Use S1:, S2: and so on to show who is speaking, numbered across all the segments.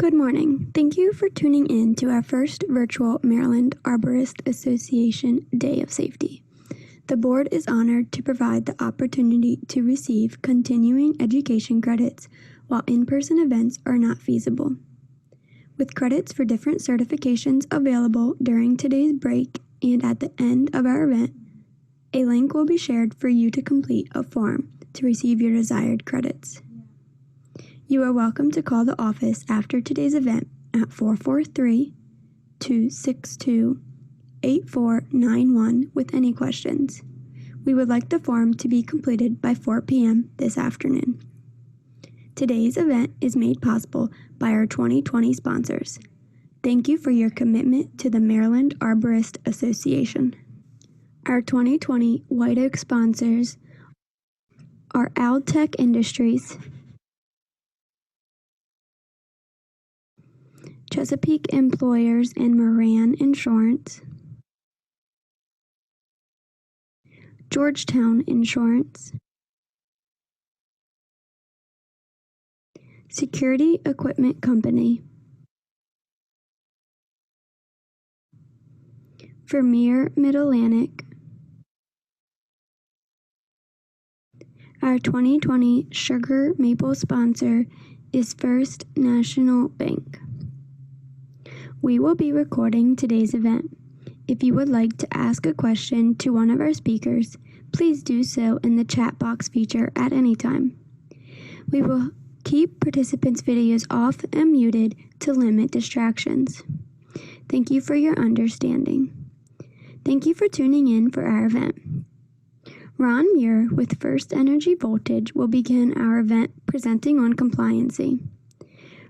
S1: Good morning. Thank you for tuning in to our first virtual Maryland Arborist Association Day of Safety. The board is honored to provide the opportunity to receive continuing education credits while in-person events are not feasible. With credits for different certifications available during today's break and at the end of our event, a link will be shared for you to complete a form to receive your desired credits. You are welcome to call the office after today's event at 443-262-8491 with any questions. We would like the form to be completed by 4 p.m. this afternoon. Today's event is made possible by our 2020 sponsors. Thank you for your commitment to the Maryland Arborist Association. Our 2020 White Oak sponsors are Altec Industries, Chesapeake Employers and Moran Insurance, Georgetown Insurance, Security Equipment Company, Vermeer Mid-Atlantic. Our 2020 Sugar Maple sponsor is First National Bank. We will be recording today's event. If you would like to ask a question to one of our speakers, please do so in the chat box feature at any time. We will keep participants' videos off and muted to limit distractions. Thank you for your understanding. Thank you for tuning in for our event. Ron Muir with First Energy Voltage will begin our event presenting on compliancy.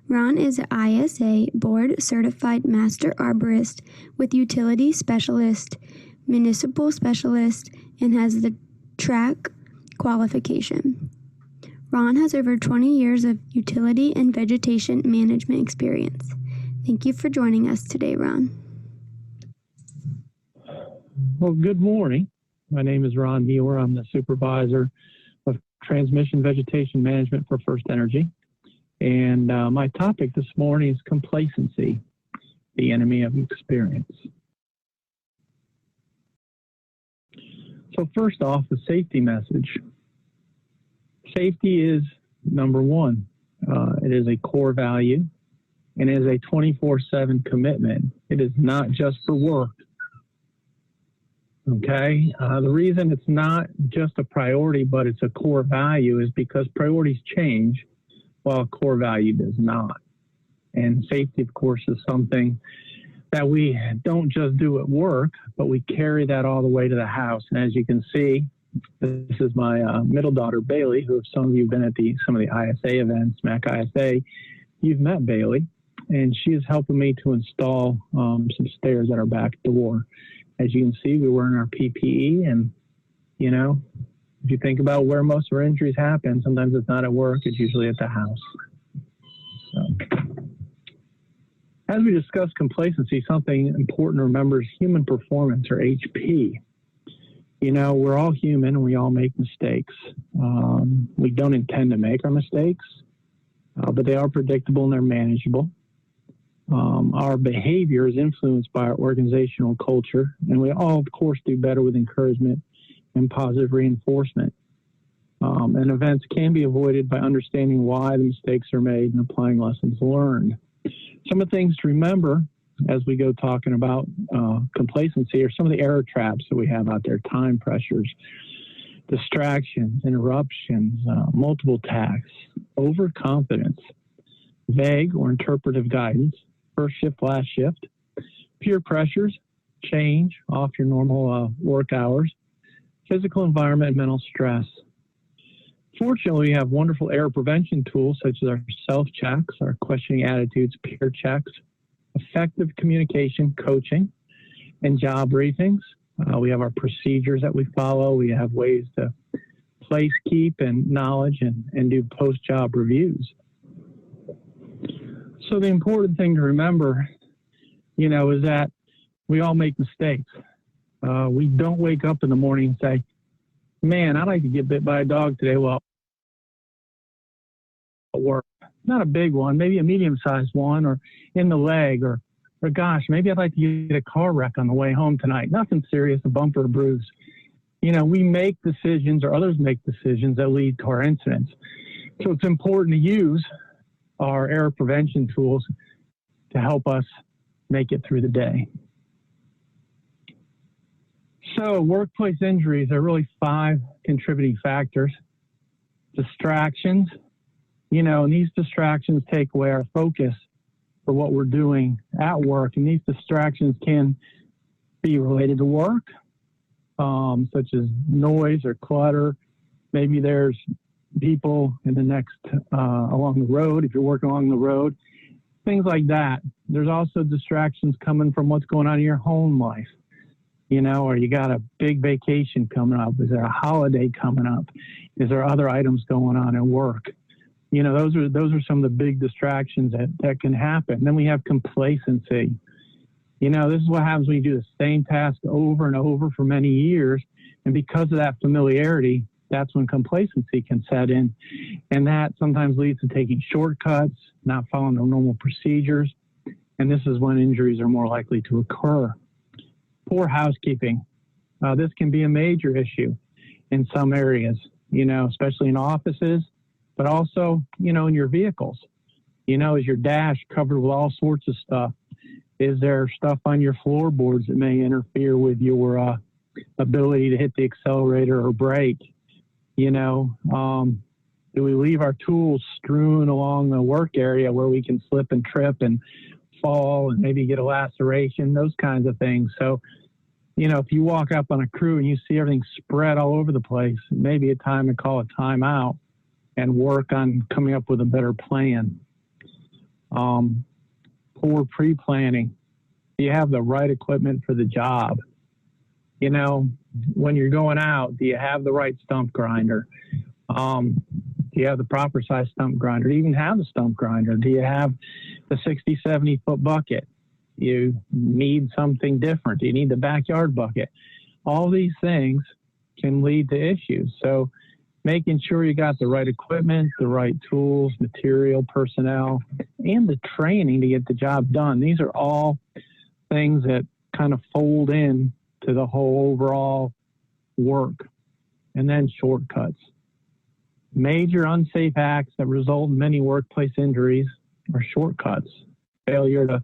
S1: Ron is an ISA Board Certified Master Arborist with Utility Specialist, Municipal Specialist, and has the track qualification. Ron has over 20 years of utility and vegetation management experience. Thank you for joining us today, Ron.
S2: Well, good morning. My name is Ron Muir. I'm the Supervisor of Transmission Vegetation Management for First Energy. And my topic this morning is complacency, the enemy of experience. So first off, the safety message. Safety is number one. It is a core value and it is a 24/7 commitment. It is not just for work. Okay, the reason it's not just a priority, but it's a core value is because priorities change while a core value does not. And safety, of course, is something that we don't just do at work, but we carry that all the way to the house. And as you can see, this is my middle daughter, Bailey, who some of you have been at some of the ISA events, MAC ISA. You've met Bailey, and she is helping me to install some stairs at our back door. As you can see, we're wearing our PPE, and, you know, if you think about where most of our injuries happen, sometimes it's not at work, it's usually at the house. So, as we discuss complacency, something important to remember is human performance, or HP. You know, we're all human and we all make mistakes. We don't intend to make our mistakes, but they are predictable and they're manageable. Our behavior is influenced by our organizational culture, and we all, of course, do better with encouragement and positive reinforcement. And events can be avoided by understanding why the mistakes are made and applying lessons learned. Some of the things to remember as we go talking about complacency are some of the error traps that we have out there: time pressures, distractions, interruptions, multiple tasks, overconfidence, vague or interpretive guidance, first shift, last shift, peer pressures, change off your normal work hours, physical environment, and mental stress. Fortunately, we have wonderful error prevention tools such as our self-checks, our questioning attitudes, peer checks, effective communication, coaching, and job briefings. We have our procedures that we follow. We have ways to place, keep, and knowledge and do post-job reviews. So the important thing to remember, you know, is that we all make mistakes. We don't wake up in the morning and say, man, I'd like to get bit by a dog today. Well, at work. Not a big one, maybe a medium-sized one, or in the leg, or gosh, maybe I'd like to get a car wreck on the way home tonight. Nothing serious, a bump or a bruise. You know, we make decisions, or others make decisions that lead to our incidents. So it's important to use our error prevention tools to help us make it through the day. So workplace injuries are really 5 contributing factors. Distractions, you know, and these distractions take away our focus for what we're doing at work. And these distractions can be related to work, such as noise or clutter. Maybe there's people in the next, along the road, if you're working along the road, things like that. There's also distractions coming from what's going on in your home life, you know, or you got a big vacation coming up. Is there a holiday coming up? Is there other items going on at work? You know, those are some of the big distractions that can happen. Then we have complacency. You know, this is what happens when you do the same task over and over for many years. And because of that familiarity, that's when complacency can set in. And that sometimes leads to taking shortcuts, not following the normal procedures. And this is when injuries are more likely to occur. Poor housekeeping. This can be a major issue in some areas, you know, especially in offices, but also, you know, in your vehicles. You know, is your dash covered with all sorts of stuff? Is there stuff on your floorboards that may interfere with your ability to hit the accelerator or brake? You know, do we leave our tools strewn along the work area where we can slip and trip and fall and maybe get a laceration, those kinds of things. So, you know, if you walk up on a crew and you see everything spread all over the place, it may be a time to call a timeout and work on coming up with a better plan. Poor pre-planning. Do you have the right equipment for the job? You know, when you're going out, do you have the right stump grinder? Do you have the proper size stump grinder? Do you even have the stump grinder? Do you have the 60, 70 foot bucket? You need something different. Do you need the backyard bucket? All these things can lead to issues. So making sure you got the right equipment, the right tools, material, personnel, and the training to get the job done. These are all things that kind of fold in to the whole overall work. And then shortcuts. Major unsafe acts that result in many workplace injuries are shortcuts. Failure to,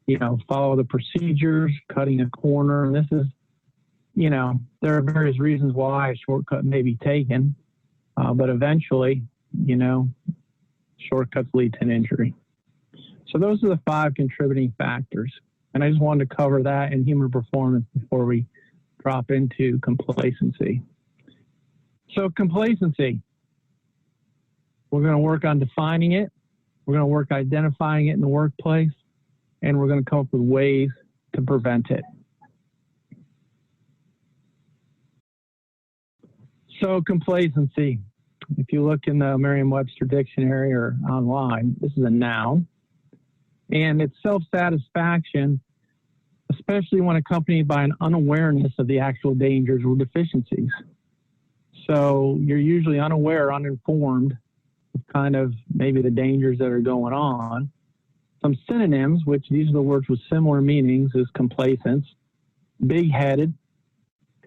S2: you know, follow the procedures, cutting a corner. And this is, you know, there are various reasons why a shortcut may be taken, but eventually, you know, shortcuts lead to an injury. So those are the 5 contributing factors. And I just wanted to cover that in human performance before we drop into complacency. So complacency, we're going to work on defining it. We're going to work identifying it in the workplace, and we're going to come up with ways to prevent it. So complacency, if you look in the Merriam-Webster dictionary or online, this is a noun. And it's self-satisfaction, especially when accompanied by an unawareness of the actual dangers or deficiencies. So you're usually unaware, uninformed of kind of maybe the dangers that are going on. Some synonyms, which these are the words with similar meanings, is complacence, big-headed,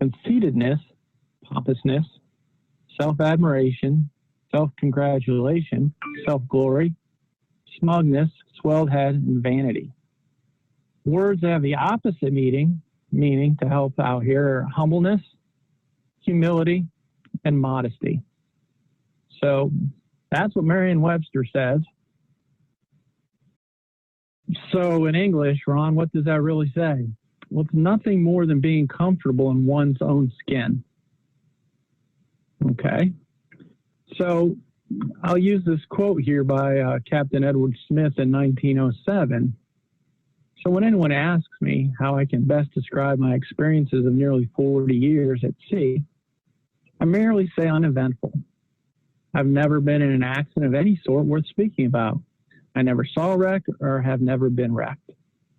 S2: conceitedness, pompousness, self-admiration, self-congratulation, self-glory, smugness, swelled head, and vanity. Words that have the opposite meaning to help out here are humbleness, humility, and modesty. So that's what Merriam-Webster says. So in English, Ron, what does that really say? Well, it's nothing more than being comfortable in one's own skin. Okay. So I'll use this quote here by Captain Edward Smith in 1907. So when anyone asks me how I can best describe my experiences of nearly 40 years at sea, I merely say uneventful. I've never been in an accident of any sort worth speaking about. I never saw a wreck or have never been wrecked,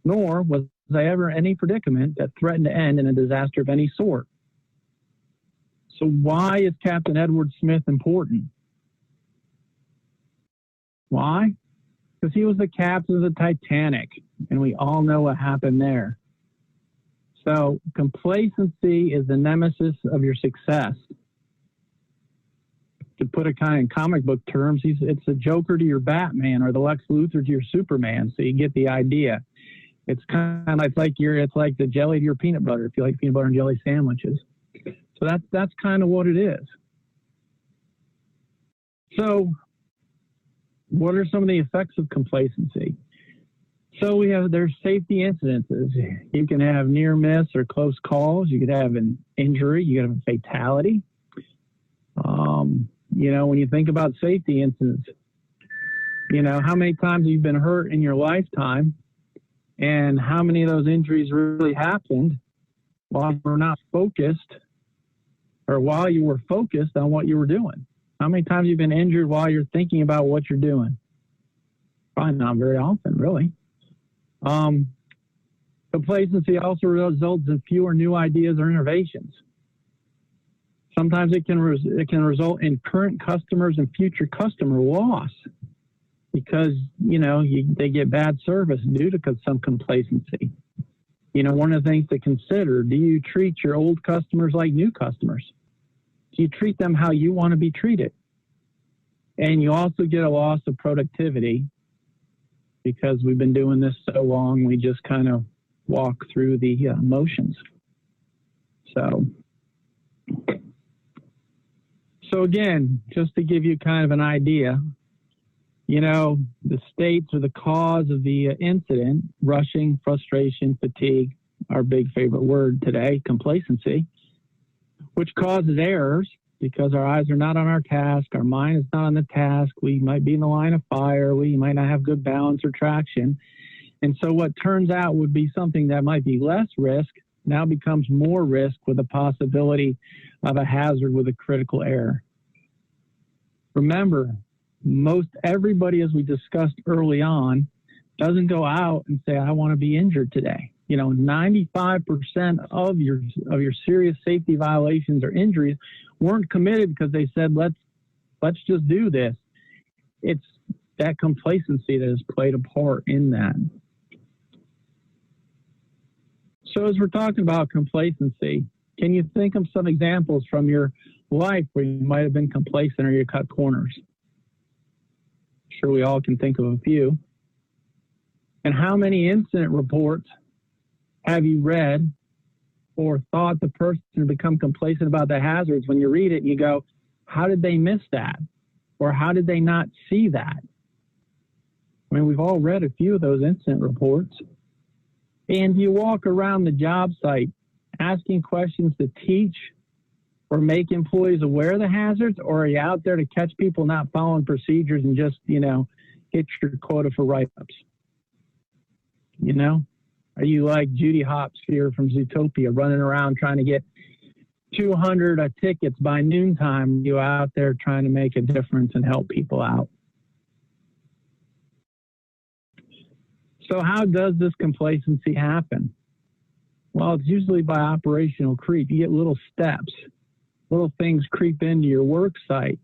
S2: nor was I ever in any predicament that threatened to end in a disaster of any sort. So why is Captain Edward Smith important? Why? Because he was the captain of the Titanic, and we all know what happened there. So complacency is the nemesis of your success. To put it kind of in comic book terms, it's the Joker to your Batman or the Lex Luthor to your Superman. So you get the idea. It's like the jelly to your peanut butter if you like peanut butter and jelly sandwiches. So that's kind of what it is. So what are some of the effects of complacency? So there's safety incidences. You can have near miss or close calls. You could have an injury. You could have a fatality. When you think about safety incidents, how many times you've been hurt in your lifetime and how many of those injuries really happened while you were not focused or while you were focused on what you were doing? How many times you've been injured while you're thinking about what you're doing? Probably not very often, really. Complacency also results in fewer new ideas or innovations. Sometimes it can result in current customers and future customer loss because, they get bad service due to some complacency. One of the things to consider, do you treat your old customers like new customers? Do you treat them how you want to be treated? And you also get a loss of productivity because we've been doing this so long, we just kind of walk through the motions. So again, just to give you kind of an idea, the states are the cause of the incident: rushing, frustration, fatigue, our big favorite word today, complacency, which causes errors because our eyes are not on our task, our mind is not on the task, we might be in the line of fire, we might not have good balance or traction. And so what turns out would be something that might be less risk now becomes more risk with the possibility of a hazard with a critical error. Remember, most everybody, as we discussed early on, doesn't go out and say, I want to be injured today. 95% of your serious safety violations or injuries weren't committed because they said, let's just do this. It's that complacency that has played a part in that. So as we're talking about complacency, can you think of some examples from your life where you might have been complacent or you cut corners? Sure, we all can think of a few. And how many incident reports have you read or thought the person had become complacent about the hazards? When you read it, you go, how did they miss that? Or how did they not see that? I mean, we've all read a few of those incident reports. And you walk around the job site asking questions to teach or make employees aware of the hazards, or are you out there to catch people not following procedures and just, hit your quota for write-ups? Are you like Judy Hopps here from Zootopia, running around trying to get 200 tickets by noontime? Are you out there trying to make a difference and help people out? So how does this complacency happen? Well, it's usually by operational creep. You get little steps, little things creep into your work site.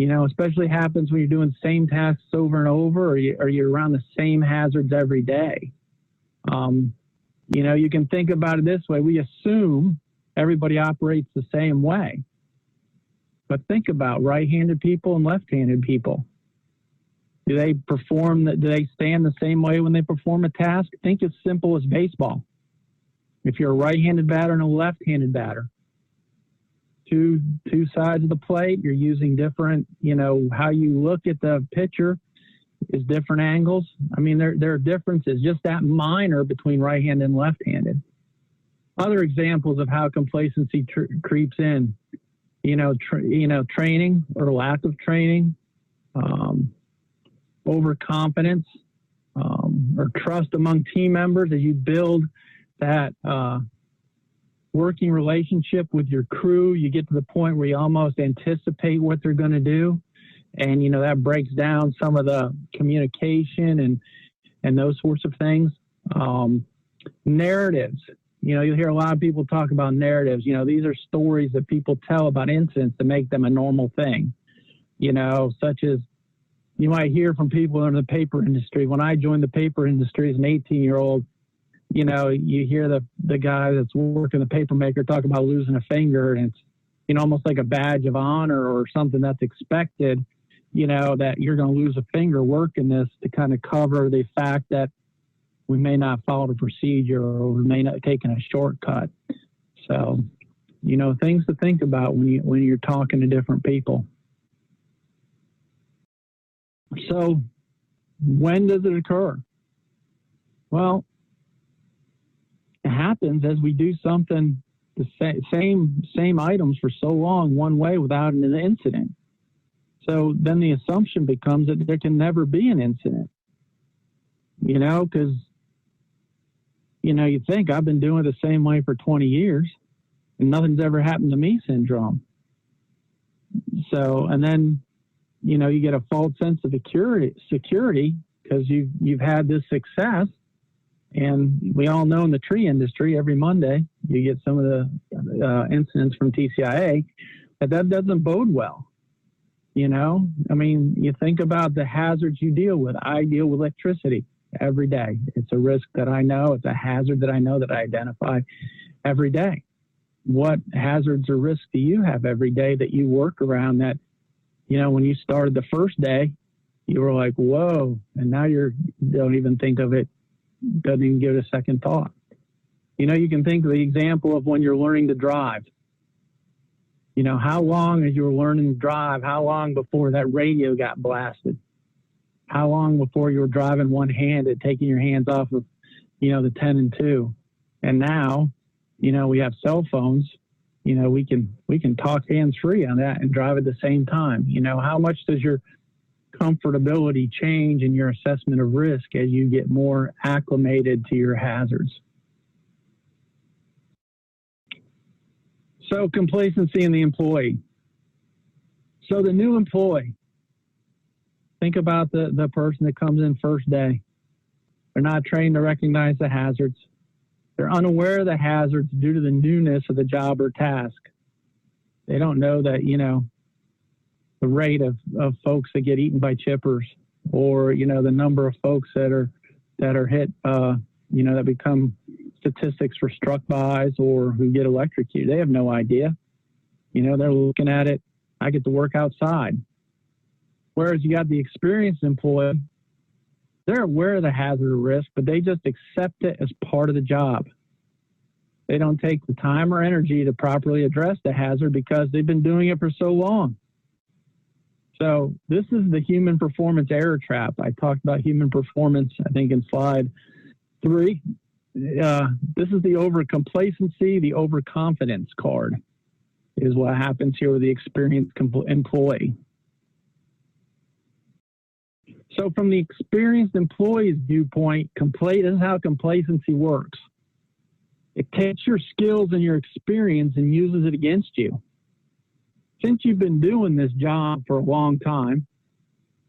S2: Especially happens when you're doing the same tasks over and over, or you're around the same hazards every day. You can think about it this way. We assume everybody operates the same way. But think about right-handed people and left-handed people. Do they stand the same way when they perform a task? Think as simple as baseball. If you're a right-handed batter and a left-handed batter, two sides of the plate, you're using different, how you look at the pitcher is different angles. I mean, there are differences, just that minor, between right-handed and left-handed. Other examples of how complacency creeps in, training or lack of training, overconfidence, or trust among team members as you build that working relationship with your crew. You get to the point where you almost anticipate what they're going to do. And, that breaks down some of the communication and those sorts of things. Narratives. You'll hear a lot of people talk about narratives. These are stories that people tell about incidents to make them a normal thing, such as, You might hear from people in the paper industry. When I joined the paper industry as an 18-year-old, you know, you hear the guy that's working the paper maker talk about losing a finger, and it's, you know, almost like a badge of honor or something that's expected, you know, that you're going to lose a finger working this to kind of cover the fact that we may not follow the procedure or we may not have taken a shortcut. So, you know, things to think about when you're talking to different people. So when does it occur? Well, it happens as we do something, the same items for so long one way without an incident. So then the assumption becomes that there can never be an incident, you know, because, you know, you think I've been doing it the same way for 20 years and nothing's ever happened to me syndrome. So, and then, you know, you get a false sense of security because you've had this success. And we all know in the tree industry, every Monday you get some of the incidents from TCIA that doesn't bode well. You know, I mean, you think about the hazards you deal with. I deal with electricity every day. It's a risk that I know. It's a hazard that I know that I identify every day. What hazards or risks do you have every day that you work around that, you know, when you started the first day, you were like, whoa, and now you don't even think of it, doesn't even give it a second thought. You know, you can think of the example of when you're learning to drive. You know, how long as you were learning to drive, how long before that radio got blasted? How long before you were driving one-handed, taking your hands off of, you know, the 10 and 2? And now, you know, we have cell phones. You know, we can talk hands-free on that and drive at the same time. You know, how much does your comfortability change in your assessment of risk as you get more acclimated to your hazards? So complacency in the employee. So the new employee, think about the person that comes in first day. They're not trained to recognize the hazards. They're unaware of the hazards due to the newness of the job or task. They don't know that, you know, the rate of folks that get eaten by chippers, or, you know, the number of folks that are hit, you know, that become statistics for struck bys or who get electrocuted. They have no idea. You know, they're looking at it, I get to work outside. Whereas you got the experienced employee, they're aware of the hazard or risk, but they just accept it as part of the job. They don't take the time or energy to properly address the hazard because they've been doing it for so long. So this is the human performance error trap. I talked about human performance, I think, in slide 3. This is the overcomplacency, the overconfidence card is what happens here with the experienced employee. So from the experienced employee's viewpoint, this is how complacency works. It takes your skills and your experience and uses it against you. Since you've been doing this job for a long time,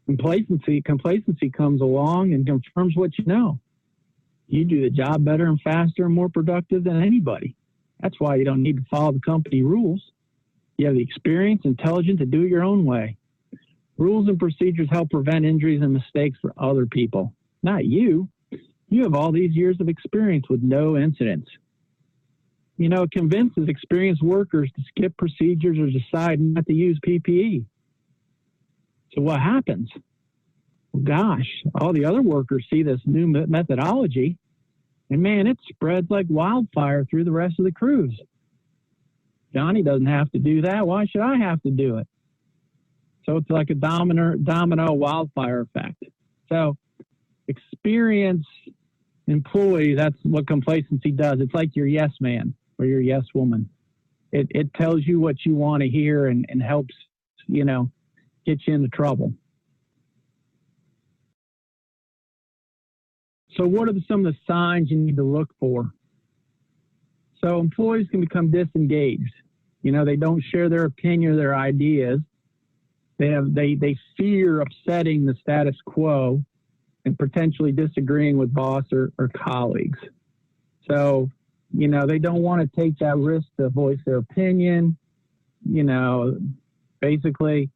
S2: complacency comes along and confirms what you know. You do the job better and faster and more productive than anybody. That's why you don't need to follow the company rules. You have the experience, intelligence to do it your own way. Rules and procedures help prevent injuries and mistakes for other people, not you. You have all these years of experience with no incidents. You know, it convinces experienced workers to skip procedures or decide not to use PPE. So what happens? Well, gosh, all the other workers see this new methodology, and man, it spreads like wildfire through the rest of the crews. Johnny doesn't have to do that. Why should I have to do it? So it's like a domino wildfire effect. So experienced employee, that's what complacency does. It's like your yes man or your yes woman. It tells you what you want to hear and helps, you know, get you into trouble. So what are some of the signs you need to look for? So employees can become disengaged. You know, they don't share their opinion or their ideas. They fear upsetting the status quo and potentially disagreeing with boss or colleagues. So, you know, they don't want to take that risk to voice their opinion. You know, basically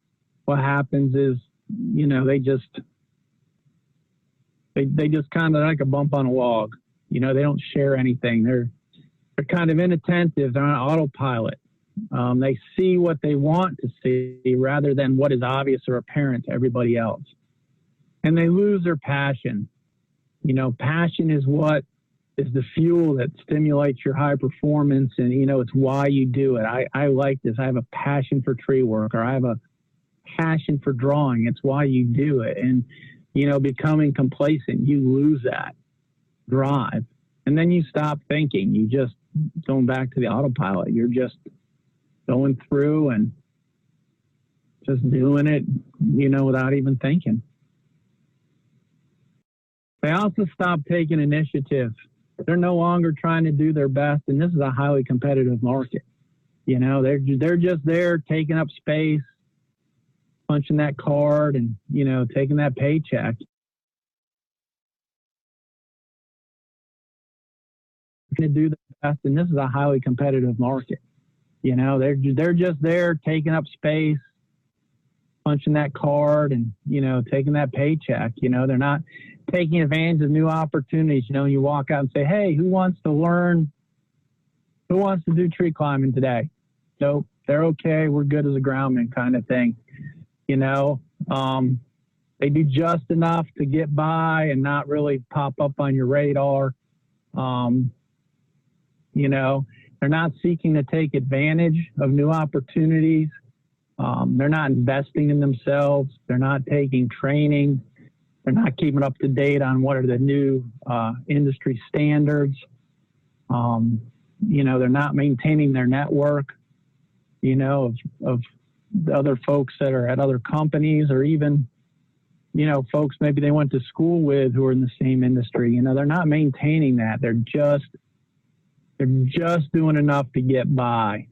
S2: what happens is you know, they just kind of like a bump on a log. You know, they don't share anything. They're kind of inattentive. They're on autopilot. They see what they want to see rather than what is obvious or apparent to everybody else. And they lose their passion. You know, passion is what is the fuel that stimulates your high performance. And, you know, it's why you do it. I like this. I have a passion for tree work, or I have a passion for drawing. It's why you do it. And, you know, becoming complacent, you lose that drive. And then you stop thinking. You just going back to the autopilot. You're just going through and just doing it, you know, without even thinking. They also stop taking initiative. They're no longer trying to do their best, and this is a highly competitive market. You know, they're just there taking up space, punching that card, and, you know, taking that paycheck. To do the best, and this is a highly competitive market. You know, they're just there taking up space, punching that card, and, you know, taking that paycheck. You know, they're not taking advantage of new opportunities. You know, you walk out and say, hey, who wants to learn? Who wants to do tree climbing today? Nope, they're okay. We're good as a groundman kind of thing. You know, they do just enough to get by and not really pop up on your radar. You know, they're not seeking to take advantage of new opportunities. They're not investing in themselves. They're not taking training. They're not keeping up to date on what are the new industry standards. You know, they're not maintaining their network, you know, of the other folks that are at other companies, or even, you know, folks maybe they went to school with who are in the same industry. You know, they're not maintaining that. They're just doing enough to get by.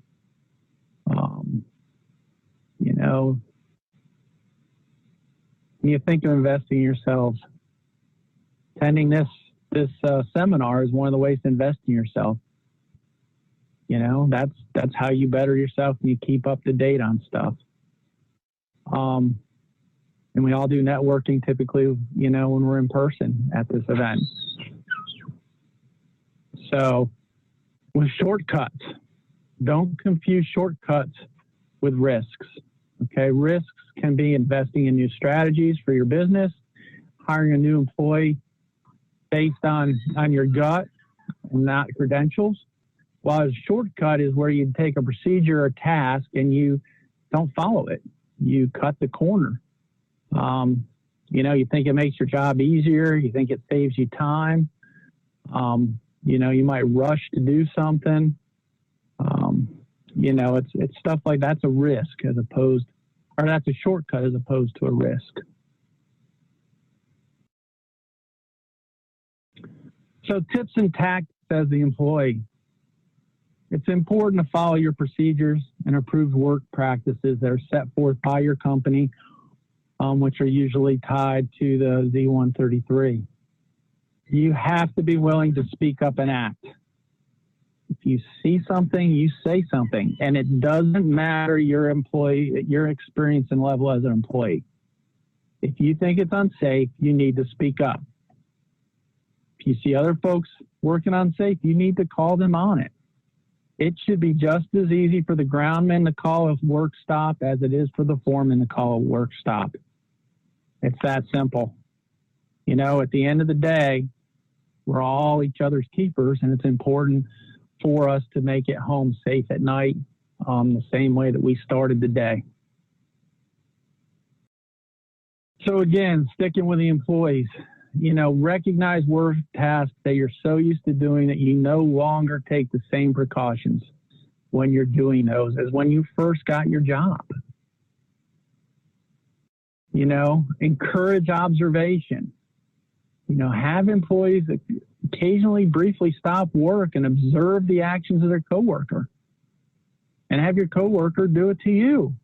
S2: You know, when you think of investing in yourselves, attending this seminar is one of the ways to invest in yourself. You know, that's how you better yourself and you keep up to date on stuff. And we all do networking typically, you know, when we're in person at this event. So with shortcuts, don't confuse shortcuts with risks. Okay, risks can be investing in new strategies for your business, hiring a new employee based on your gut and not credentials. While a shortcut is where you take a procedure or task and you don't follow it. You cut the corner. You know, you think it makes your job easier. You think it saves you time. You know, you might rush to do something. You know, it's stuff like that's a risk that's a shortcut as opposed to a risk. So tips and tactics as the employee. It's important to follow your procedures and approved work practices that are set forth by your company, which are usually tied to the Z133. You have to be willing to speak up and act. If you see something, you say something, and it doesn't matter your experience and level as an employee. If you think it's unsafe, you need to speak up. If you see other folks working unsafe, you need to call them on it. It should be just as easy for the groundman to call a work stop as it is for the foreman to call a work stop. It's that simple. You know, at the end of the day, we're all each other's keepers, and it's important for us to make it home safe at night, the same way that we started the day. So again, sticking with the employees, you know, recognize work tasks that you're so used to doing that you no longer take the same precautions when you're doing those as when you first got your job. You know, encourage observation. You know, have employees occasionally briefly stop work and observe the actions of their coworker, and have your coworker do it to you.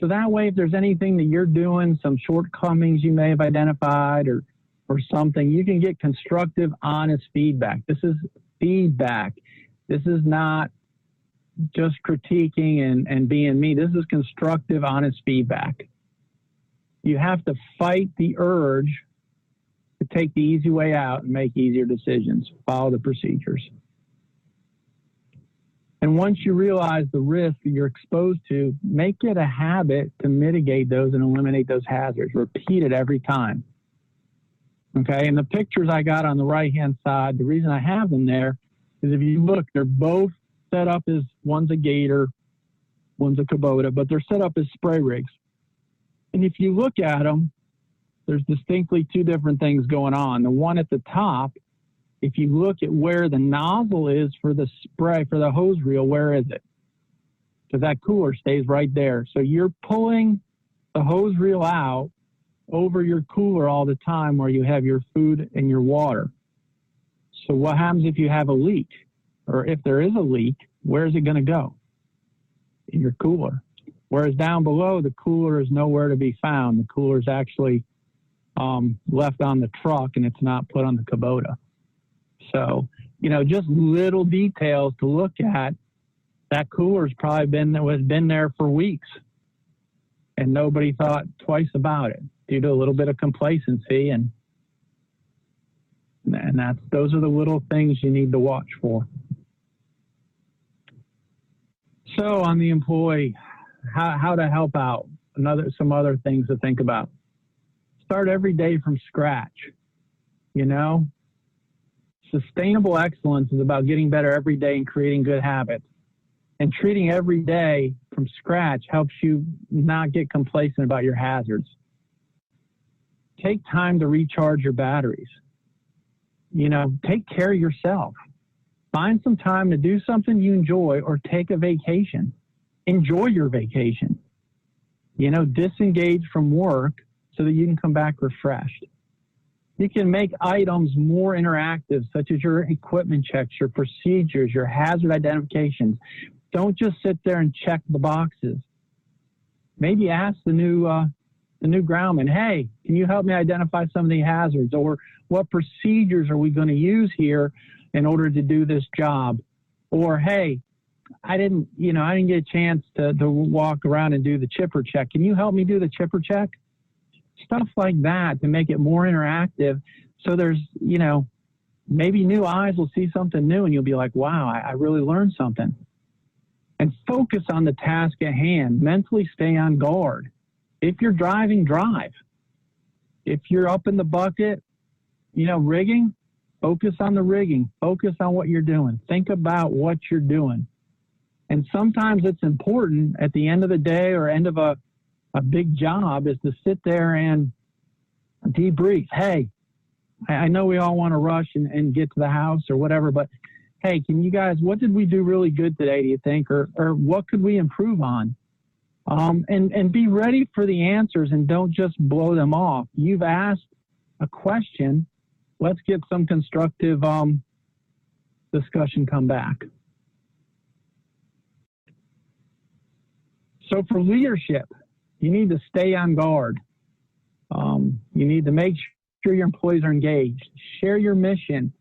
S2: So that way, if there's anything that you're doing, some shortcomings you may have identified or something, you can get constructive, honest feedback. This is feedback. This is not just critiquing and being me. This is constructive, honest feedback. You have to fight the urge to take the easy way out and make easier decisions. Follow the procedures. And once you realize the risk that you're exposed to, make it a habit to mitigate those and eliminate those hazards. Repeat it every time. Okay, and the pictures I got on the right-hand side, the reason I have them there is if you look, they're both set up as, one's a Gator, one's a Kubota, but they're set up as spray rigs. And if you look at them, there's distinctly two different things going on. The one at the top, if you look at where the nozzle is for the spray, for the hose reel, where is it? Because that cooler stays right there. So you're pulling the hose reel out over your cooler all the time where you have your food and your water. So what happens if you have a leak? Or if there is a leak, where is it going to go? In your cooler. Whereas down below, the cooler is nowhere to be found. The cooler is actually left on the truck and it's not put on the Kubota. So, you know, just little details to look at. That cooler's probably been there for weeks and nobody thought twice about it due to a little bit of complacency, and those are the little things you need to watch for. So on the employee, how to help out, some other things to think about. Start every day from scratch. You know, sustainable excellence is about getting better every day and creating good habits. And treating every day from scratch helps you not get complacent about your hazards. Take time to recharge your batteries. You know, take care of yourself. Find some time to do something you enjoy or take a vacation. Enjoy your vacation. You know, disengage from work so that you can come back refreshed. You can make items more interactive, such as your equipment checks, your procedures, your hazard identifications. Don't just sit there and check the boxes. Maybe ask the new groundman, hey, can you help me identify some of the hazards? Or what procedures are we going to use here in order to do this job? Or, hey, I didn't get a chance to walk around and do the chipper check. Can you help me do the chipper check? Stuff like that to make it more interactive. So there's, you know, maybe new eyes will see something new and you'll be like, wow, I really learned something. And focus on the task at hand. Mentally stay on guard. If you're driving, drive. If you're up in the bucket, you know, rigging, focus on the rigging. Focus on what you're doing. Think about what you're doing. And sometimes it's important at the end of the day or end of a big job is to sit there and debrief. Hey, I know we all want to rush and get to the house or whatever, but hey, can you guys, what did we do really good today, do you think? Or what could we improve on? And be ready for the answers and don't just blow them off. You've asked a question. Let's get some constructive discussion come back. So for leadership, you need to stay on guard. You need to make sure your employees are engaged. Share your mission.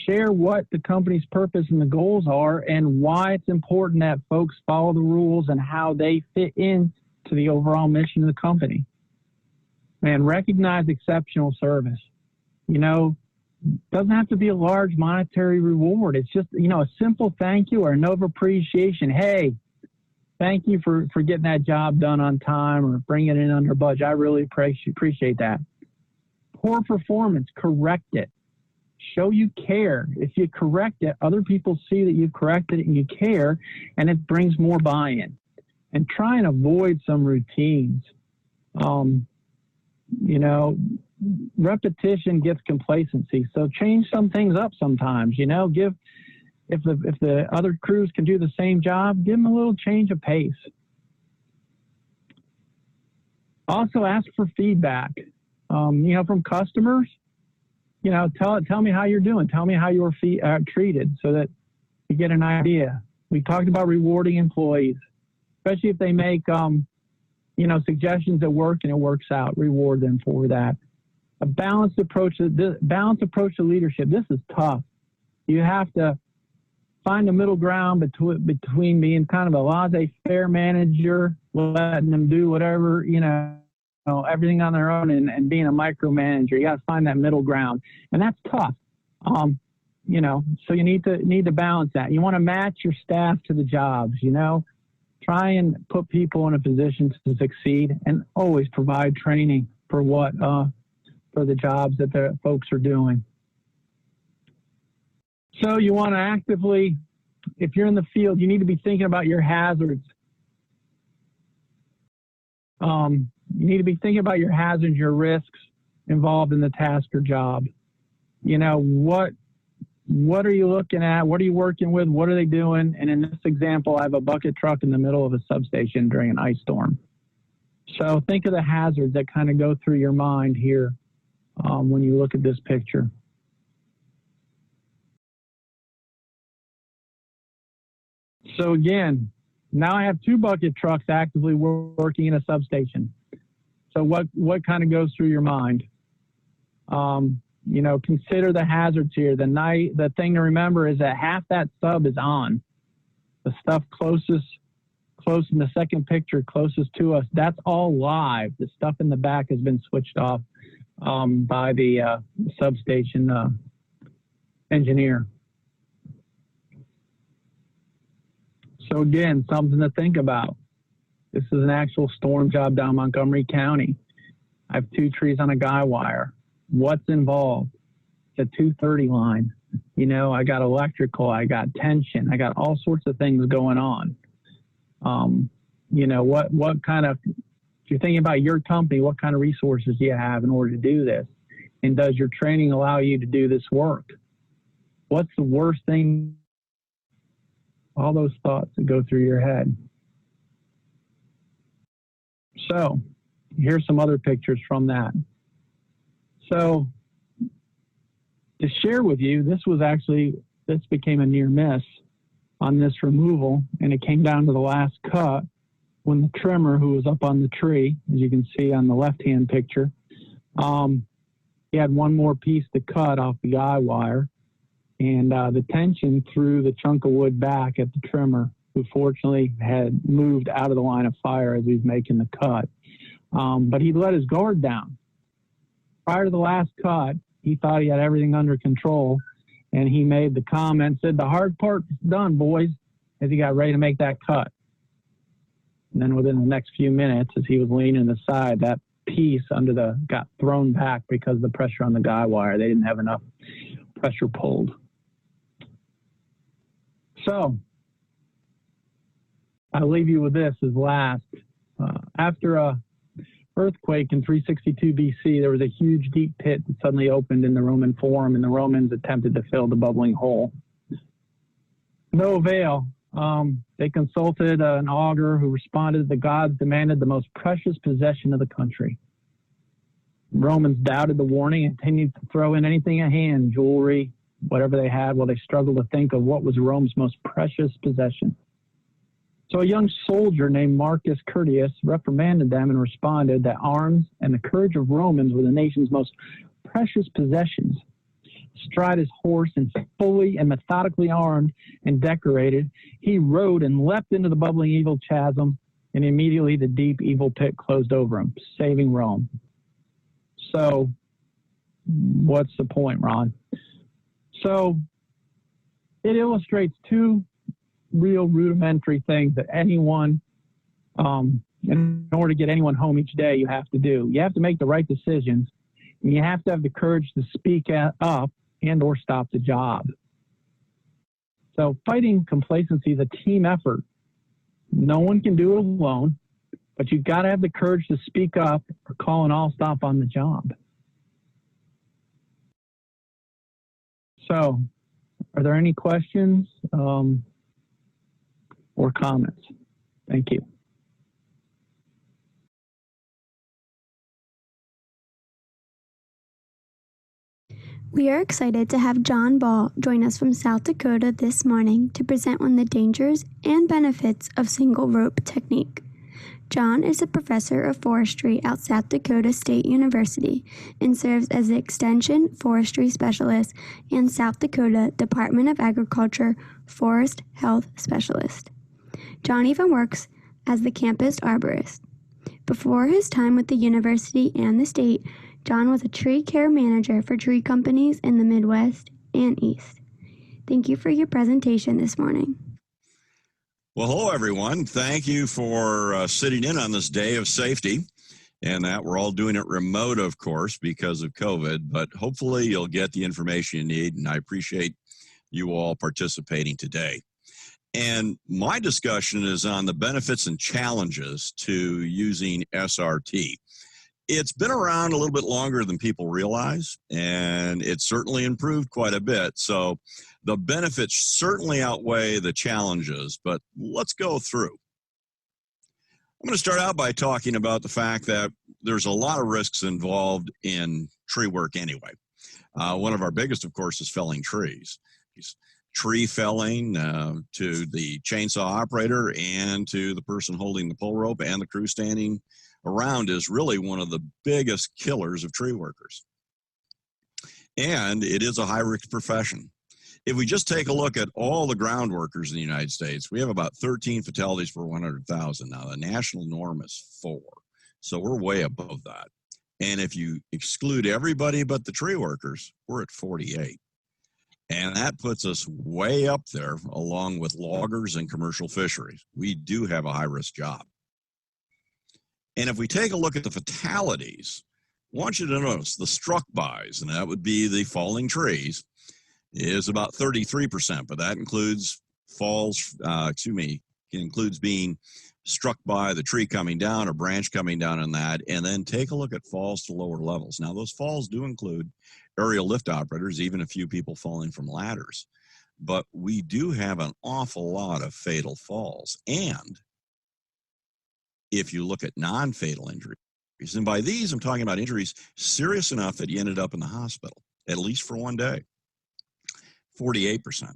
S2: Share what the company's purpose and the goals are and why it's important that folks follow the rules and how they fit in to the overall mission of the company. And recognize exceptional service. You know, doesn't have to be a large monetary reward. It's just, you know, a simple thank you or a note of appreciation. Hey, thank you for getting that job done on time or bringing it in under budget. I really appreciate that. Poor performance, correct it. Show you care. If you correct it, other people see that you've corrected it and you care, and it brings more buy-in. And try and avoid some routines. You know, repetition gets complacency. So change some things up sometimes. You know, if the other crews can do the same job, give them a little change of pace. Also ask for feedback, you know, from customers. You know, tell me how you're doing. Tell me how you were treated so that you get an idea. We talked about rewarding employees, especially if they make, you know, suggestions that work and it works out. Reward them for that. A balanced approach to leadership. This is tough. You have to find a middle ground between being kind of a laissez-faire manager, letting them do whatever, you know, everything on their own and being a micromanager. You got to find that middle ground, and that's tough. So you need to balance that. You want to match your staff to the jobs. Try and put people in a position to succeed, and always provide training for for the jobs that the folks are doing. So you want to actively, if you're in the field, you need to be thinking about your hazards. You need to be thinking about your hazards, your risks involved in the task or job. What are you looking at? What are you working with? What are they doing? And in this example, I have a bucket truck in the middle of a substation during an ice storm. So think of the hazards that kind of go through your mind here when you look at this picture. So again, now I have 2 bucket trucks actively working in a substation. So what kind of goes through your mind? Consider the hazards here. The thing to remember is that half that sub is on. The stuff close in the second picture, closest to us, that's all live. The stuff in the back has been switched off by the substation engineer. So again, something to think about. This is an actual storm job down Montgomery County. I have 2 trees on a guy wire. What's involved? It's a 230 line. I got electrical, I got tension, I got all sorts of things going on. What kind of, if you're thinking about your company, what kind of resources do you have in order to do this? And does your training allow you to do this work? What's the worst thing? All those thoughts that go through your head. So here's some other pictures from that. So to share with you, this became a near miss on this removal, and it came down to the last cut when the trimmer, who was up on the tree, as you can see on the left-hand picture, he had one more piece to cut off the guy wire, and the tension threw the chunk of wood back at the trimmer, who fortunately had moved out of the line of fire as he was making the cut. But he let his guard down. Prior to the last cut, he thought he had everything under control, and he made the comment, said, "The hard part's done, boys," as he got ready to make that cut. And then within the next few minutes, as he was leaning aside, that piece got thrown back because of the pressure on the guy wire. They didn't have enough pressure pulled. So I'll leave you with this as last. After a earthquake in 362 BC, there was a huge deep pit that suddenly opened in the Roman Forum, and the Romans attempted to fill the bubbling hole. No avail. They consulted an augur who responded, "The gods demanded the most precious possession of the country." Romans doubted the warning and continued to throw in anything at hand, jewelry, whatever they had, while they struggled to think of what was Rome's most precious possession. So a young soldier named Marcus Curtius reprimanded them and responded that arms and the courage of Romans were the nation's most precious possessions. Astride his horse and fully and methodically armed and decorated, he rode and leapt into the bubbling evil chasm, and immediately the deep evil pit closed over him, saving Rome. So what's the point, Ron? So it illustrates 2 real rudimentary things that anyone, in order to get anyone home each day, you have to do. You have to make the right decisions, and you have to have the courage to speak up and or stop the job. So fighting complacency is a team effort. No one can do it alone, but you've got to have the courage to speak up or call an all stop on the job. So are there any questions or comments? Thank you.
S1: We are excited to have John Ball join us from South Dakota this morning to present on the dangers and benefits of single rope technique. John is a professor of forestry at South Dakota State University and serves as the Extension Forestry Specialist and South Dakota Department of Agriculture Forest Health Specialist. John even works as the campus arborist. Before his time with the university and the state, John was a tree care manager for tree companies in the Midwest and East. Thank you for your presentation this morning.
S3: Well, hello, everyone. Thank you for sitting in on this day of safety, and that we're all doing it remote, of course, because of COVID, but hopefully you'll get the information you need, and I appreciate you all participating today. And my discussion is on the benefits and challenges to using SRT. It's been around a little bit longer than people realize, and it's certainly improved quite a bit. So the benefits certainly outweigh the challenges, but let's go through. I'm going to start out by talking about the fact that there's a lot of risks involved in tree work anyway. One of our biggest, of course, is felling trees. Tree felling to the chainsaw operator and to the person holding the pole rope and the crew standing around is really one of the biggest killers of tree workers. And it is a high-risk profession. If we just take a look at all the ground workers in the United States, we have about 13 fatalities per 100,000. Now, the national norm is 4, so we're way above that. And if you exclude everybody but the tree workers, we're at 48. And that puts us way up there along with loggers and commercial fisheries. We do have a high-risk job. And if we take a look at the fatalities, I want you to notice the struck bys, and that would be the falling trees, is about 33%, but that includes falls, includes being struck by the tree coming down or branch coming down on that, and then take a look at falls to lower levels. Now, those falls do include aerial lift operators, even a few people falling from ladders, but we do have an awful lot of fatal falls. And if you look at non-fatal injuries, and by these I'm talking about injuries serious enough that you ended up in the hospital, at least for one day, 48%.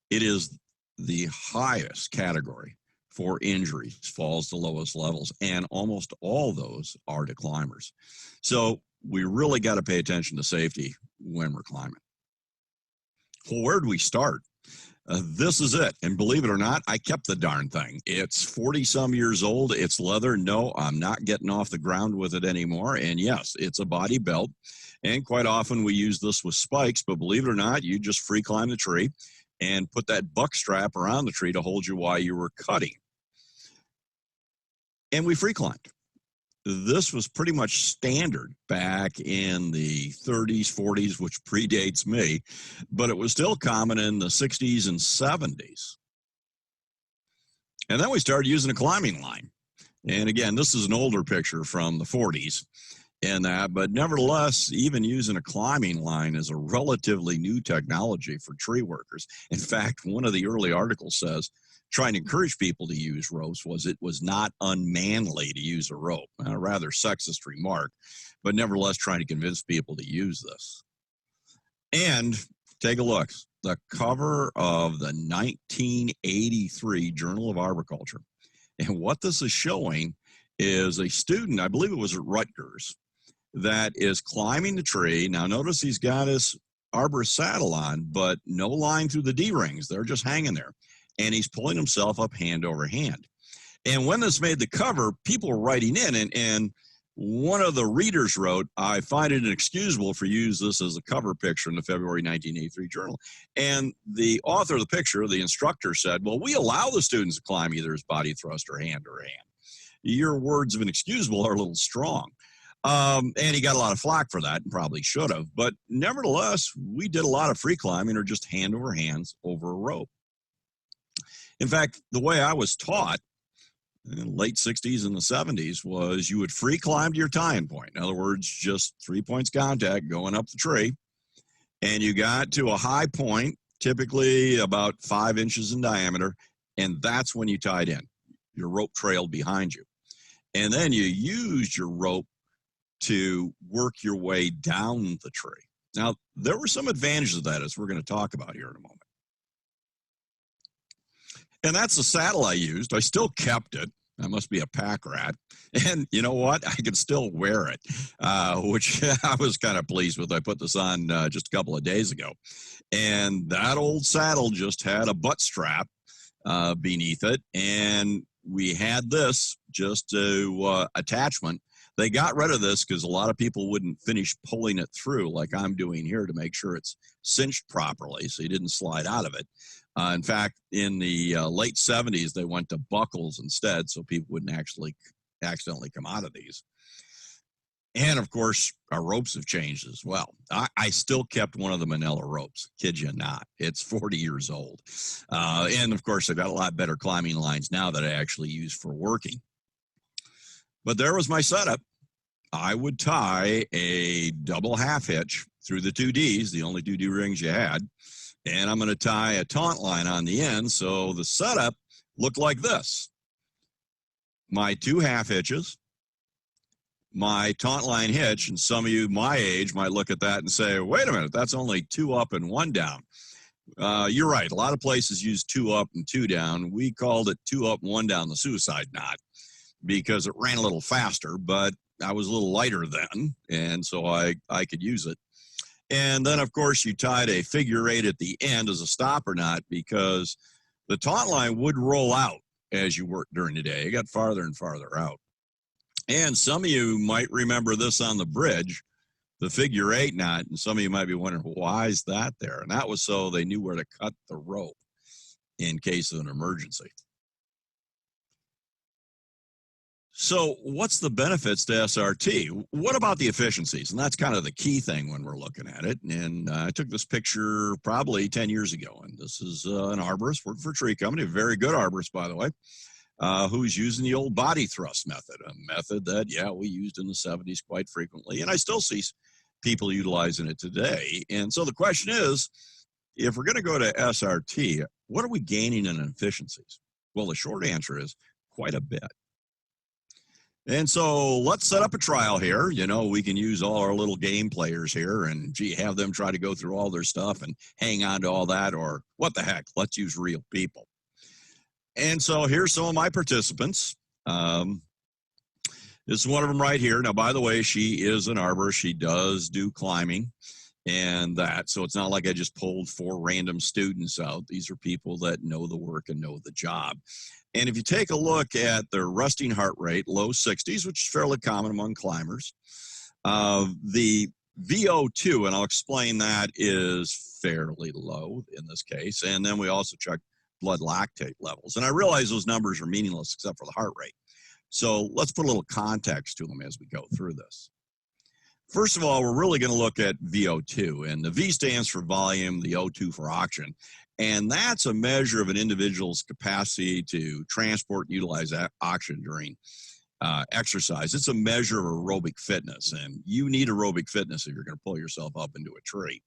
S3: It is the highest category for injuries, falls to lowest levels, and almost all those are to climbers. So we really got to pay attention to safety when we're climbing. Well, where do we start? This is it. And believe it or not, I kept the darn thing. It's 40-some years old. It's leather. No, I'm not getting off the ground with it anymore. And yes, it's a body belt. And quite often we use this with spikes, but believe it or not, you just free climb the tree and put that buck strap around the tree to hold you while you were cutting. And we free climbed. This was pretty much standard back in the 30s, 40s, which predates me, but it was still common in the 60s and 70s. And then we started using a climbing line. And again, this is an older picture from the 40s and that, but nevertheless, even using a climbing line is a relatively new technology for tree workers. In fact, one of the early articles says, trying to encourage people to use ropes it was not unmanly to use a rope. A rather sexist remark, but nevertheless trying to convince people to use this. And take a look, the cover of the 1983 Journal of Arboriculture. And what this is showing is a student, I believe it was at Rutgers, that is climbing the tree. Now notice he's got his arborist saddle on, but no line through the D-rings. They're just hanging there. And he's pulling himself up hand over hand. And when this made the cover, people were writing in, and one of the readers wrote, I find it inexcusable for use this as a cover picture in the February 1983 journal. And the author of the picture, the instructor, said, well, we allow the students to climb either as body thrust or hand. Your words of inexcusable are a little strong. And he got a lot of flack for that and probably should have. But nevertheless, we did a lot of free climbing or just hand over hands over a rope. In fact, the way I was taught in the late 60s and the 70s was you would free climb to your tying point. In other words, just 3 points contact going up the tree. And you got to a high point, typically about 5 inches in diameter, and that's when you tied in. Your rope trailed behind you. And then you used your rope to work your way down the tree. Now, there were some advantages of that, as we're going to talk about here in a moment. And that's the saddle I used. I still kept it. I must be a pack rat. And you know what? I can still wear it, which I was kind of pleased with. I put this on just a couple of days ago. And that old saddle just had a butt strap beneath it. And we had this just a attachment. They got rid of this because a lot of people wouldn't finish pulling it through like I'm doing here to make sure it's cinched properly so you didn't slide out of it. In fact, in the late 70s, they went to buckles instead so people wouldn't actually accidentally come out of these. And of course, our ropes have changed as well. I still kept one of the Manila ropes, kid you not. It's 40 years old. And of course, I've got a lot better climbing lines now that I actually use for working. But there was my setup. I would tie a double half hitch through the 2Ds, the only 2D rings you had. And I'm going to tie a taunt line on the end. So the setup looked like this. My 2 half hitches, my taunt line hitch, and some of you my age might look at that and say, wait a minute, that's only 2 up and 1 down. You're right. A lot of places use 2 up and 2 down. We called it 2 up, 1 down, the suicide knot, because it ran a little faster, but I was a little lighter then, and so I could use it. And then, of course, you tied a figure 8 at the end as a stopper knot because the taunt line would roll out as you worked during the day. It got farther and farther out. And some of you might remember this on the bridge, the figure 8 knot, and some of you might be wondering, why is that there? And that was so they knew where to cut the rope in case of an emergency. So what's the benefits to SRT? What about the efficiencies? And that's kind of the key thing when we're looking at it. And I took this picture probably 10 years ago. And this is an arborist working for a tree company, a very good arborist, by the way, who's using the old body thrust method, a method that, yeah, we used in the 70s quite frequently. And I still see people utilizing it today. And so the question is, if we're going to go to SRT, what are we gaining in efficiencies? Well, the short answer is quite a bit. And so let's set up a trial here. You know, we can use all our little game players here and have them try to go through all their stuff and hang on to all that, or what the heck, let's use real people. And so here's some of my participants. This is one of them right here. Now, by the way, she is an arborist. She does do climbing and that. So it's not like I just pulled 4 random students out. These are people that know the work and know the job. And if you take a look at their resting heart rate, low 60s, which is fairly common among climbers, the VO2, and I'll explain that, is fairly low in this case. And then we also check blood lactate levels. And I realize those numbers are meaningless except for the heart rate. So let's put a little context to them as we go through this. First of all, we're really going to look at VO2, and the V stands for volume, the O2 for oxygen. And that's a measure of an individual's capacity to transport and utilize oxygen during exercise. It's a measure of aerobic fitness, and you need aerobic fitness if you're going to pull yourself up into a tree.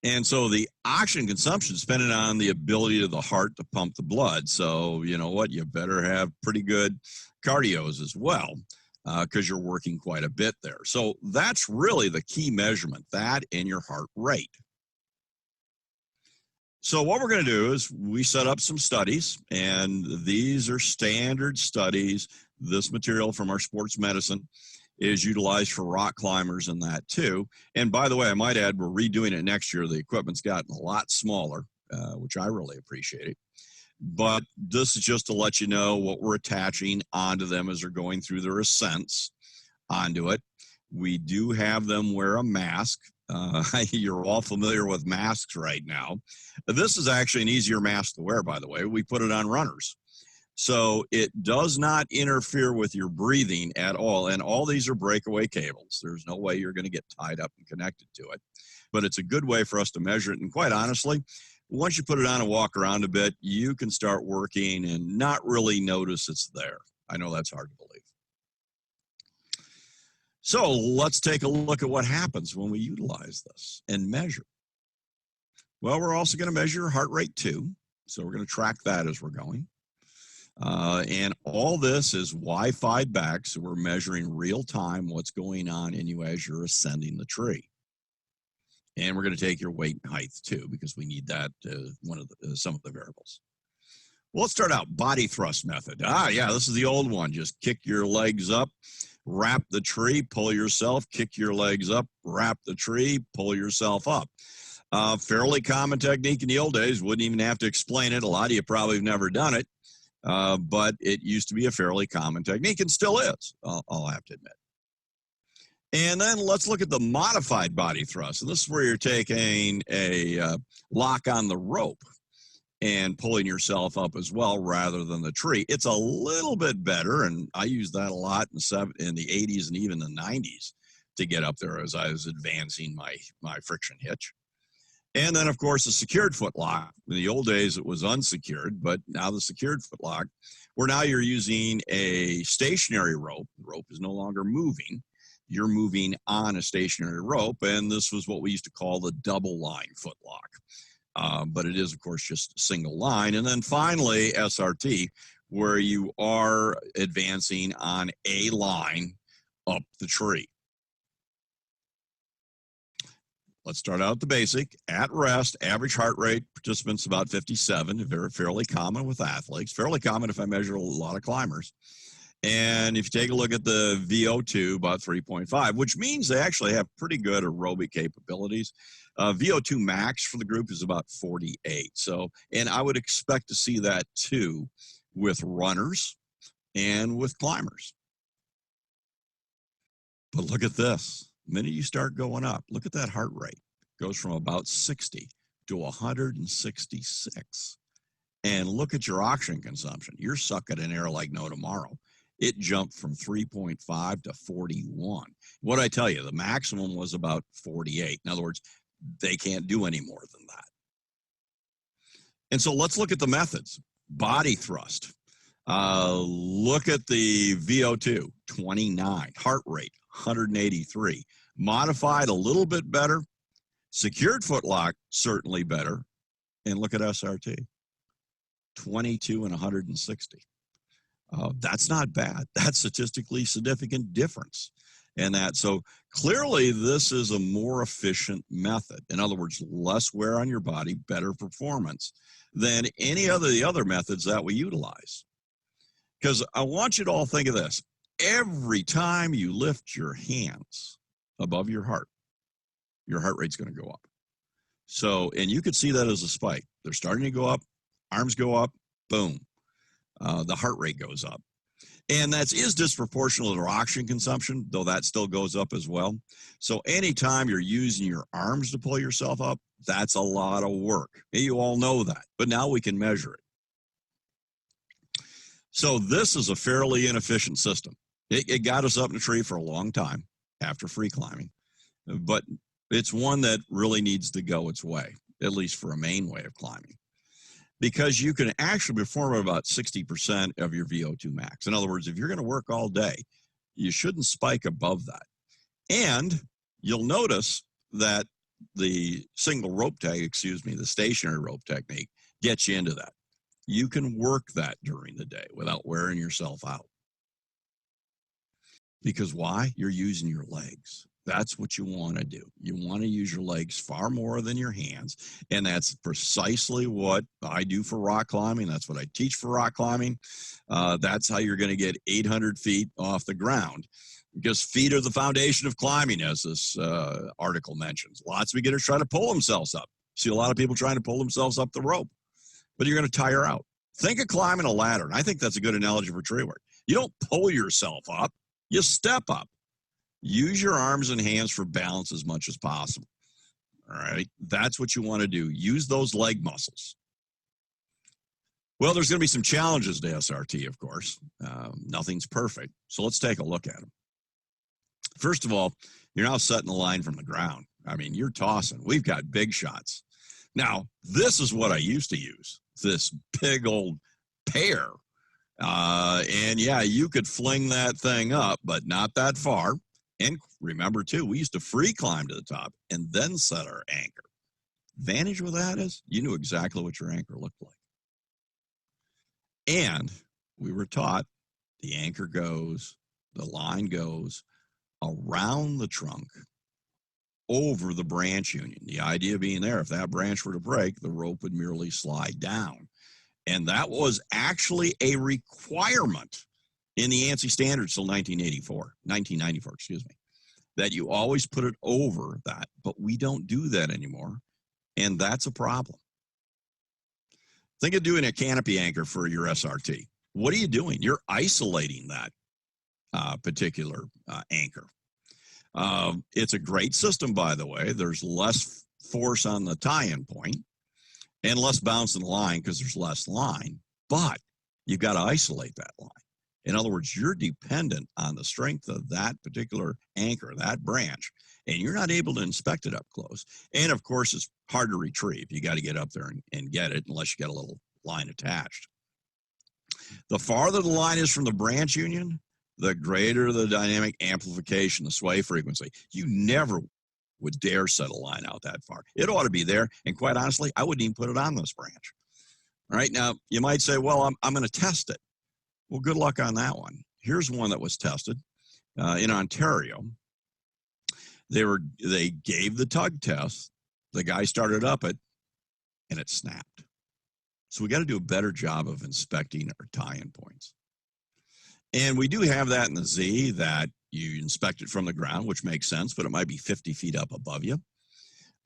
S3: And so the oxygen consumption is dependent on the ability of the heart to pump the blood. So you know what? You better have pretty good cardios as well, because you're working quite a bit there. So that's really the key measurement, that and your heart rate. So what we're going to do is we set up some studies, and these are standard studies. This material from our sports medicine is utilized for rock climbers and that too. And by the way, I might add, we're redoing it next year. The equipment's gotten a lot smaller, which I really appreciate. But this is just to let you know what we're attaching onto them as they're going through their ascents onto it. We do have them wear a mask. You're all familiar with masks right now. This is actually an easier mask to wear, by the way. We put it on runners. So it does not interfere with your breathing at all. And all these are breakaway cables. There's no way you're going to get tied up and connected to it. But it's a good way for us to measure it. And quite honestly, once you put it on and walk around a bit, you can start working and not really notice it's there. I know that's hard to believe. So let's take a look at what happens when we utilize this and measure. Well, we're also going to measure heart rate too. So we're going to track that as we're going. And all this is Wi-Fi back, so we're measuring real time what's going on in you as you're ascending the tree. And we're going to take your weight and height too, because we need that some of the variables. Well, let's start out body thrust method. Yeah, this is the old one. Just kick your legs up, wrap the tree, pull yourself, kick your legs up, wrap the tree, pull yourself up. Fairly common technique in the old days. Wouldn't even have to explain it. A lot of you probably have never done it. but it used to be a fairly common technique and still is, I'll have to admit. And then let's look at the modified body thrust. And this is where you're taking a lock on the rope and pulling yourself up as well rather than the tree. It's a little bit better, and I used that a lot in the 80s and even the 90s to get up there as I was advancing my friction hitch. And then, of course, the secured foot lock. In the old days, it was unsecured, but now the secured foot lock, where now you're using a stationary rope. The rope is no longer moving. You're moving on a stationary rope, and this was what we used to call the double line foot lock. But it is, of course, just a single line. And then finally, SRT, where you are advancing on a line up the tree. Let's start out the basic. At rest, average heart rate, participants about 57, fairly common with athletes, fairly common if I measure a lot of climbers. And if you take a look at the VO2, about 3.5, which means they actually have pretty good aerobic capabilities. VO2 max for the group is about 48. So, and I would expect to see that too with runners and with climbers. But look at this. The minute you start going up, look at that heart rate. It goes from about 60 to 166. And look at your oxygen consumption. You're sucking in air like no tomorrow. It jumped from 3.5 to 41. What I tell you, the maximum was about 48. In other words, they can't do any more than that. And so let's look at the methods. Body thrust. Look at the VO2, 29. Heart rate, 183. Modified, a little bit better. Secured foot lock, certainly better. And look at SRT, 22 and 160. That's not bad. That's statistically significant difference. And that, so clearly this is a more efficient method. In other words, less wear on your body, better performance than any of the other methods that we utilize. Because I want you to all think of this. Every time you lift your hands above your heart rate's going to go up. So, and you could see that as a spike. They're starting to go up, arms go up, boom. The heart rate goes up. And that is disproportional to oxygen consumption, though that still goes up as well. So anytime you're using your arms to pull yourself up, that's a lot of work. You all know that, but now we can measure it. So this is a fairly inefficient system. It got us up in a tree for a long time after free climbing, but it's one that really needs to go its way, at least for a main way of climbing. Because you can actually perform at about 60% of your VO2 max. In other words, if you're going to work all day, you shouldn't spike above that. And you'll notice that the single rope tag, the stationary rope technique gets you into that. You can work that during the day without wearing yourself out. Because why? You're using your legs. That's what you want to do. You want to use your legs far more than your hands. And that's precisely what I do for rock climbing. That's what I teach for rock climbing. That's how you're going to get 800 feet off the ground. Because feet are the foundation of climbing, as this article mentions. Lots of beginners try to pull themselves up. See a lot of people trying to pull themselves up the rope. But you're going to tire out. Think of climbing a ladder. And I think that's a good analogy for tree work. You don't pull yourself up. You step up. Use your arms and hands for balance as much as possible. All right, that's what you want to do. Use those leg muscles. Well, there's going to be some challenges to SRT, of course. Nothing's perfect. So let's take a look at them. First of all, you're now setting the line from the ground. I mean, you're tossing. We've got big shots. Now, this is what I used to use, this big old pear. And yeah, you could fling that thing up, but not that far. And remember, too, we used to free climb to the top and then set our anchor. Advantage with that is you knew exactly what your anchor looked like. And we were taught the anchor goes, the line goes around the trunk over the branch union. The idea being there, if that branch were to break, the rope would merely slide down. And that was actually a requirement in the ANSI standards till 1994, excuse me, that you always put it over that, but we don't do that anymore, and that's a problem. Think of doing a canopy anchor for your SRT. what are you doing? You're isolating that particular anchor. It's a great system, by the way. There's less force on the tie-in point and less bounce in the line because there's less line, but you've got to isolate that line. In other words, you're dependent on the strength of that particular anchor, that branch, and you're not able to inspect it up close. And of course, it's hard to retrieve. You got to get up there and get it unless you got a little line attached. The farther the line is from the branch union, the greater the dynamic amplification, the sway frequency. You never would dare set a line out that far. It ought to be there, and quite honestly, I wouldn't even put it on this branch. All right, now you might say, well, I'm going to test it. Well, good luck on that one. Here's one that was tested in Ontario. They gave the tug test. The guy started up it, and it snapped. So we got to do a better job of inspecting our tie-in points. And we do have that in the Z, that you inspect it from the ground, which makes sense, but it might be 50 feet up above you.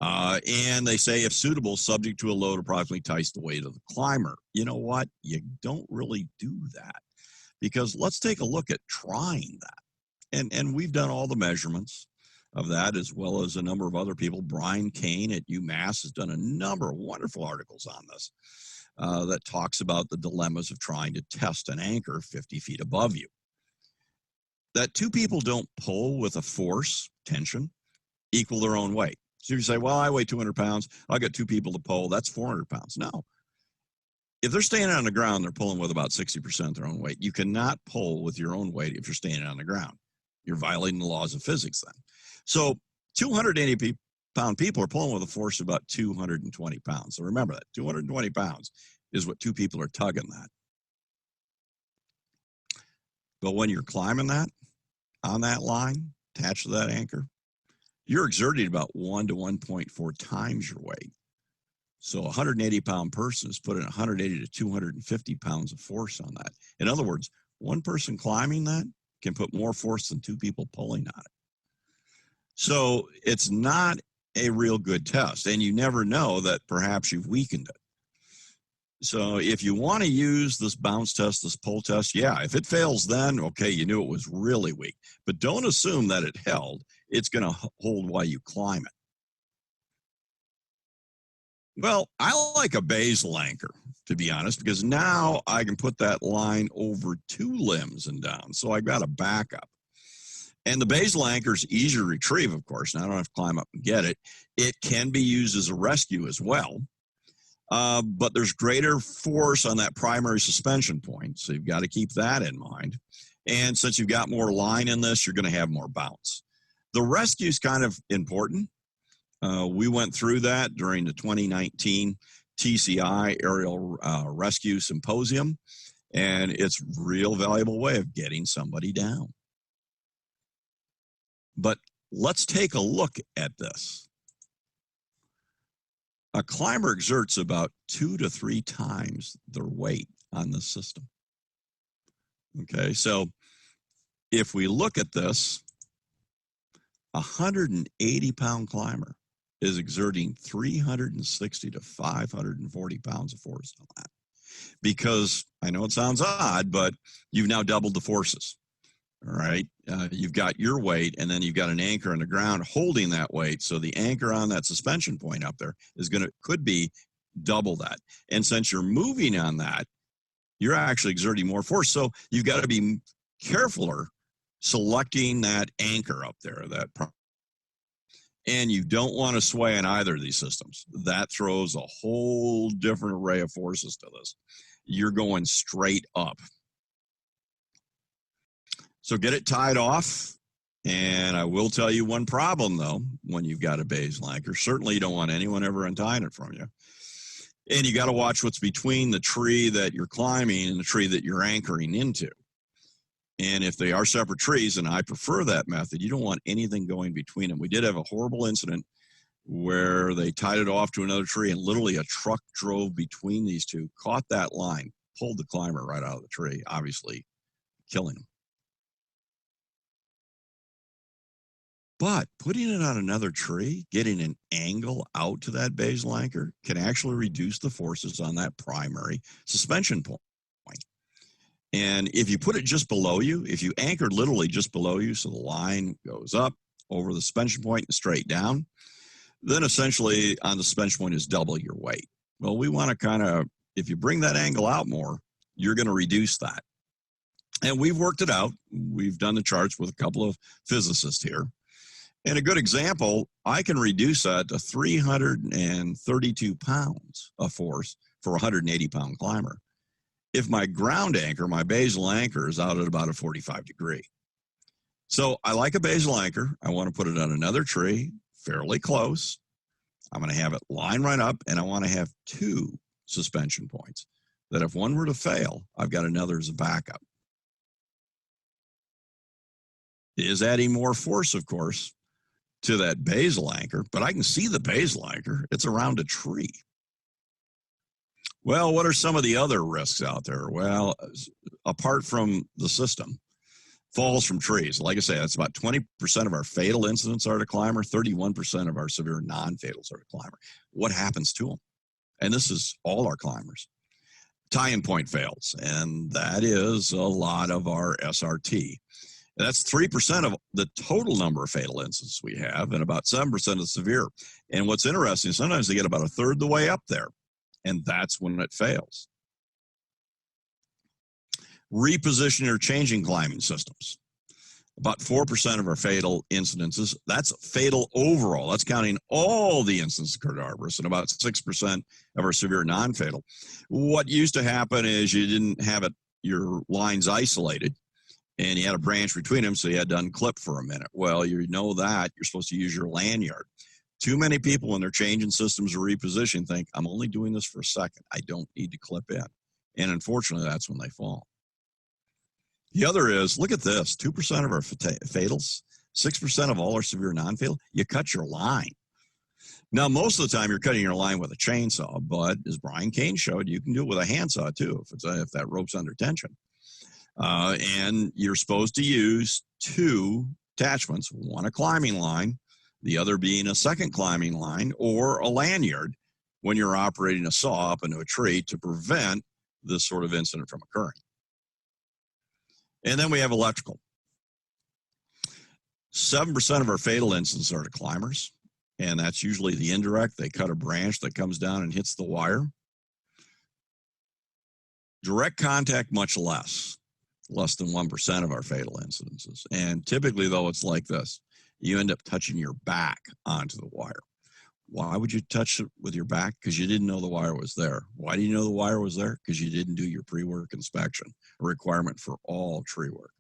S3: And they say, if suitable, subject to a load approximately twice the weight of the climber. You know what? You don't really do that, because let's take a look at trying that. And we've done all the measurements of that, as well as a number of other people. Brian Kane at UMass has done a number of wonderful articles on this that talks about the dilemmas of trying to test an anchor 50 feet above you. That two people don't pull with a force, tension, equal their own weight. So you say, well, I weigh 200 pounds. I got two people to pull. That's 400 pounds. No. If they're standing on the ground, they're pulling with about 60% of their own weight. You cannot pull with your own weight if you're standing on the ground. You're violating the laws of physics then. So 280-pound people are pulling with a force of about 220 pounds. So remember that, 220 pounds is what two people are tugging that. But when you're climbing that, on that line, attached to that anchor, you're exerting about 1 to 1.4 times your weight. So a 180-pound person is putting 180 to 250 pounds of force on that. In other words, one person climbing that can put more force than two people pulling on it. So it's not a real good test, and you never know that perhaps you've weakened it. So if you want to use this bounce test, this pull test, yeah, if it fails then, okay, you knew it was really weak. But don't assume that it held. It's going to hold while you climb it. Well, I like a basal anchor, to be honest, because now I can put that line over two limbs and down. So I got a backup. And the basal anchor is easy to retrieve, of course. Now I don't have to climb up and get it. It can be used as a rescue as well. But there's greater force on that primary suspension point. So you've got to keep that in mind. And since you've got more line in this, you're going to have more bounce. The rescue is kind of important. We went through that during the 2019 TCI Aerial Rescue Symposium, and it's a real valuable way of getting somebody down. But let's take a look at this. A climber exerts about 2 to 3 times their weight on the system. Okay, so if we look at this, a 180-pound climber is exerting 360 to 540 pounds of force on that. Because I know it sounds odd, but you've now doubled the forces. All right, you've got your weight, and then you've got an anchor on the ground holding that weight. So the anchor on that suspension point up there is could be double that. And since you're moving on that, you're actually exerting more force. So you've got to be carefuler selecting that anchor up there. And you don't want to sway in either of these systems. That throws a whole different array of forces to this. You're going straight up. So get it tied off. And I will tell you one problem, though, when you've got a basal anchor. Certainly you don't want anyone ever untying it from you. And you got to watch what's between the tree that you're climbing and the tree that you're anchoring into. And if they are separate trees, and I prefer that method, you don't want anything going between them. We did have a horrible incident where they tied it off to another tree, and literally a truck drove between these two, caught that line, pulled the climber right out of the tree, obviously killing him. But putting it on another tree, getting an angle out to that basal anchor, can actually reduce the forces on that primary suspension point. And if you put it just below you, if you anchored literally just below you, so the line goes up over the suspension point and straight down, then essentially on the suspension point is double your weight. Well, we want to kind of, if you bring that angle out more, you're going to reduce that. And we've worked it out. We've done the charts with a couple of physicists here. And a good example, I can reduce that to 332 pounds of force for a 180-pound climber if my ground anchor, my basal anchor, is out at about a 45-degree. So I like a basal anchor. I want to put it on another tree fairly close. I'm going to have it line right up, and I want to have two suspension points that if one were to fail, I've got another as a backup. It is adding more force, of course, to that basal anchor, but I can see the basal anchor. It's around a tree. Well, what are some of the other risks out there? Well, apart from the system, falls from trees. Like I say, that's about 20% of our fatal incidents are to climber, 31% of our severe non-fatals are to climber. What happens to them? And this is all our climbers. Tie-in point fails, and that is a lot of our SRT. That's 3% of the total number of fatal incidents we have, and about 7% of the severe. And what's interesting, sometimes they get about a third the way up there, and that's when it fails. Repositioning or changing climbing systems. About 4% of our fatal incidences, that's fatal overall. That's counting all the incidents that occurred at Arborist, and about 6% of our severe non-fatal. What used to happen is you didn't have your lines isolated, and you had a branch between them, so you had to unclip for a minute. Well, you know that. You're supposed to use your lanyard. Too many people, when they're changing systems or repositioning, think, I'm only doing this for a second. I don't need to clip in. And unfortunately, that's when they fall. The other is, look at this, 2% of our fatals, 6% of all our severe non-fatal, you cut your line. Now, most of the time, you're cutting your line with a chainsaw, but as Brian Kane showed, you can do it with a handsaw, too, if that rope's under tension. And you're supposed to use two attachments, one a climbing line, the other being a second climbing line, or a lanyard when you're operating a saw up into a tree to prevent this sort of incident from occurring. And then we have electrical. 7% of our fatal incidents are to climbers, and that's usually the indirect. They cut a branch that comes down and hits the wire. Direct contact, much less than 1% of our fatal incidences. And typically, though, it's like this. You end up touching your back onto the wire. Why would you touch it with your back? Because you didn't know the wire was there. Why do you know the wire was there? Because you didn't do your pre-work inspection, a requirement for all tree work.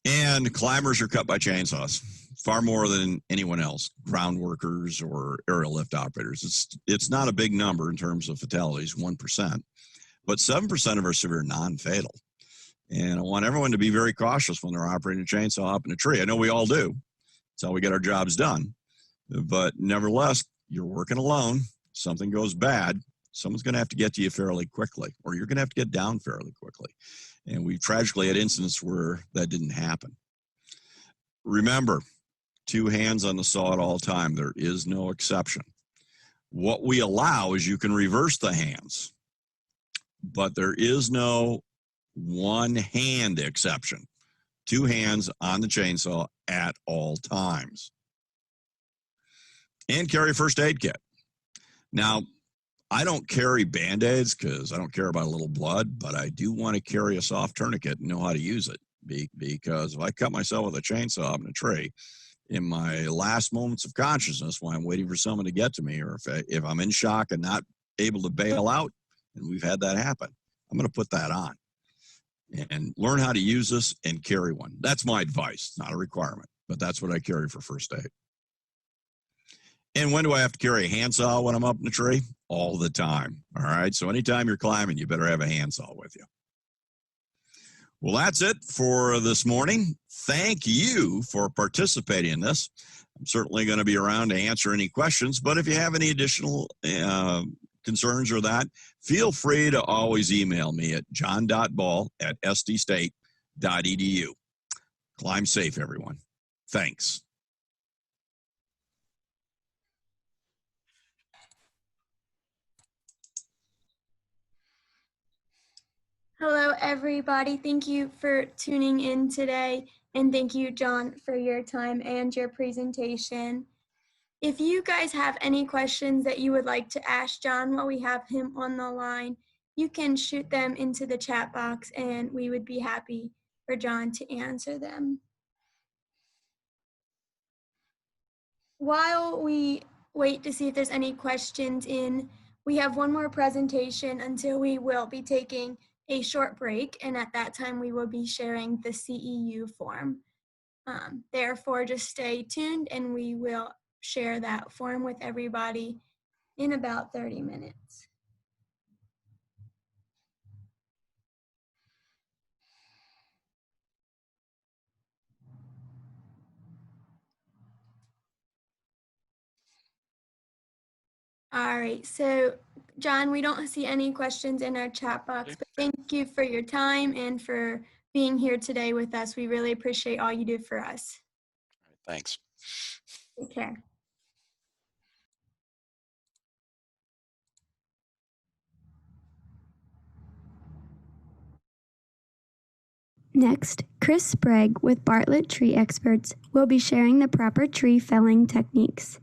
S3: And climbers are cut by chainsaws, far more than anyone else, ground workers or aerial lift operators. It's not a big number in terms of fatalities, 1%, but 7% of our severe non-fatal. And I want everyone to be very cautious when they're operating a chainsaw up in a tree. I know we all do. That's how we get our jobs done. But nevertheless, you're working alone. Something goes bad, someone's going to have to get to you fairly quickly, or you're going to have to get down fairly quickly. And we've tragically had incidents where that didn't happen. Remember, two hands on the saw at all time. There is no exception. What we allow is you can reverse the hands, but there is no one hand exception. Two hands on the chainsaw at all times. And carry a first aid kit. Now, I don't carry Band-Aids because I don't care about a little blood, but I do want to carry a soft tourniquet and know how to use it. Because if I cut myself with a chainsaw up in a tree, in my last moments of consciousness while I'm waiting for someone to get to me, or if I'm in shock and not able to bail out, and we've had that happen, I'm going to put that on and learn how to use this and carry one. That's my advice, not a requirement, but that's what I carry for first aid. And when do I have to carry a handsaw when I'm up in the tree? All the time. All right. So anytime you're climbing, you better have a handsaw with you. Well, that's it for this morning. Thank you for participating in this. I'm certainly going to be around to answer any questions, but if you have any additional concerns or that, feel free to always email me at john.ball@sdstate.edu. Climb safe, everyone. Thanks.
S1: Hello, everybody. Thank you for tuning in today. And thank you, John, for your time and your presentation. If you guys have any questions that you would like to ask John while we have him on the line, you can shoot them into the chat box and we would be happy for John to answer them. While we wait to see if there's any questions in, we have one more presentation until we will be taking a short break, and at that time we will be sharing the CEU form. Therefore, just stay tuned and we will share that form with everybody in about 30 minutes. All right, so John, we don't see any questions in our chat box, but thank you for your time and for being here today with us. We really appreciate all you do for us.
S3: Thanks.
S1: Take care. Next, Chris Sprague with Bartlett Tree Experts will be sharing the proper tree felling techniques.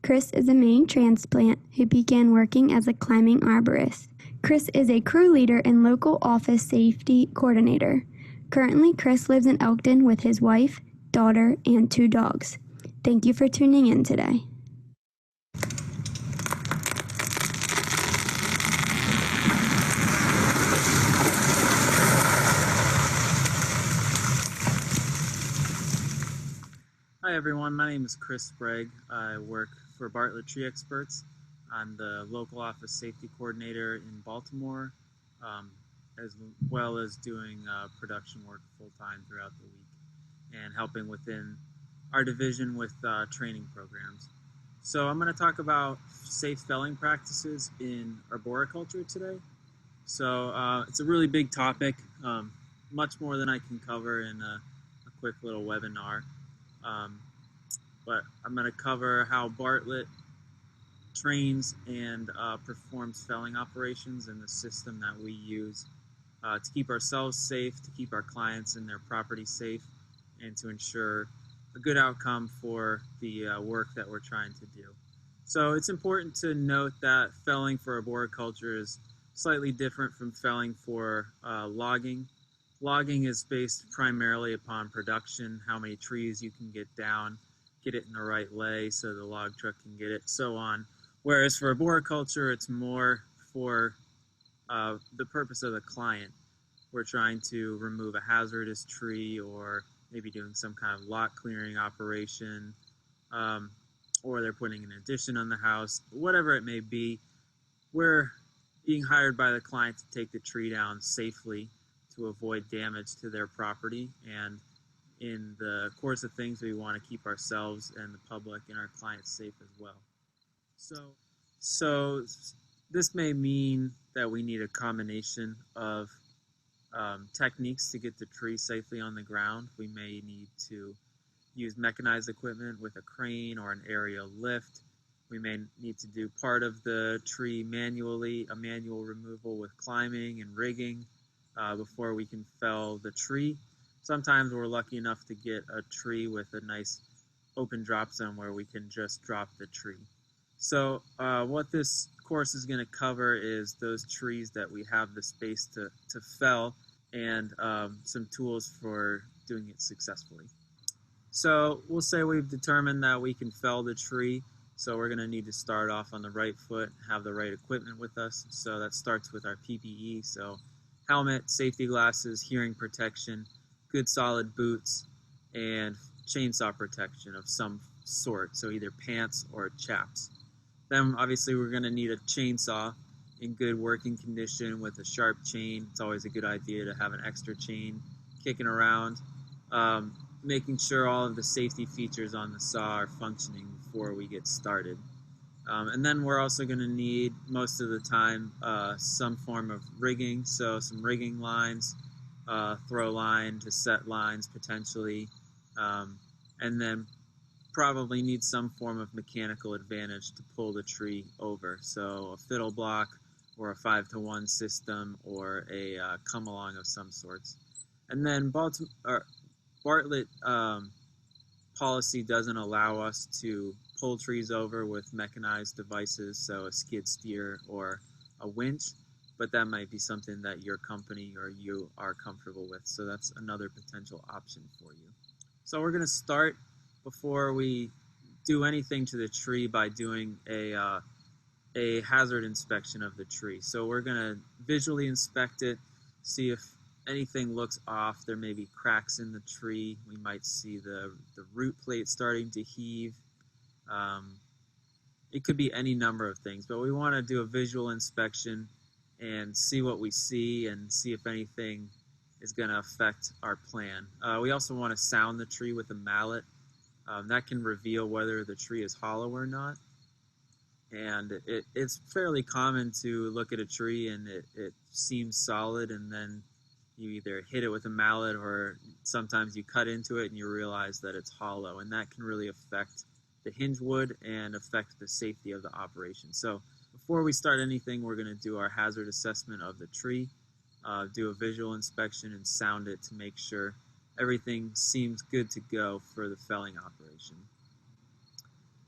S1: Chris is a Maine transplant who began working as a climbing arborist. Chris is a crew leader and local office safety coordinator. Currently, Chris lives in Elkton with his wife, daughter, and 2 dogs. Thank you for tuning in today.
S4: Hi everyone, my name is Chris Sprague. I work for Bartlett Tree Experts. I'm the local office safety coordinator in Baltimore, as well as doing production work full-time throughout the week and helping within our division with training programs. So I'm going to talk about safe felling practices in arboriculture today. So it's a really big topic, much more than I can cover in a quick little webinar. But I'm going to cover how Bartlett trains and performs felling operations and the system that we use to keep ourselves safe, to keep our clients and their property safe, and to ensure a good outcome for the work that we're trying to do. So it's important to note that felling for arboriculture is slightly different from felling for logging. Logging is based primarily upon production, how many trees you can get down, get it in the right lay so the log truck can get it, so on. Whereas for arboriculture, it's more for the purpose of the client. We're trying to remove a hazardous tree or maybe doing some kind of lot clearing operation, or they're putting an addition on the house, whatever it may be. We're being hired by the client to take the tree down safely to avoid damage to their property, and in the course of things, we want to keep ourselves and the public and our clients safe as well. So this may mean that we need a combination of techniques to get the tree safely on the ground. We may need to use mechanized equipment with a crane or an aerial lift. We may need to do part of the tree manually, a manual removal with climbing and rigging before we can fell the tree. Sometimes we're lucky enough to get a tree with a nice open drop zone where we can just drop the tree. So what this course is going to cover is those trees that we have the space to fell, and some tools for doing it successfully. So we'll say we've determined that we can fell the tree. So we're going to need to start off on the right foot, have the right equipment with us. So that starts with our PPE. So helmet, safety glasses, hearing protection, good solid boots, and chainsaw protection of some sort. So either pants or chaps. Then obviously we're going to need a chainsaw in good working condition with a sharp chain. It's always a good idea to have an extra chain kicking around. Making sure all of the safety features on the saw are functioning before we get started. And then we're also going to need, most of the time, some form of rigging. So some rigging lines, throw line to set lines potentially, and then probably need some form of mechanical advantage to pull the tree over. So a fiddle block or a 5-to-1 system, or a come along of some sorts. And then Bartlett policy doesn't allow us to pull trees over with mechanized devices, so a skid steer or a winch, but that might be something that your company or you are comfortable with. So that's another potential option for you. So we're going to start, before we do anything to the tree, by doing a hazard inspection of the tree. So we're going to visually inspect it, see if anything looks off. There may be cracks in the tree. We might see the root plate starting to heave. It could be any number of things, but we want to do a visual inspection and see what we see and see if anything is going to affect our plan. We also want to sound the tree with a mallet. That can reveal whether the tree is hollow or not. And it's fairly common to look at a tree and it seems solid, and then you either hit it with a mallet or sometimes you cut into it and you realize that it's hollow, and that can really affect the hinge wood and affect the safety of the operation. So before we start anything, we're going to do our hazard assessment of the tree, do a visual inspection and sound it to make sure everything seems good to go for the felling operation.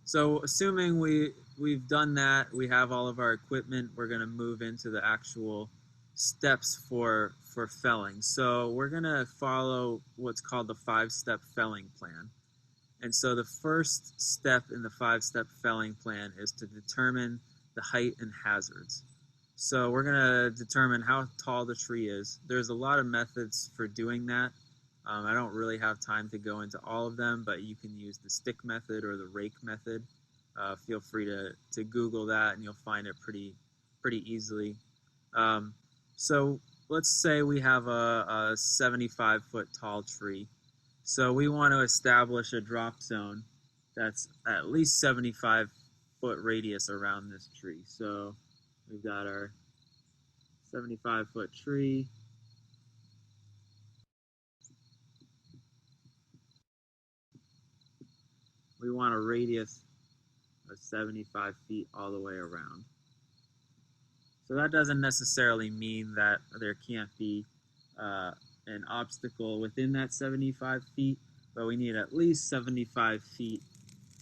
S4: So assuming we've done that, we have all of our equipment, we're going to move into the actual steps for felling. So we're going to follow what's called the 5-step felling plan. And so the first step in the 5-step felling plan is to determine the height and hazards. So we're going to determine how tall the tree is. There's a lot of methods for doing that. I don't really have time to go into all of them, but you can use the stick method or the rake method. Feel free to Google that and you'll find it pretty easily. So let's say we have a 75-foot tall tree. So we want to establish a drop zone that's at least 75-foot radius around this tree. So we've got our 75-foot tree. We want a radius of 75 feet all the way around. So that doesn't necessarily mean that there can't be an obstacle within that 75 feet, but we need at least 75 feet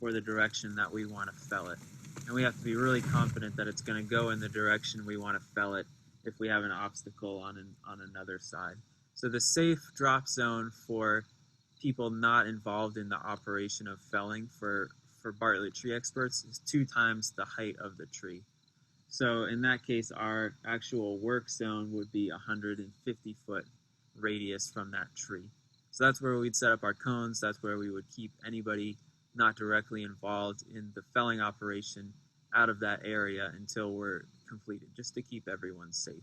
S4: for the direction that we want to fell it. And we have to be really confident that it's going to go in the direction we want to fell it if we have an obstacle on another side. So the safe drop zone for people not involved in the operation of felling for Bartlett Tree Experts is 2 times the height of the tree. So in that case, our actual work zone would be 150-foot radius from that tree. So that's where we'd set up our cones. That's where we would keep anybody not directly involved in the felling operation out of that area until we're completed, just to keep everyone safe.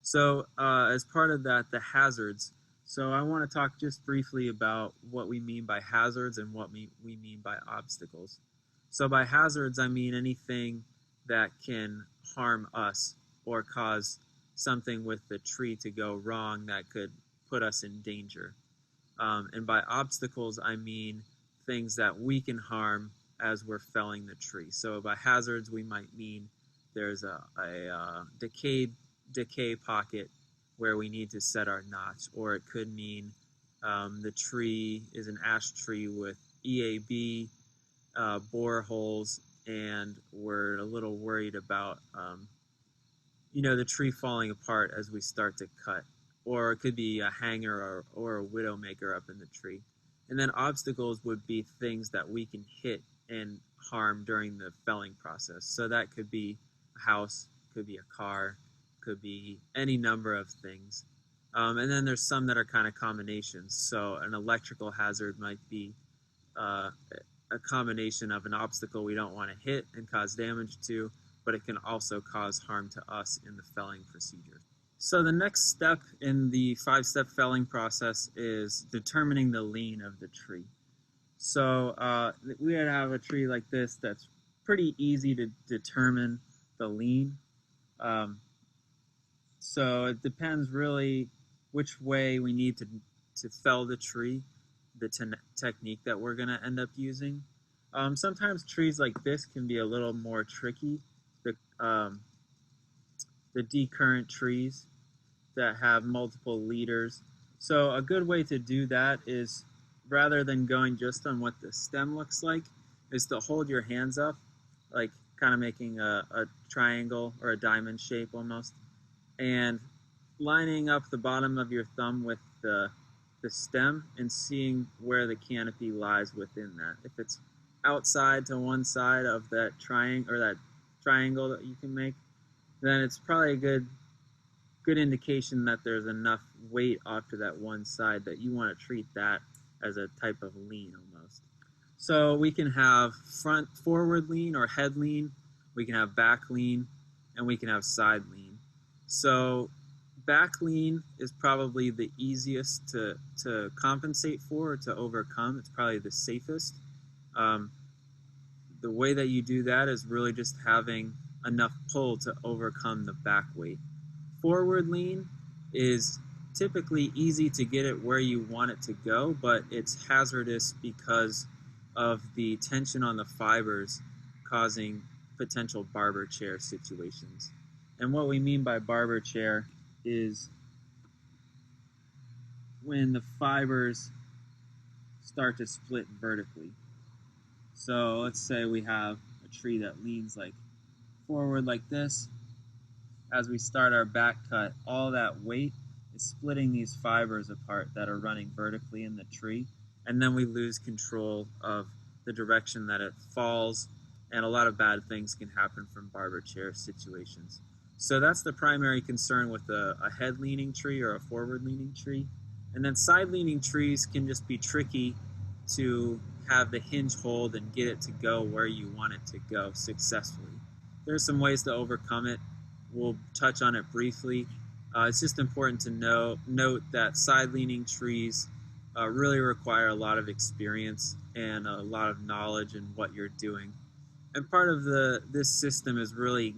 S4: So as part of that, the hazards. So I want to talk just briefly about what we mean by hazards and what we mean by obstacles. So by hazards, I mean anything that can harm us or cause something with the tree to go wrong that could put us in danger. And by obstacles, I mean things that we can harm as we're felling the tree. So by hazards, we might mean there's a decay pocket where we need to set our notch, or it could mean the tree is an ash tree with EAB boreholes, and we're a little worried about the tree falling apart as we start to cut. Or it could be a hanger or a widowmaker up in the tree. And then obstacles would be things that we can hit and harm during the felling process. So that could be a house, could be a car, could be any number of things. And then there's some that are kind of combinations. So an electrical hazard might be a combination of an obstacle we don't want to hit and cause damage to, but it can also cause harm to us in the felling procedure. So the next step in the 5-step felling process is determining the lean of the tree. So we would have a tree like this that's pretty easy to determine the lean. So it depends really which way we need to fell the tree, the technique that we're going to end up using. Sometimes trees like this can be a little more tricky. um, the decurrent trees that have multiple leaders. So a good way to do that is, rather than going just on what the stem looks like, is to hold your hands up, like kind of making a triangle or a diamond shape almost, and lining up the bottom of your thumb with the stem and seeing where the canopy lies within that. If it's outside to one side of that triangle or that triangle that you can make, then it's probably a good indication that there's enough weight off to that one side that you want to treat that as a type of lean almost. So we can have front forward lean or head lean, we can have back lean, and we can have side lean. So back lean is probably the easiest to compensate for or to overcome. It's probably the safest. The way that you do that is really just having enough pull to overcome the back weight. Forward lean is typically easy to get it where you want it to go, but it's hazardous because of the tension on the fibers causing potential barber chair situations. And what we mean by barber chair is when the fibers start to split vertically. So let's say we have a tree that leans like forward like this. As we start our back cut, all that weight is splitting these fibers apart that are running vertically in the tree, and then we lose control of the direction that it falls, and a lot of bad things can happen from barber chair situations. So that's the primary concern with a head leaning tree or a forward leaning tree. And then side leaning trees can just be tricky to have the hinge hold and get it to go where you want it to go successfully. There's some ways to overcome it. We'll touch on it briefly. It's just important to note that side-leaning trees really require a lot of experience and a lot of knowledge in what you're doing. And part of this system is really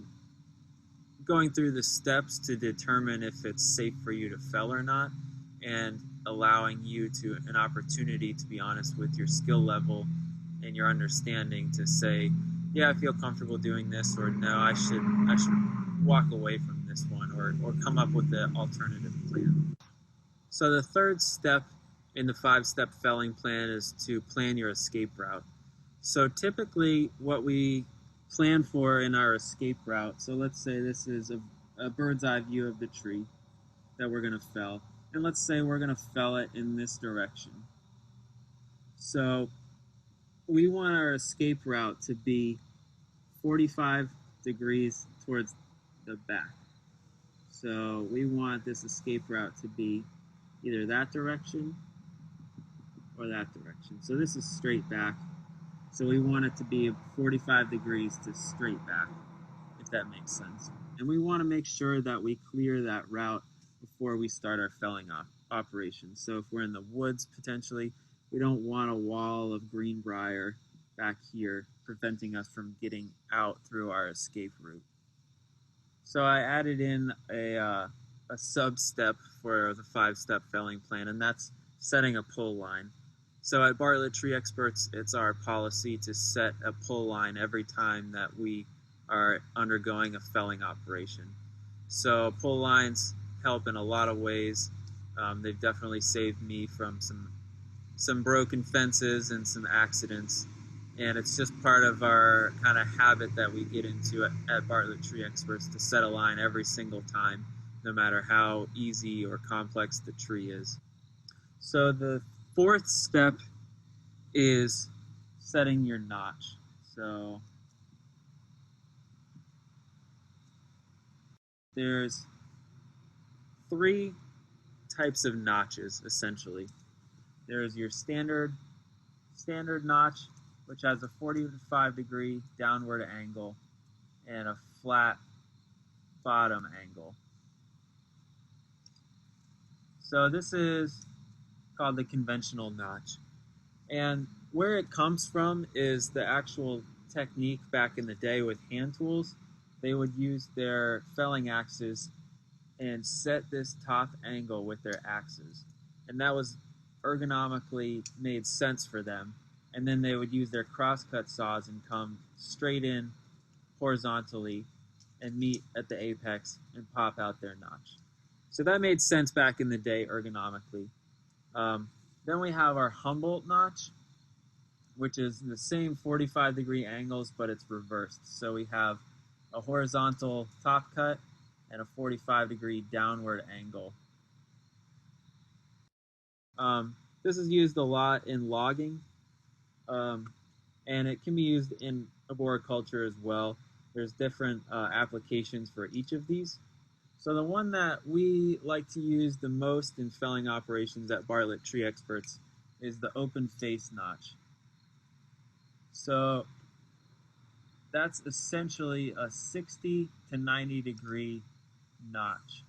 S4: going through the steps to determine if it's safe for you to fell or not, and allowing you to an opportunity to be honest with your skill level and your understanding to say, yeah, I feel comfortable doing this, or no, I should walk away from this one, or come up with an alternative plan. So the third step in the 5-step felling plan is to plan your escape route. So typically what we plan for in our escape route, so let's say this is a bird's eye view of the tree that we're going to fell, and let's say we're going to fell it in this direction. So we want our escape route to be 45 degrees towards the back. So we want this escape route to be either that direction or that direction. So this is straight back. So we want it to be 45 degrees to straight back, if that makes sense. And we want to make sure that we clear that route before we start our felling operation. So if we're in the woods potentially, we don't want a wall of greenbrier back here preventing us from getting out through our escape route. So I added in a sub-step for the 5-step felling plan, and that's setting a pull line. So at Bartlett Tree Experts, it's our policy to set a pull line every time that we are undergoing a felling operation. So pull lines help in a lot of ways. They've definitely saved me from some broken fences and some accidents. And it's just part of our kind of habit that we get into at Bartlett Tree Experts to set a line every single time, no matter how easy or complex the tree is. So the 4th step is setting your notch. So there's 3 types of notches essentially. There's your standard notch, which has a 45 degree downward angle and a flat bottom angle. So this is called the conventional notch. And where it comes from is the actual technique back in the day with hand tools. They would use their felling axes and set this top angle with their axes. And that was ergonomically made sense for them. And then they would use their crosscut saws and come straight in horizontally and meet at the apex and pop out their notch. So that made sense back in the day ergonomically. Then we have our Humboldt notch, which is the same 45-degree angles, but it's reversed. So we have a horizontal top cut and a 45-degree downward angle. This is used a lot in logging, and it can be used in arboriculture as well. There's different applications for each of these. So the one that we like to use the most in felling operations at Bartlett Tree Experts is the open face notch. So that's essentially a 60 to 90 degree notch.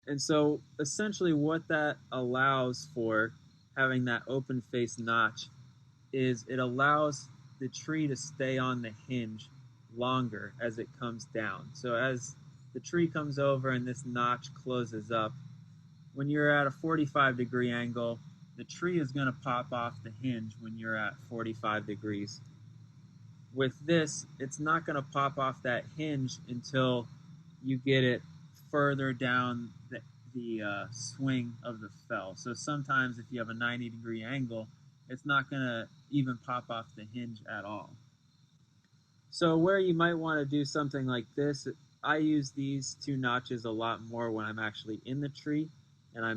S4: And so essentially what that allows for, having that open face notch, is it allows the tree to stay on the hinge longer as it comes down. So as the tree comes over and this notch closes up, when you're at a 45-degree angle, the tree is going to pop off the hinge when you're at 45 degrees. With this, it's not going to pop off that hinge until you get it further down the swing of the fell. So sometimes if you have a 90-degree angle, it's not going to even pop off the hinge at all. So where you might want to do something like this, I use these two notches a lot more when I'm actually in the tree, and I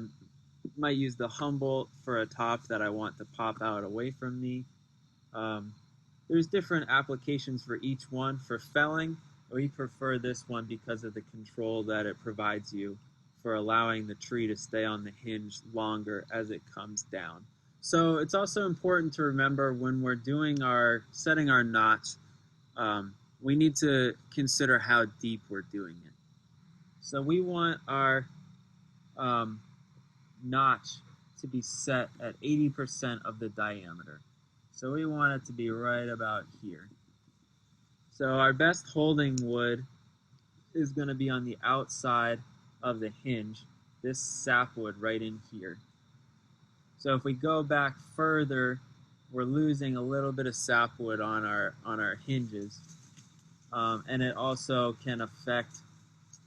S4: might use the Humboldt for a top that I want to pop out away from me. There's different applications for each one. For felling, we prefer this one because of the control that it provides you for allowing the tree to stay on the hinge longer as it comes down. So it's also important to remember when we're doing setting our notch, we need to consider how deep we're doing it. So we want our notch to be set at 80% of the diameter. So we want it to be right about here. So our best holding wood is going to be on the outside of the hinge, this sapwood right in here. So if we go back further, we're losing a little bit of sapwood on our hinges, and it also can affect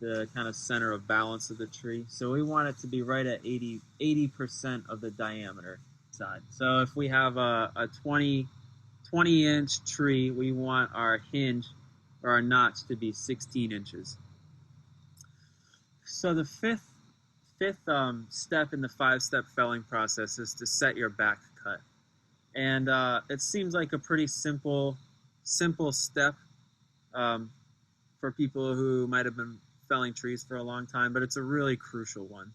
S4: the kind of center of balance of the tree. So we want it to be right at 80% of the diameter side. So if we have a 20-inch tree, we want our hinge or our notch to be 16 inches. So the fifth step in the 5-step felling process is to set your back cut. And it seems like a pretty simple step for people who might have been felling trees for a long time, but it's a really crucial one.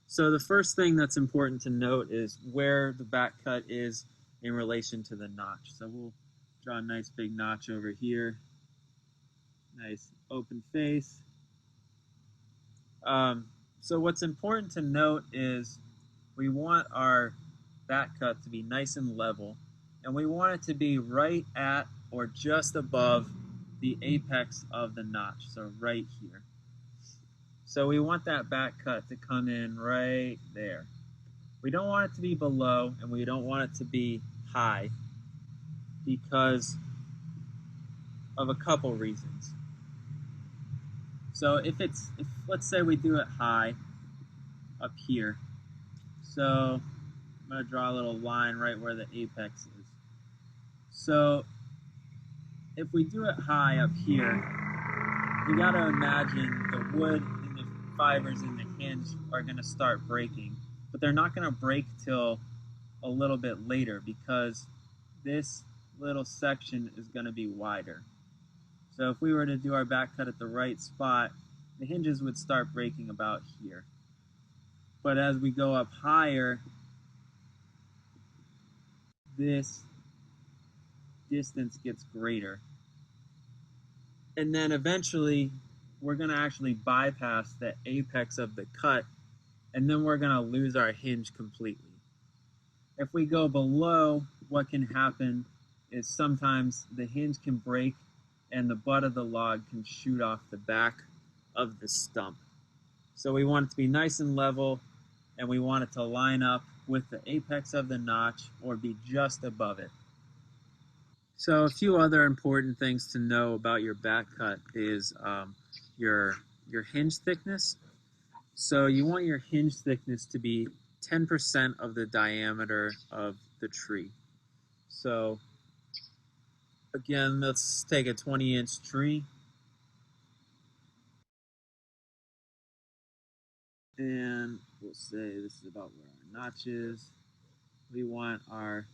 S4: So the first thing that's important to note is where the back cut is in relation to the notch. So we'll draw a nice big notch over here. Nice open face. So what's important to note is we want our back cut to be nice and level, and we want it to be right at or just above the apex of the notch, so right here. So we want that back cut to come in right there. We don't want it to be below, and we don't want it to be high because of a couple reasons. So if let's say we do it high up here. So I'm going to draw a little line right where the apex is. So if we do it high up here, you got to imagine the wood and the fibers in the hinge are going to start breaking, but they're not going to break till a little bit later because this little section is going to be wider. So if we were to do our back cut at the right spot, the hinges would start breaking about here. But as we go up higher, this distance gets greater. And then eventually, we're going to actually bypass the apex of the cut, and then we're going to lose our hinge completely. If we go below, what can happen is sometimes the hinge can break and the butt of the log can shoot off the back of the stump. So we want it to be nice and level, and we want it to line up with the apex of the notch or be just above it. So a few other important things to know about your back cut is your hinge thickness. So you want your hinge thickness to be 10% of the diameter of the tree. So again, let's take a 20-inch tree. And we'll say this is about where our notch is. We want our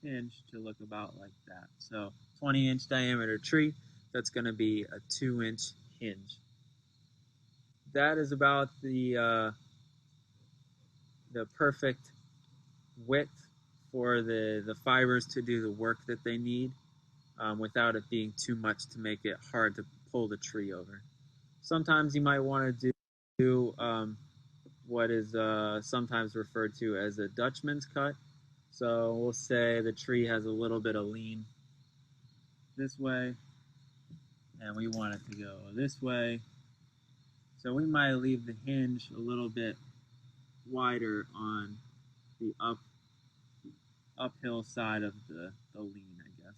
S4: hinge to look about like that. So 20-inch diameter tree, that's going to be a 2-inch hinge. That is about the perfect width for the fibers to do the work that they need without it being too much to make it hard to pull the tree over. Sometimes you might want to do what is sometimes referred to as a Dutchman's cut. So we'll say the tree has a little bit of lean this way, and we want it to go this way. So we might leave the hinge a little bit wider on the uphill side of the lean, I guess.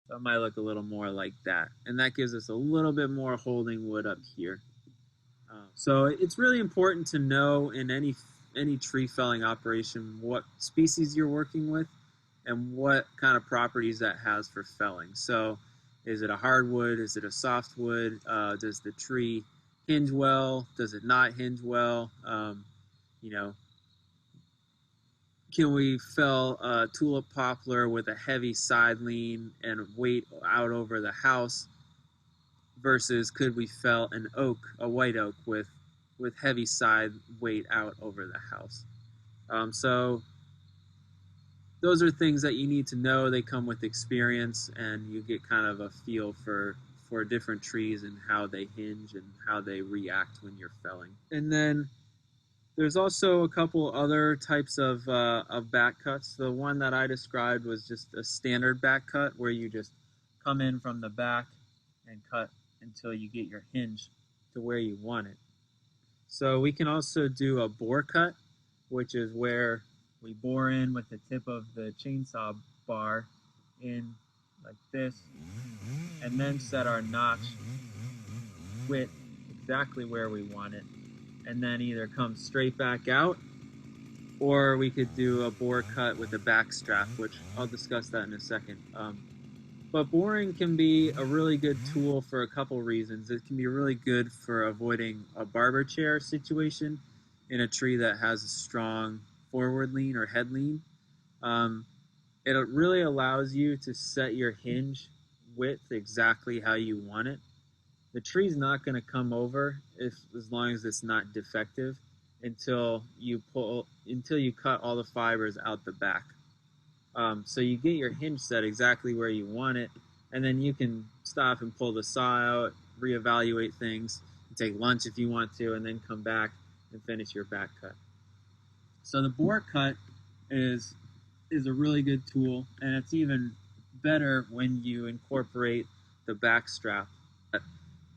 S4: So it might look a little more like that. And that gives us a little bit more holding wood up here. So it's really important to know in any tree felling operation what species you're working with and what kind of properties that has for felling. So is it a hardwood? Is it a softwood? Does the tree hinge well? Does it not hinge well? You know, can we fell a tulip poplar with a heavy side lean and weight out over the house versus could we fell an oak, a white oak with heavy side weight out over the house? So those are things that you need to know. They come with experience, and you get kind of a feel for different trees and how they hinge and how they react when you're felling. And then there's also a couple other types of back cuts. The one that I described was just a standard back cut where you just come in from the back and cut until you get your hinge to where you want it. So we can also do a bore cut, which is where we bore in with the tip of the chainsaw bar in like this, and then set our notch width exactly where we want it, and then either come straight back out, or we could do a bore cut with a back strap, which I'll discuss that in a second. But boring can be a really good tool for a couple reasons. It can be really good for avoiding a barber chair situation in a tree that has a strong forward lean or head lean. It really allows you to set your hinge width exactly how you want it. The tree's not going to come over as long as it's not defective until you cut all the fibers out the back. So you get your hinge set exactly where you want it, and then you can stop and pull the saw out, reevaluate things, take lunch if you want to, and then come back and finish your back cut. So the bore cut is a really good tool, and it's even better when you incorporate the back strap.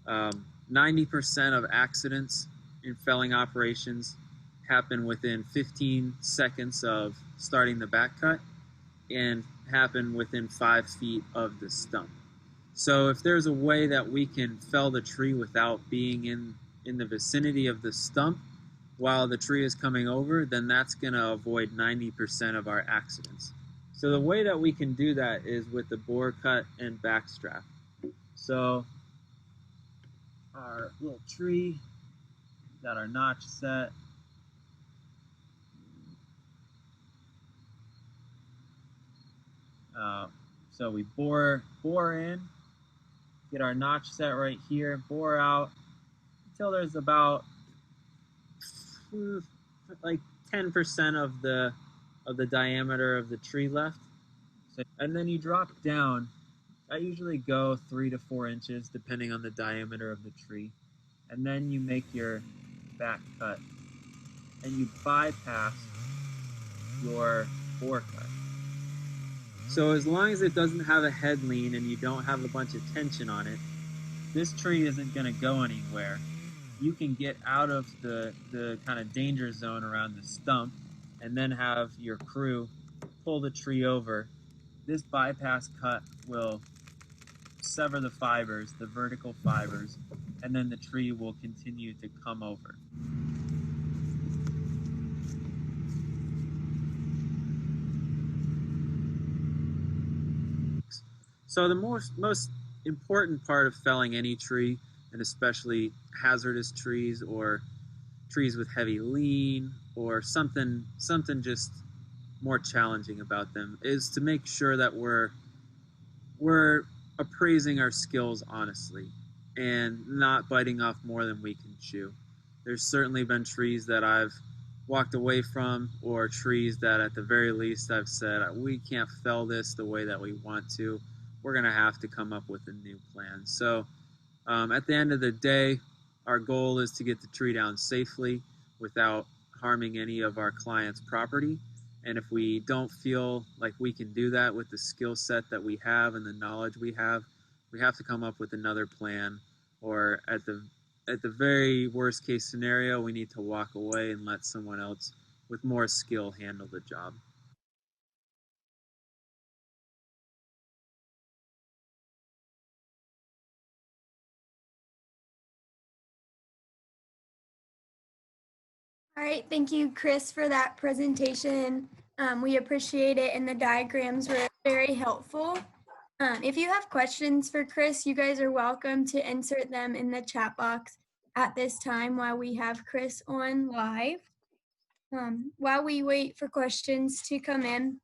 S4: 90% of accidents in felling operations happen within 15 seconds of starting the back cut and happen within 5 feet of the stump. So if there's a way that we can fell the tree without being in the vicinity of the stump while the tree is coming over, then that's going to avoid 90% of our accidents. So the way that we can do that is with the bore cut and back strap. So our little tree, got our notch set. So we bore in, get our notch set right here, bore out until there's about like 10% of the diameter of the tree left. So, and then you drop down. I usually go 3 to 4 inches depending on the diameter of the tree. And then you make your back cut and you bypass your bore cut. So as long as it doesn't have a head lean and you don't have a bunch of tension on it, this tree isn't going to go anywhere. You can get out of the kind of danger zone around the stump and then have your crew pull the tree over, this bypass cut will sever the fibers, the vertical fibers, and then the tree will continue to come over. So the most important part of felling any tree, and especially hazardous trees or trees with heavy lean or something just more challenging about them, is to make sure that we're appraising our skills honestly and not biting off more than we can chew. There's certainly been trees that I've walked away from, or trees that at the very least I've said, we can't fell this the way that we want to. We're going to have to come up with a new plan. So at the end of the day, our goal is to get the tree down safely without harming any of our clients' property. And if we don't feel like we can do that with the skill set that we have and the knowledge we have to come up with another plan, or at the very worst case scenario, we need to walk away and let someone else with more skill handle the job.
S1: All right, thank you, Chris, for that presentation. We appreciate it, and the diagrams were very helpful. If you have questions for Chris, you guys are welcome to insert them in the chat box at this time while we have Chris on live. While we wait for questions to come in,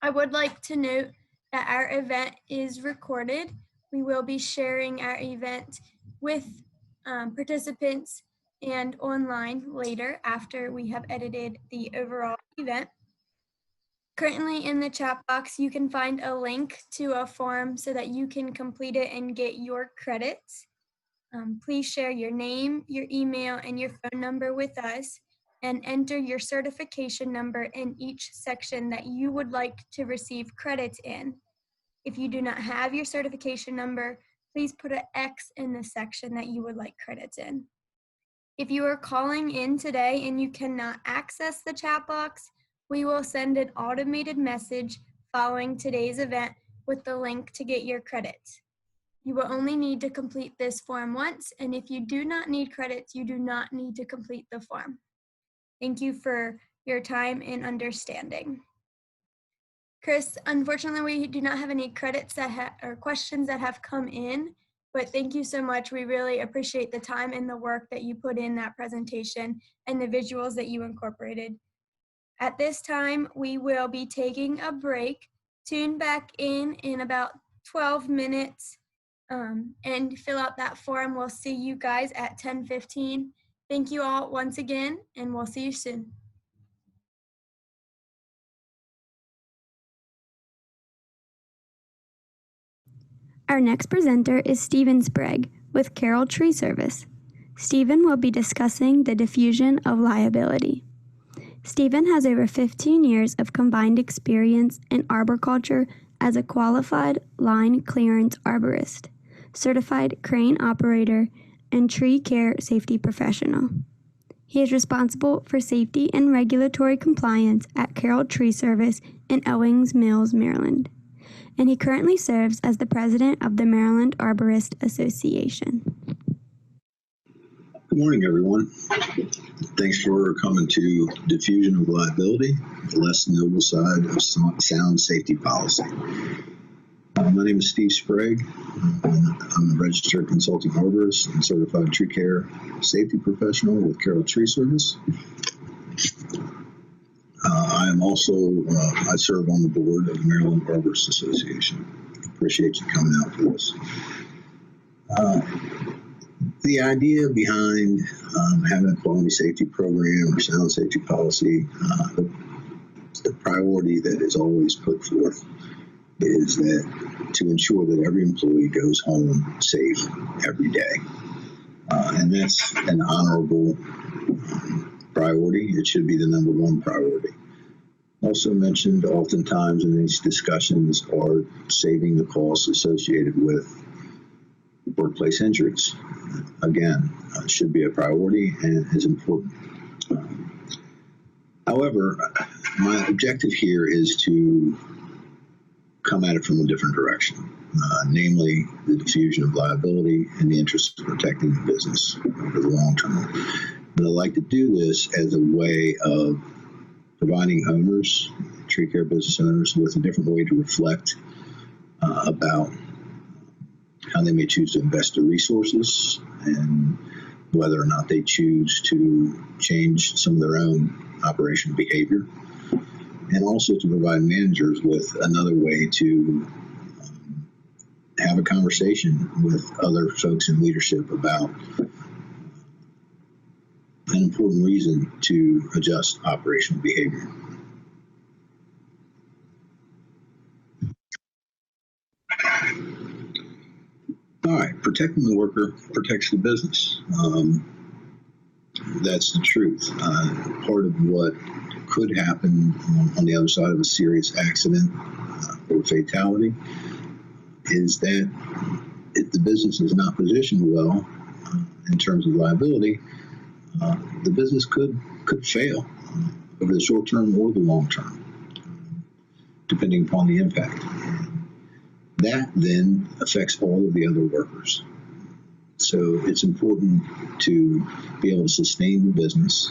S1: I would like to note that our event is recorded. We will be sharing our event with participants and online later after we have edited the overall event. Currently in the chat box, you can find a link to a form so that you can complete it and get your credits. Please share your name, your email, and your phone number with us, and enter your certification number in each section that you would like to receive credits in. If you do not have your certification number, please put an X in the section that you would like credits in. If you are calling in today and you cannot access the chat box, we will send an automated message following today's event with the link to get your credits. You will only need to complete this form once, and if you do not need credits, you do not need to complete the form. Thank you for your time and understanding. Chris, unfortunately, we do not have any credits or questions that have come in, but thank you so much. We really appreciate the time and the work that you put in that presentation and the visuals that you incorporated. At this time, we will be taking a break. Tune back in about 12 minutes and fill out that form. We'll see you guys at 10:15. Thank you all once again, and we'll see you soon. Our next presenter is Stephen Sprague with Carroll Tree Service. Stephen will be discussing the diffusion of liability. Stephen has over 15 years of combined experience in arboriculture as a qualified line clearance arborist, certified crane operator, and tree care safety professional. He is responsible for safety and regulatory compliance at Carroll Tree Service in Owings Mills, Maryland, and he currently serves as the president of the Maryland Arborist Association.
S5: Good morning, everyone. Thanks for coming to Diffusion of Liability, the less noble side of sound safety policy. My name is Steve Sprague. I'm a registered consulting arborist and certified tree care safety professional with Carroll Tree Service. I am also, I serve on the board of the Maryland Arborist Association. Appreciate you coming out for this. The idea behind having a quality safety program or sound safety policy, the priority that is always put forth is that to ensure that every employee goes home safe every day. And that's an honorable priority. It should be the number one priority. Also mentioned oftentimes in these discussions are saving the costs associated with workplace injuries. Again, should be a priority and is important. However, my objective here is to come at it from a different direction, namely the diffusion of liability in the interest of protecting the business over the long term. But I'd like to do this as a way of providing owners, tree care business owners, with a different way to reflect about how they may choose to invest their resources and whether or not they choose to change some of their own operational behavior, and also to provide managers with another way to have a conversation with other folks in leadership about an important reason to adjust operational behavior. All right, protecting the worker protects the business. That's the truth. Part of what could happen on the other side of a serious accident or fatality is that if the business is not positioned well in terms of liability, the business could fail over the short term or the long term, depending upon the impact. That then affects all of the other workers. So it's important to be able to sustain the business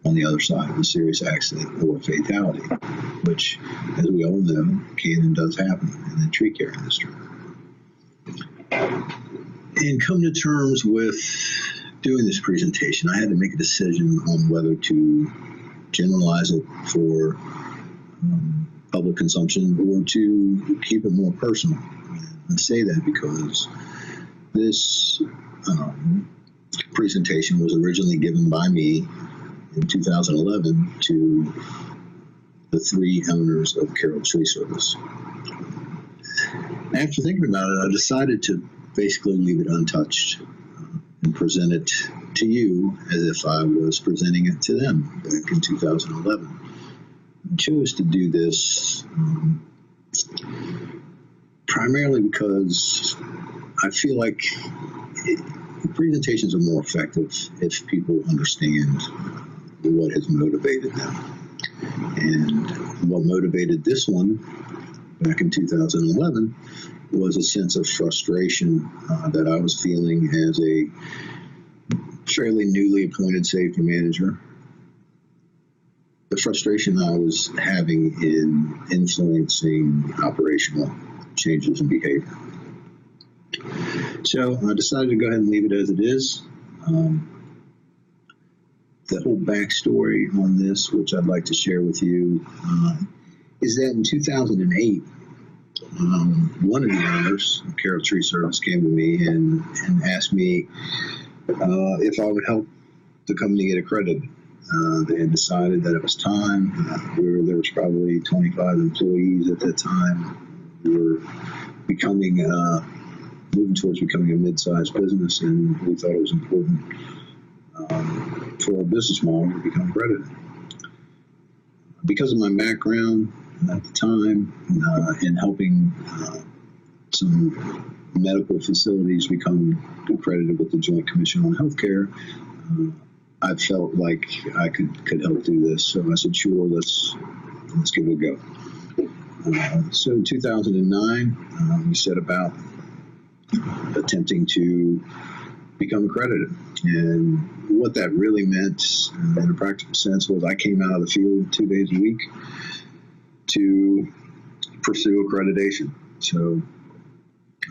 S5: on the other side of a serious accident or fatality, which, as we all know, can and does happen in the tree care industry. And come to terms with doing this presentation, I had to make a decision on whether to generalize it for public consumption or to keep it more personal. I say that because this presentation was originally given by me in 2011 to the 3 owners of Carroll Tree Service. After thinking about it, I decided to basically leave it untouched and present it to you as if I was presenting it to them back in 2011. I chose to do this primarily because I feel like presentations are more effective if people understand what has motivated them. And what motivated this one back in 2011 was a sense of frustration that I was feeling as a fairly newly appointed safety manager. The frustration I was having in influencing operational changes in behavior. So I decided to go ahead and leave it as it is. The whole backstory on this, which I'd like to share with you, is that in 2008, one of the owners of Carroll Tree Service came to me and asked me if I would help the company get accredited. They had decided that it was time. There was probably 25 employees at that time. We were moving towards becoming a mid-sized business, and we thought it was important for our business model to become accredited. Because of my background at the time in helping some medical facilities become accredited with the Joint Commission on Healthcare, I felt like I could help do this. So I said, sure, let's give it a go. So in 2009, we set about attempting to become accredited. And what that really meant in a practical sense was I came out of the field 2 days a week to pursue accreditation. So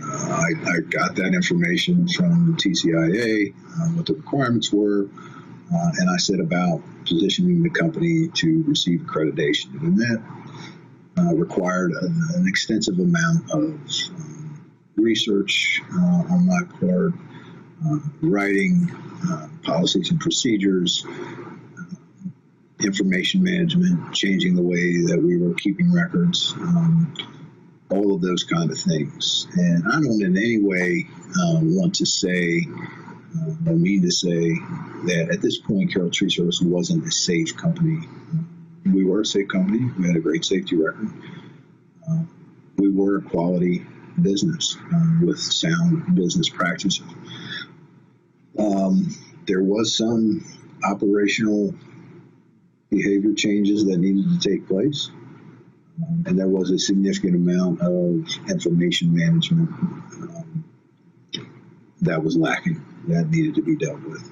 S5: I got that information from TCIA, what the requirements were, and I set about positioning the company to receive accreditation. And that required an extensive amount of research on my part, writing policies and procedures, information management, changing the way that we were keeping records, all of those kind of things. And I don't in any way want to say or mean to say that at this point Carroll Tree Service wasn't a safe company. We were a safe company. We had a great safety record. We were a quality business with sound business practices. There was some operational behavior changes that needed to take place. And there was a significant amount of information management that was lacking, that needed to be dealt with.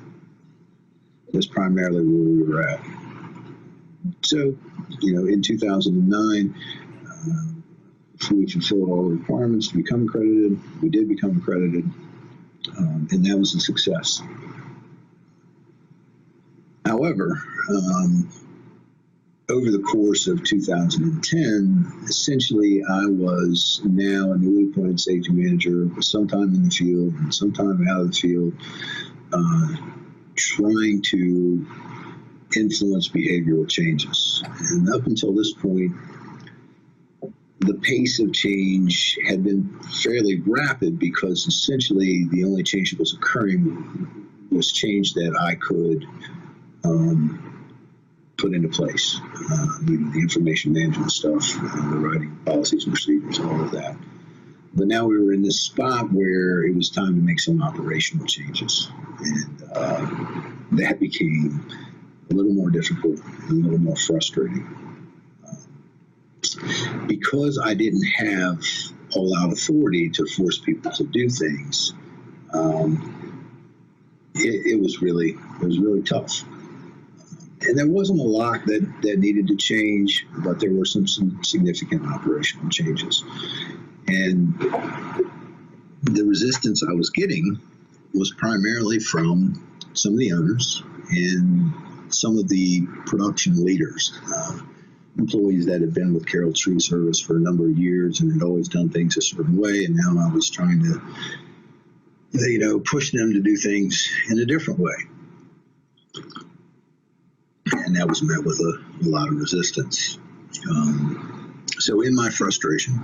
S5: That's primarily where we were at. So, in 2009, we fulfilled all the requirements to become accredited. We did become accredited, and that was a success. However, over the course of 2010, essentially I was now a newly appointed safety manager, sometime in the field and sometime out of the field, trying to influence behavioral changes. And up until this point, the pace of change had been fairly rapid because essentially the only change that was occurring was change that I could put into place. The information management stuff, the writing policies and procedures, all of that. But now we were in this spot where it was time to make some operational changes. And that became a little more difficult and a little more frustrating. Because I didn't have all-out authority to force people to do things, it was really tough. And there wasn't a lot that needed to change, but there were some significant operational changes. And the resistance I was getting was primarily from some of the owners and some of the production leaders, employees that had been with Carroll Tree Service for a number of years and had always done things a certain way. And now I was trying to, push them to do things in a different way. And that was met with a lot of resistance. So in my frustration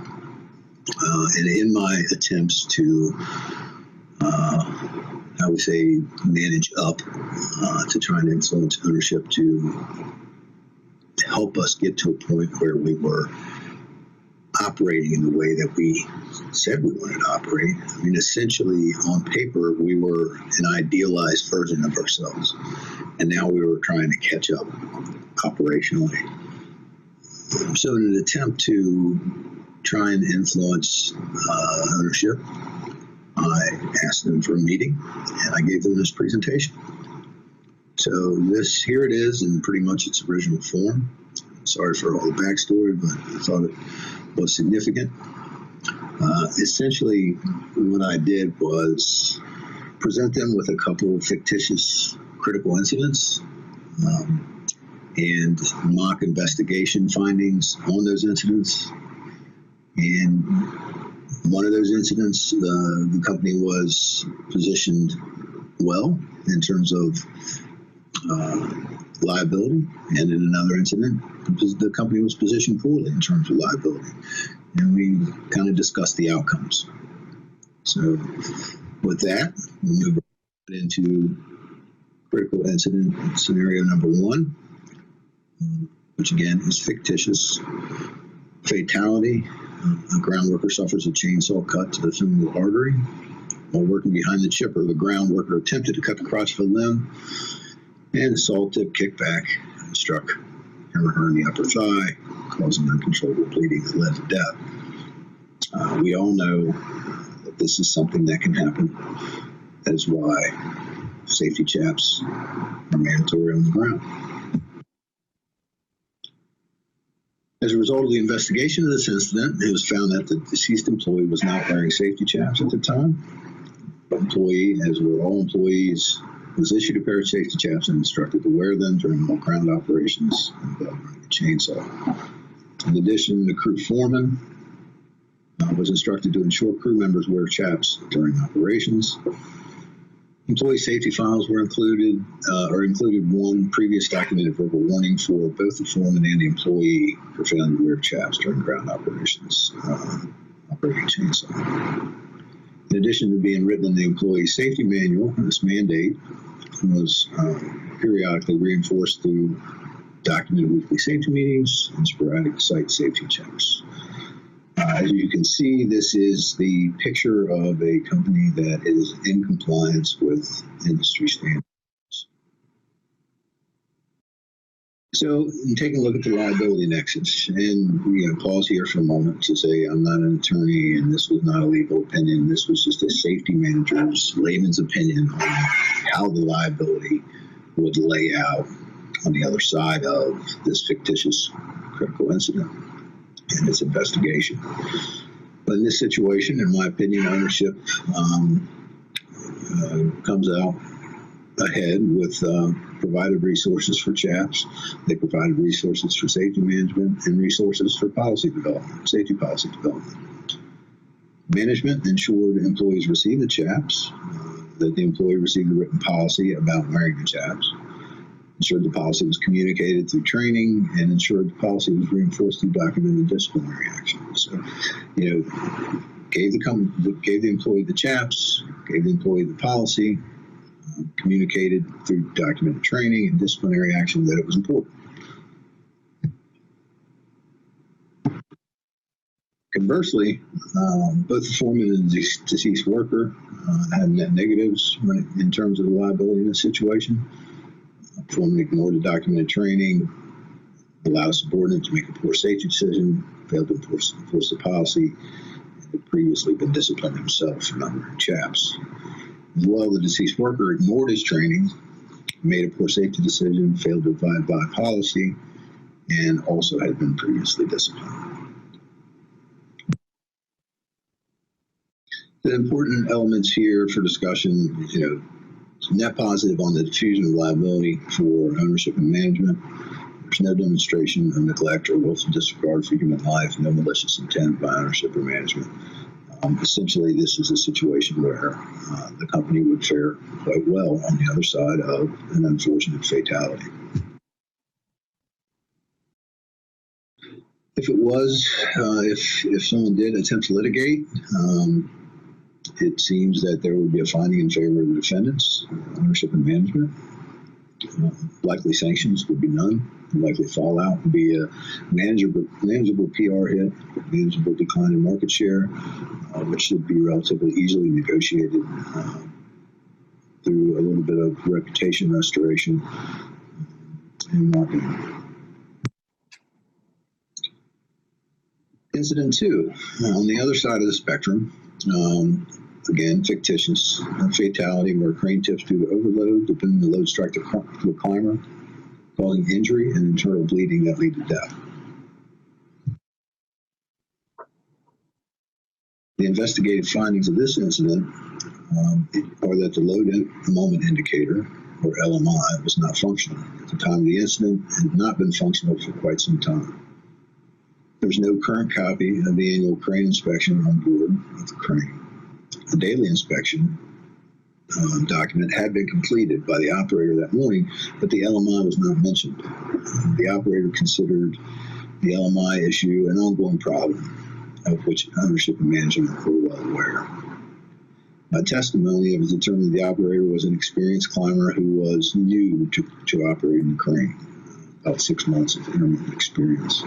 S5: and in my attempts to, manage up to try and influence ownership to help us get to a point where we were operating in the way that we said we wanted to operate. I mean, essentially, on paper, we were an idealized version of ourselves. And now we were trying to catch up operationally. So in an attempt to try and influence ownership, I asked them for a meeting, and I gave them this presentation. So here it is in pretty much its original form. Sorry for all the backstory, but I thought it was significant. Essentially, what I did was present them with a couple of fictitious critical incidents and mock investigation findings on those incidents. And one of those incidents, the company was positioned well in terms of liability, and in another incident, the company was positioned poorly in terms of liability. And we kind of discussed the outcomes. So with that, we move into critical incident scenario number 1, which again is fictitious. Fatality: a ground worker suffers a chainsaw cut to the femoral artery. While working behind the chipper, the ground worker attempted to cut the crotch of a limb, and the saw tip kicked back and struck him or her in the upper thigh, causing uncontrollable bleeding that led to death. We all know that this is something that can happen. That is why safety chaps are mandatory on the ground. As a result of the investigation of this incident, it was found that the deceased employee was not wearing safety chaps at the time. The employee, as were all employees, was issued a pair of safety chaps and instructed to wear them during all ground operations involving running a chainsaw. In addition, the crew foreman was instructed to ensure crew members wear chaps during operations. Employee safety files were included one previous documented verbal warning for both the foreman and the employee for failing to wear chaps during ground operations, operating a chainsaw. In addition to being written in the employee safety manual, this mandate was periodically reinforced through documented weekly safety meetings and sporadic site safety checks. As you can see, this is the picture of a company that is in compliance with industry standards. So, in taking a look at the liability nexus, and pause here for a moment to say I'm not an attorney, and this was not a legal opinion. This was just a safety manager's layman's opinion on how the liability would lay out on the other side of this fictitious critical incident and its investigation. But in this situation, in my opinion, ownership comes out ahead with provided resources for CHAPS. They provided resources for safety management and resources for policy development, safety policy development. Management ensured employees received the CHAPS, that the employee received a written policy about wearing the CHAPS, ensured the policy was communicated through training, and ensured the policy was reinforced through documented disciplinary action. So, gave the employee the CHAPS, gave the employee the policy, communicated through documented training and disciplinary action that it was important. Conversely, both the foreman and the deceased worker had net negatives in terms of the liability in this situation. The foreman ignored the documented training, allowed a subordinate to make a poor safety decision, failed to enforce the policy, and had previously been disciplined himself for not wearing CHAPS. As well, the deceased worker ignored his training, made a poor safety decision, failed to abide by policy, and also had been previously disciplined. The important elements here for discussion, net positive on the diffusion of liability for ownership and management. There's no demonstration of neglect or willful disregard for human life, no malicious intent by ownership or management. Essentially, this is a situation where the company would fare quite well on the other side of an unfortunate fatality. If it was, if someone did attempt to litigate, it seems that there would be a finding in favor of the defendants, ownership and management. Likely sanctions would be none. Likely fallout would be a manageable PR hit, manageable decline in market share, which should be relatively easily negotiated through a little bit of reputation restoration and marketing. Incident 2, on the other side of the spectrum, again, fictitious fatality where crane tips due to overload, depending on the load strike to a climber, causing injury and internal bleeding that lead to death. The investigative findings of this incident are that the load moment indicator, or LMI, was not functional. At the time of the incident, it had not been functional for quite some time. There's no current copy of the annual crane inspection on board of the crane. The daily inspection document had been completed by the operator that morning, but the LMI was not mentioned. The operator considered the LMI issue an ongoing problem, of which ownership and management were well aware. By testimony, it was determined the operator was an experienced climber who was new to operating the crane, about 6 months of intermittent experience.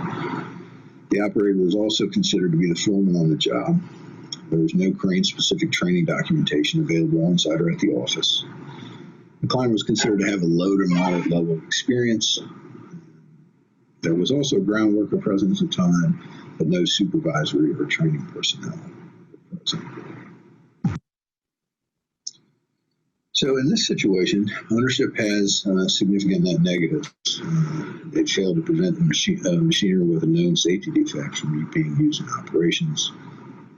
S5: The operator was also considered to be the foreman on the job. There was no crane-specific training documentation available on site or at the office. The climber was considered to have a low to moderate level of experience. There was also a ground worker present at the time, but no supervisory or training personnel present. So in this situation, ownership has significant net negatives. It failed to prevent the machinery with a known safety defect from being used in operations,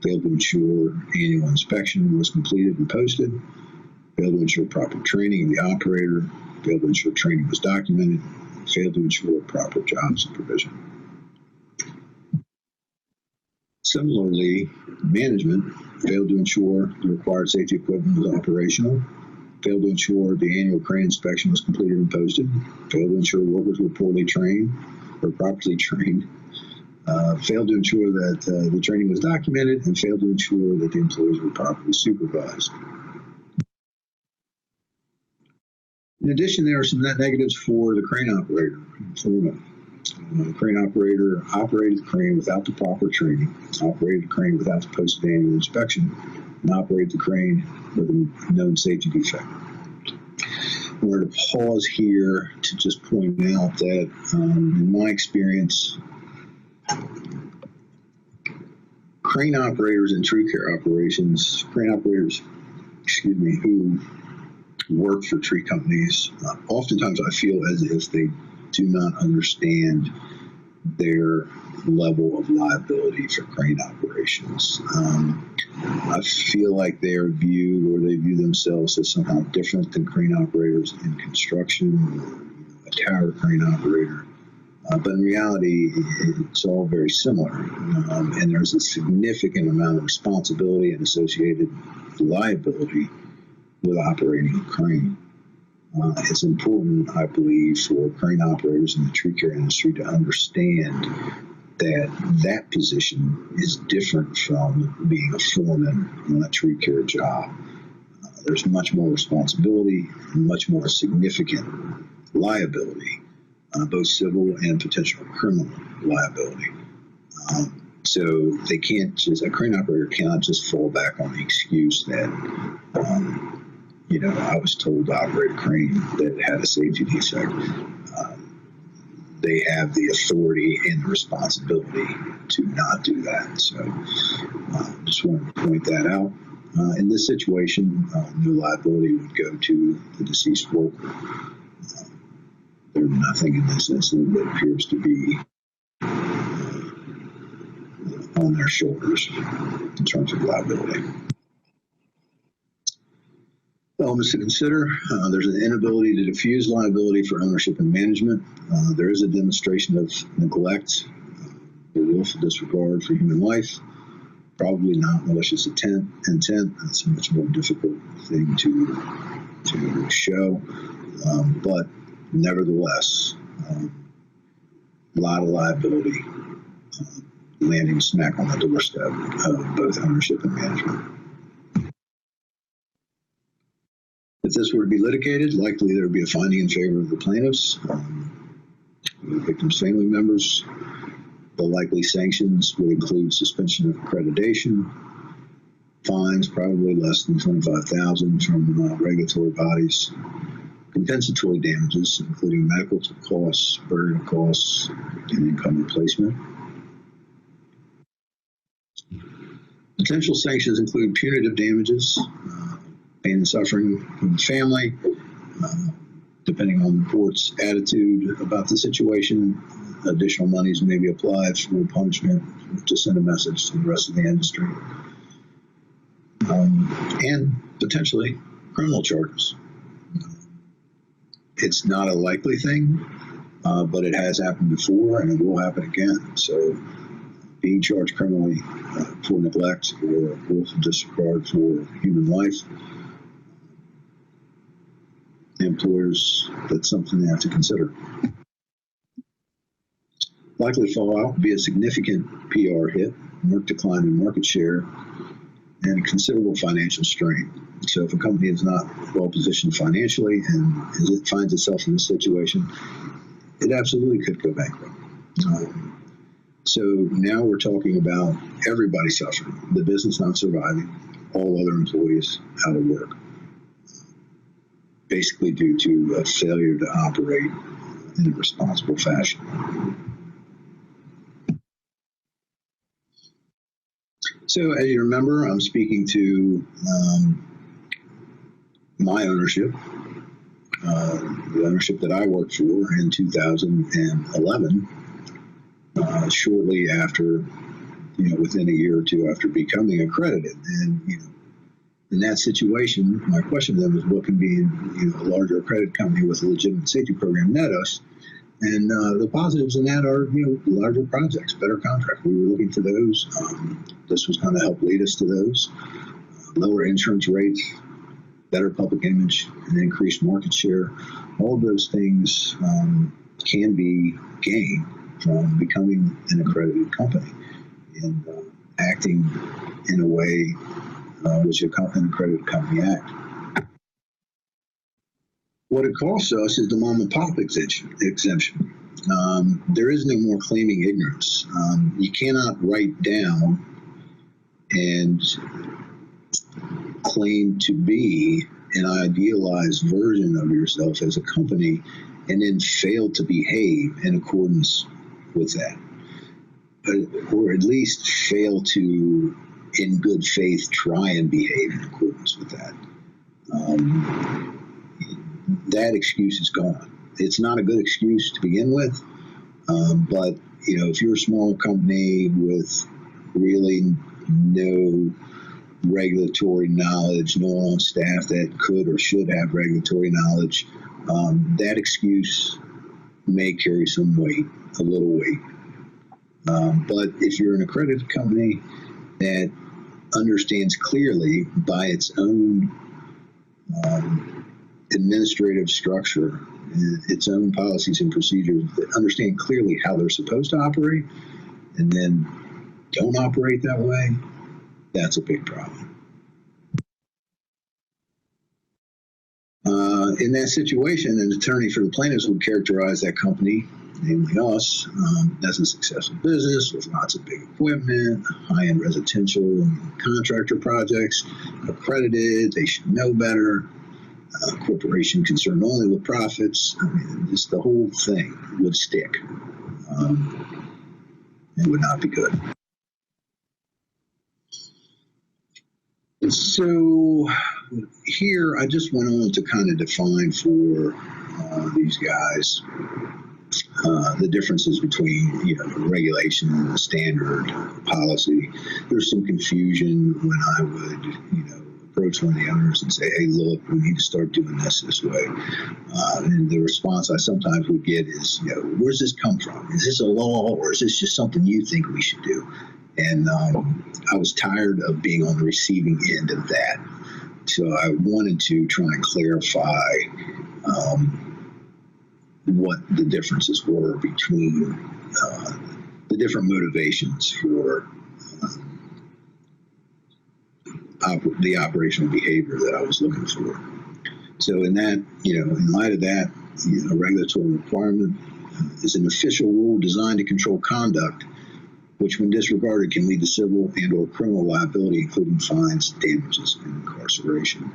S5: failed to ensure annual inspection was completed and posted, failed to ensure proper training of the operator, failed to ensure training was documented, failed to ensure proper job supervision. Similarly, management failed to ensure the required safety equipment was operational, failed to ensure the annual crane inspection was completed and posted, failed to ensure workers were poorly trained or properly trained, failed to ensure that the training was documented, and failed to ensure that the employees were properly supervised. In addition, there are some net negatives for the crane operator. The crane operator operated the crane without the proper training, operated the crane without the posted annual inspection, and operated the crane with a known safety defect. wanted to pause here to just point out that in my experience, crane operators and tree care operations, crane operators, who work for tree companies, oftentimes I feel as if they do not understand their level of liability for crane operations. I feel like they are viewed, or they view themselves as somehow different than crane operators in construction, or a tower crane operator. But in reality, it's all very similar. And there's a significant amount of responsibility and associated liability with operating a crane. It's important, I believe, for crane operators in the tree care industry to understand that position is different from being a foreman on a tree care job. There's much more responsibility and much more significant liability, both civil and potential criminal liability. So they can't just, a crane operator cannot just fall back on the excuse that, I was told to operate a crane that had a safety defect. They have the authority and the responsibility to not do that. So just wanted to point that out. In this situation, no liability would go to the deceased worker. There's nothing in this incident that appears to be on their shoulders in terms of liability. Elements to consider: there's an inability to diffuse liability for ownership and management. There is a demonstration of neglect or willful disregard for human life. Probably not malicious intent. That's a much more difficult thing to show, but nevertheless, a lot of liability landing smack on the doorstep of both ownership and management. If this were to be litigated, likely there would be a finding in favor of the plaintiffs, the victim's family members. The likely sanctions would include suspension of accreditation, fines probably less than $25,000 from regulatory bodies, compensatory damages, including medical costs, burial costs, and income replacement. Potential sanctions include punitive damages, pain and suffering from the family, depending on the court's attitude about the situation. Additional monies may be applied for punishment to send a message to the rest of the industry. And potentially criminal charges. It's not a likely thing, but it has happened before and it will happen again. So being charged criminally for neglect or willful disregard for human life, employers, that's something they have to consider. Likely fallout would be a significant PR hit, marked decline in market share, and considerable financial strain. So if a company is not well positioned financially and as it finds itself in this situation, it absolutely could go bankrupt. So now we're talking about everybody suffering, the business not surviving, all other employees out of work, basically due to a failure to operate in a responsible fashion. So as you remember, I'm speaking to my ownership, the ownership that I worked for in 2011, shortly after, within a year or two after becoming accredited. And, in that situation, my question to them is what can be a larger accredited company with a legitimate safety program net us? And the positives in that are, larger projects, better contracts. We were looking for those. This was going to help lead us to those. Lower insurance rates, better public image, and increased market share. All of those things can be gained from becoming an accredited company and acting in a way which an accredited company act. What it costs us is the mom and pop exemption. There is no more claiming ignorance. You cannot write down and claim to be an idealized version of yourself as a company and then fail to behave in accordance with that, or at least fail to, in good faith, try and behave in accordance with that. That excuse is gone. It's not a good excuse to begin with, but if you're a small company with really no regulatory knowledge, no one on staff that could or should have regulatory knowledge, that excuse may carry some weight, a little weight. But if you're an accredited company that understands clearly by its own administrative structure, its own policies and procedures, that understand clearly how they're supposed to operate and then don't operate that way, that's a big problem. In that situation, an attorney for the plaintiffs would characterize that company, namely us, as a successful business with lots of big equipment, high-end residential and contractor projects, accredited, they should know better, corporation concerned only with profits. I mean, just the whole thing would stick. It would not be good. So here, I just went on to kind of define for these guys the differences between the regulation and the standard policy. There's some confusion when I would approach one of the owners and say, hey, look, we need to start doing this way. And the response I sometimes would get is, where's this come from? Is this a law, or is this just something you think we should do? And I was tired of being on the receiving end of that. So I wanted to try and clarify what the differences were between the different motivations for the operational behavior that I was looking for. So in that, in light of that, a regulatory requirement is an official rule designed to control conduct, which when disregarded can lead to civil and or criminal liability, including fines, damages, and incarceration.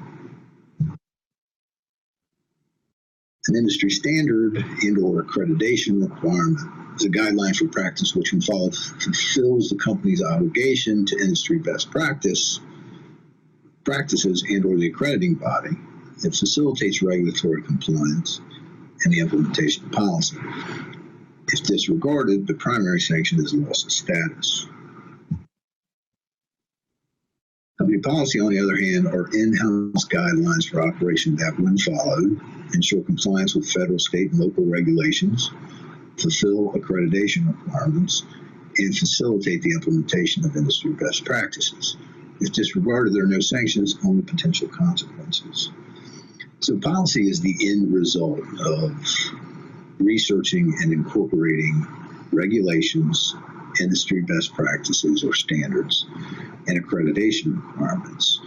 S5: An industry standard and or accreditation requirement is a guideline for practice which, when followed, fulfills the company's obligation to industry best practices and or the accrediting body. It facilitates regulatory compliance and the implementation of policy. If disregarded, the primary sanction is loss of status. Company policy, on the other hand, are in-house guidelines for operation that, when followed, ensure compliance with federal, state, and local regulations, fulfill accreditation requirements, and facilitate the implementation of industry best practices. If disregarded, there are no sanctions, only potential consequences. So policy is the end result of researching and incorporating regulations, industry best practices or standards, and accreditation requirements.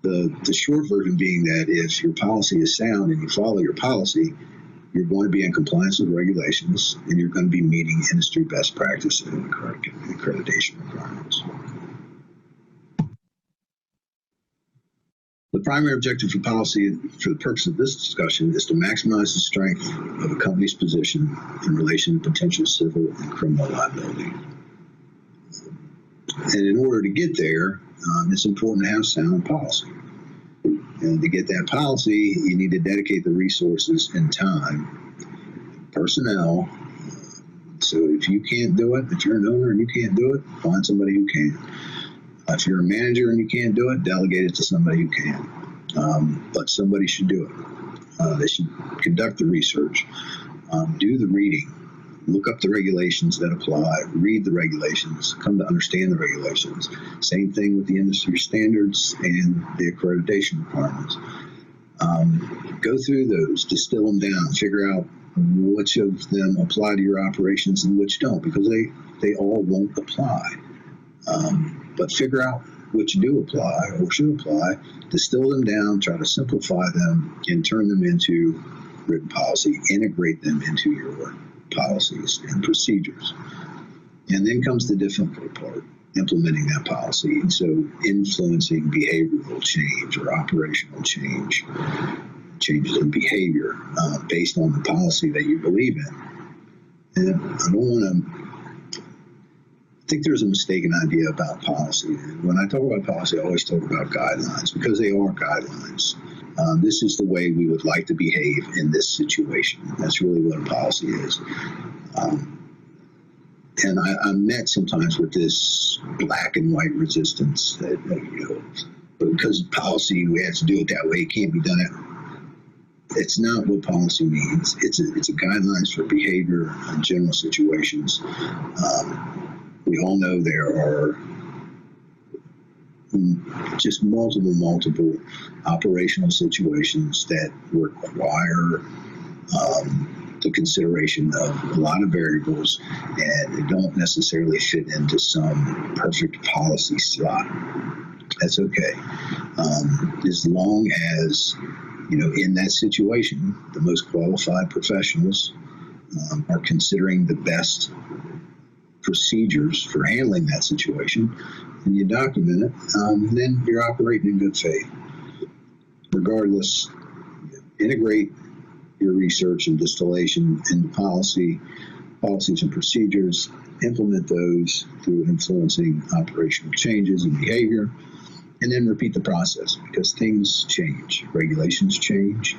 S5: The short version being that if your policy is sound and you follow your policy, you're going to be in compliance with regulations and you're going to be meeting industry best practices and accreditation requirements. The primary objective for policy, for the purpose of this discussion, is to maximize the strength of a company's position in relation to potential civil and criminal liability. And in order to get there, it's important to have sound policy. And to get that policy, you need to dedicate the resources and time, personnel. So if you can't do it, if you're an owner and you can't do it, find somebody who can. If you're a manager and you can't do it, delegate it to somebody who can. But somebody should do it. They should conduct the research, do the reading, look up the regulations that apply, read the regulations, come to understand the regulations. Same thing with the industry standards and the accreditation requirements. Go through those, distill them down, figure out which of them apply to your operations and which don't, because they all won't apply. But figure out which do apply or should apply, distill them down, try to simplify them, and turn them into written policy, integrate them into your policies and procedures. And then comes the difficult part. implementing that policy. And so influencing behavioral change or operational change, changes in behavior based on the policy that you believe in. And I don't want to, I think there's a mistaken idea about policy. When I talk about policy, I always talk about guidelines because they are guidelines. This is the way we would like to behave in this situation. That's really what a policy is. And I'm met sometimes with this black and white resistance that, because policy, we have to do it that way, it can't be done. It's not what policy means. It's a guidelines for behavior in general situations. We all know there are just multiple operational situations that require the consideration of a lot of variables, and they don't necessarily fit into some perfect policy slot. That's okay. As long as, in that situation, the most qualified professionals are considering the best procedures for handling that situation, and you document it, then you're operating in good faith. Regardless, integrate your research and distillation into policies and procedures, implement those through influencing operational changes in behavior, and then repeat the process because things change. Regulations change.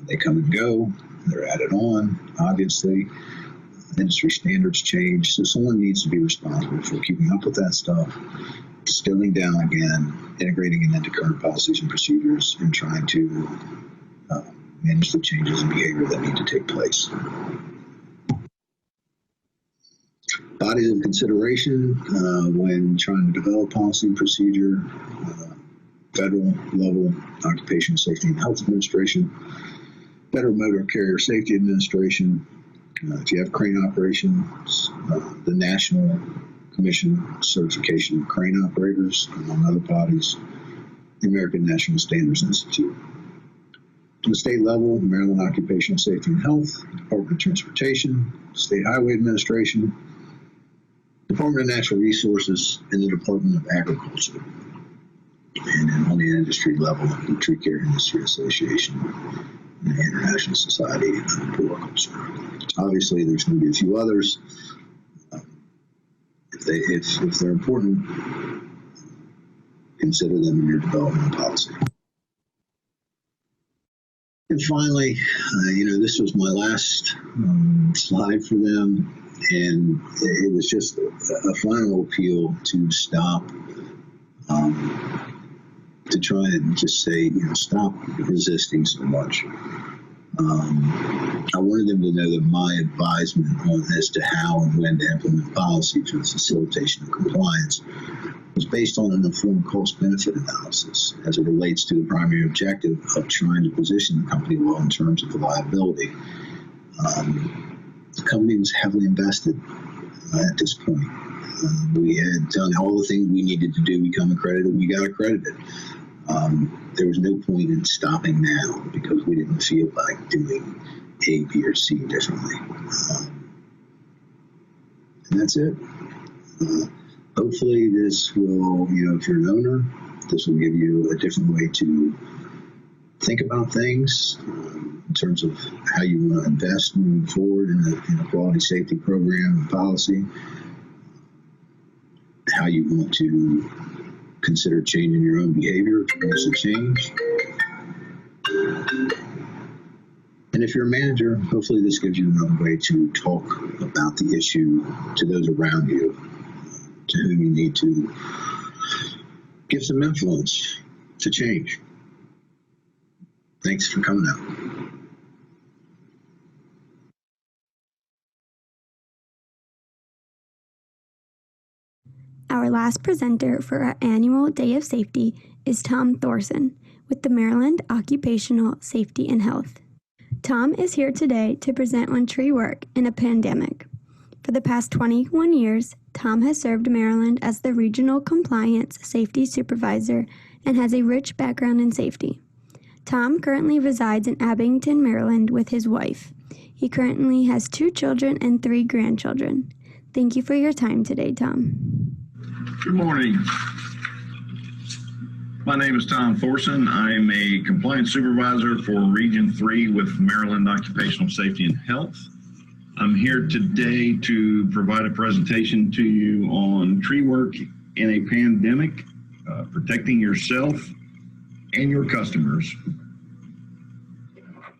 S5: They come and go. They're added on, obviously. Industry standards change. So someone needs to be responsible for keeping up with that stuff, distilling down again, integrating it into current policies and procedures, and trying to manage the changes in behavior that need to take place. Bodies of consideration when trying to develop policy and procedure: federal level Occupational Safety and Health Administration, Federal Motor Carrier Safety Administration. If you have crane operations, the National Commission Certification of Crane Operators, among other bodies, the American National Standards Institute. To the state level, Maryland Occupational Safety and Health, Department of Transportation, State Highway Administration, Department of Natural Resources, and the Department of Agriculture. And then on the industry level, the Tree Care Industry Association and the International Society of Horticulture. Obviously, there's going to be a few others. If they're important, consider them in your development policy. And finally, this was my last slide for them, and it was just a final appeal to stop, to try and just say, stop resisting so much. I wanted them to know that my advisement as to how and when to implement policy for the facilitation of compliance was based on an informed cost-benefit analysis as it relates to the primary objective of trying to position the company well in terms of the liability. The company was heavily invested at this point. We had done all the things we needed to do, become accredited, we got accredited. There was no point in stopping now because we didn't feel like doing A, B, or C differently. And that's it. Hopefully this will, if you're an owner, this will give you a different way to think about things in terms of how you want to invest moving forward in a quality safety program and policy, how you want to consider changing your own behavior to produce a change. And if you're a manager, hopefully this gives you another way to talk about the issue to those around you, to whom you need to give some influence to change. Thanks for coming out.
S1: Our last presenter for our annual Day of Safety is Tom Thorson with the Maryland Occupational Safety and Health. Tom is here today to present on tree work in a pandemic. For the past 21 years, Tom has served Maryland as the Regional Compliance Safety Supervisor and has a rich background in safety. Tom currently resides in Abington, Maryland with his wife. He currently has 2 children and 3 grandchildren. Thank you for your time today, Tom.
S6: Good morning. My name is Tom Thorson. I'm a compliance supervisor for Region 3 with Maryland Occupational Safety and Health. I'm here today to provide a presentation to you on tree work in a pandemic, protecting yourself and your customers.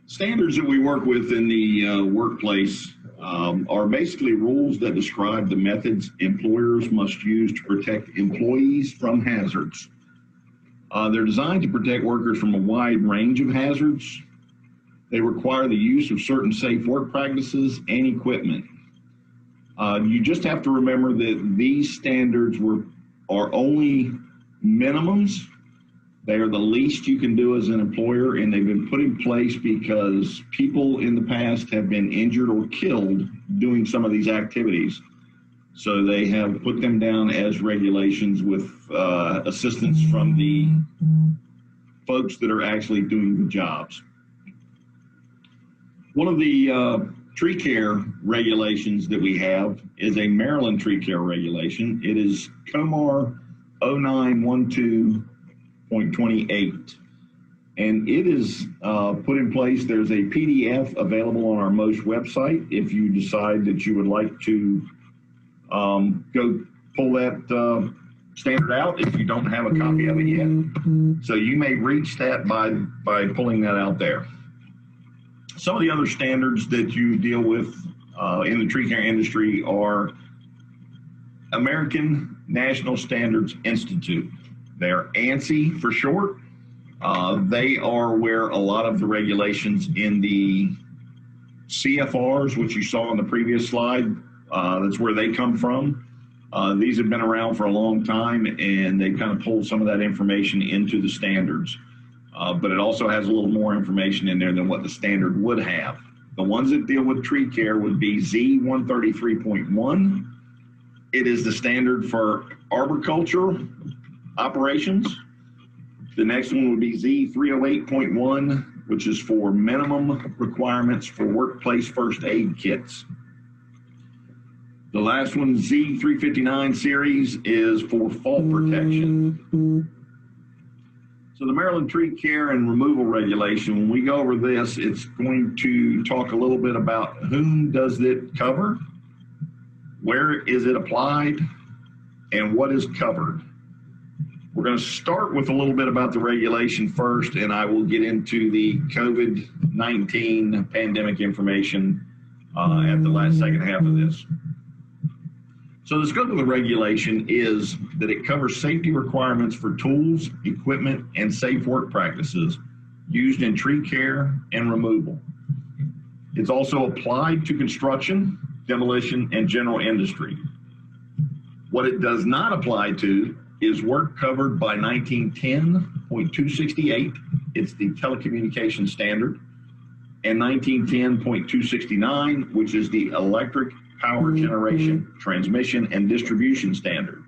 S6: Standards that we work with in the workplace are basically rules that describe the methods employers must use to protect employees from hazards. They're designed to protect workers from a wide range of hazards. They require the use of certain safe work practices and equipment. You just have to remember that these standards are only minimums. They are the least you can do as an employer, and they've been put in place because people in the past have been injured or killed doing some of these activities. So they have put them down as regulations with assistance from the folks that are actually doing the jobs. One of the tree care regulations that we have is a Maryland tree care regulation. It is COMAR 0912.28. And it is put in place. There's a PDF available on our MOSH website if you decide that you would like to go pull that standard out if you don't have a copy of it yet. So you may reach that by pulling that out there. Some of the other standards that you deal with in the tree care industry are American National Standards Institute. They're ANSI for short. They are where a lot of the regulations in the CFRs, which you saw on the previous slide, that's where they come from. These have been around for a long time, and they kind of pulled some of that information into the standards. But it also has a little more information in there than what the standard would have. The ones that deal with tree care would be Z133.1. It is the standard for arboriculture operations. The next one would be Z308.1, which is for minimum requirements for workplace first aid kits. The last one, Z359 series, is for fall protection. So the Maryland Tree Care and Removal Regulation, when we go over this, it's going to talk a little bit about whom does it cover, where is it applied, and what is covered. We're going to start with a little bit about the regulation first, and I will get into the COVID-19 pandemic information at the second half of this. So the scope of the regulation is that it covers safety requirements for tools, equipment, and safe work practices used in tree care and removal. It's also applied to construction, demolition, and general industry. What it does not apply to is work covered by 1910.268. It's the telecommunications standard, and 1910.269, which is the electric power generation, transmission, and distribution standard.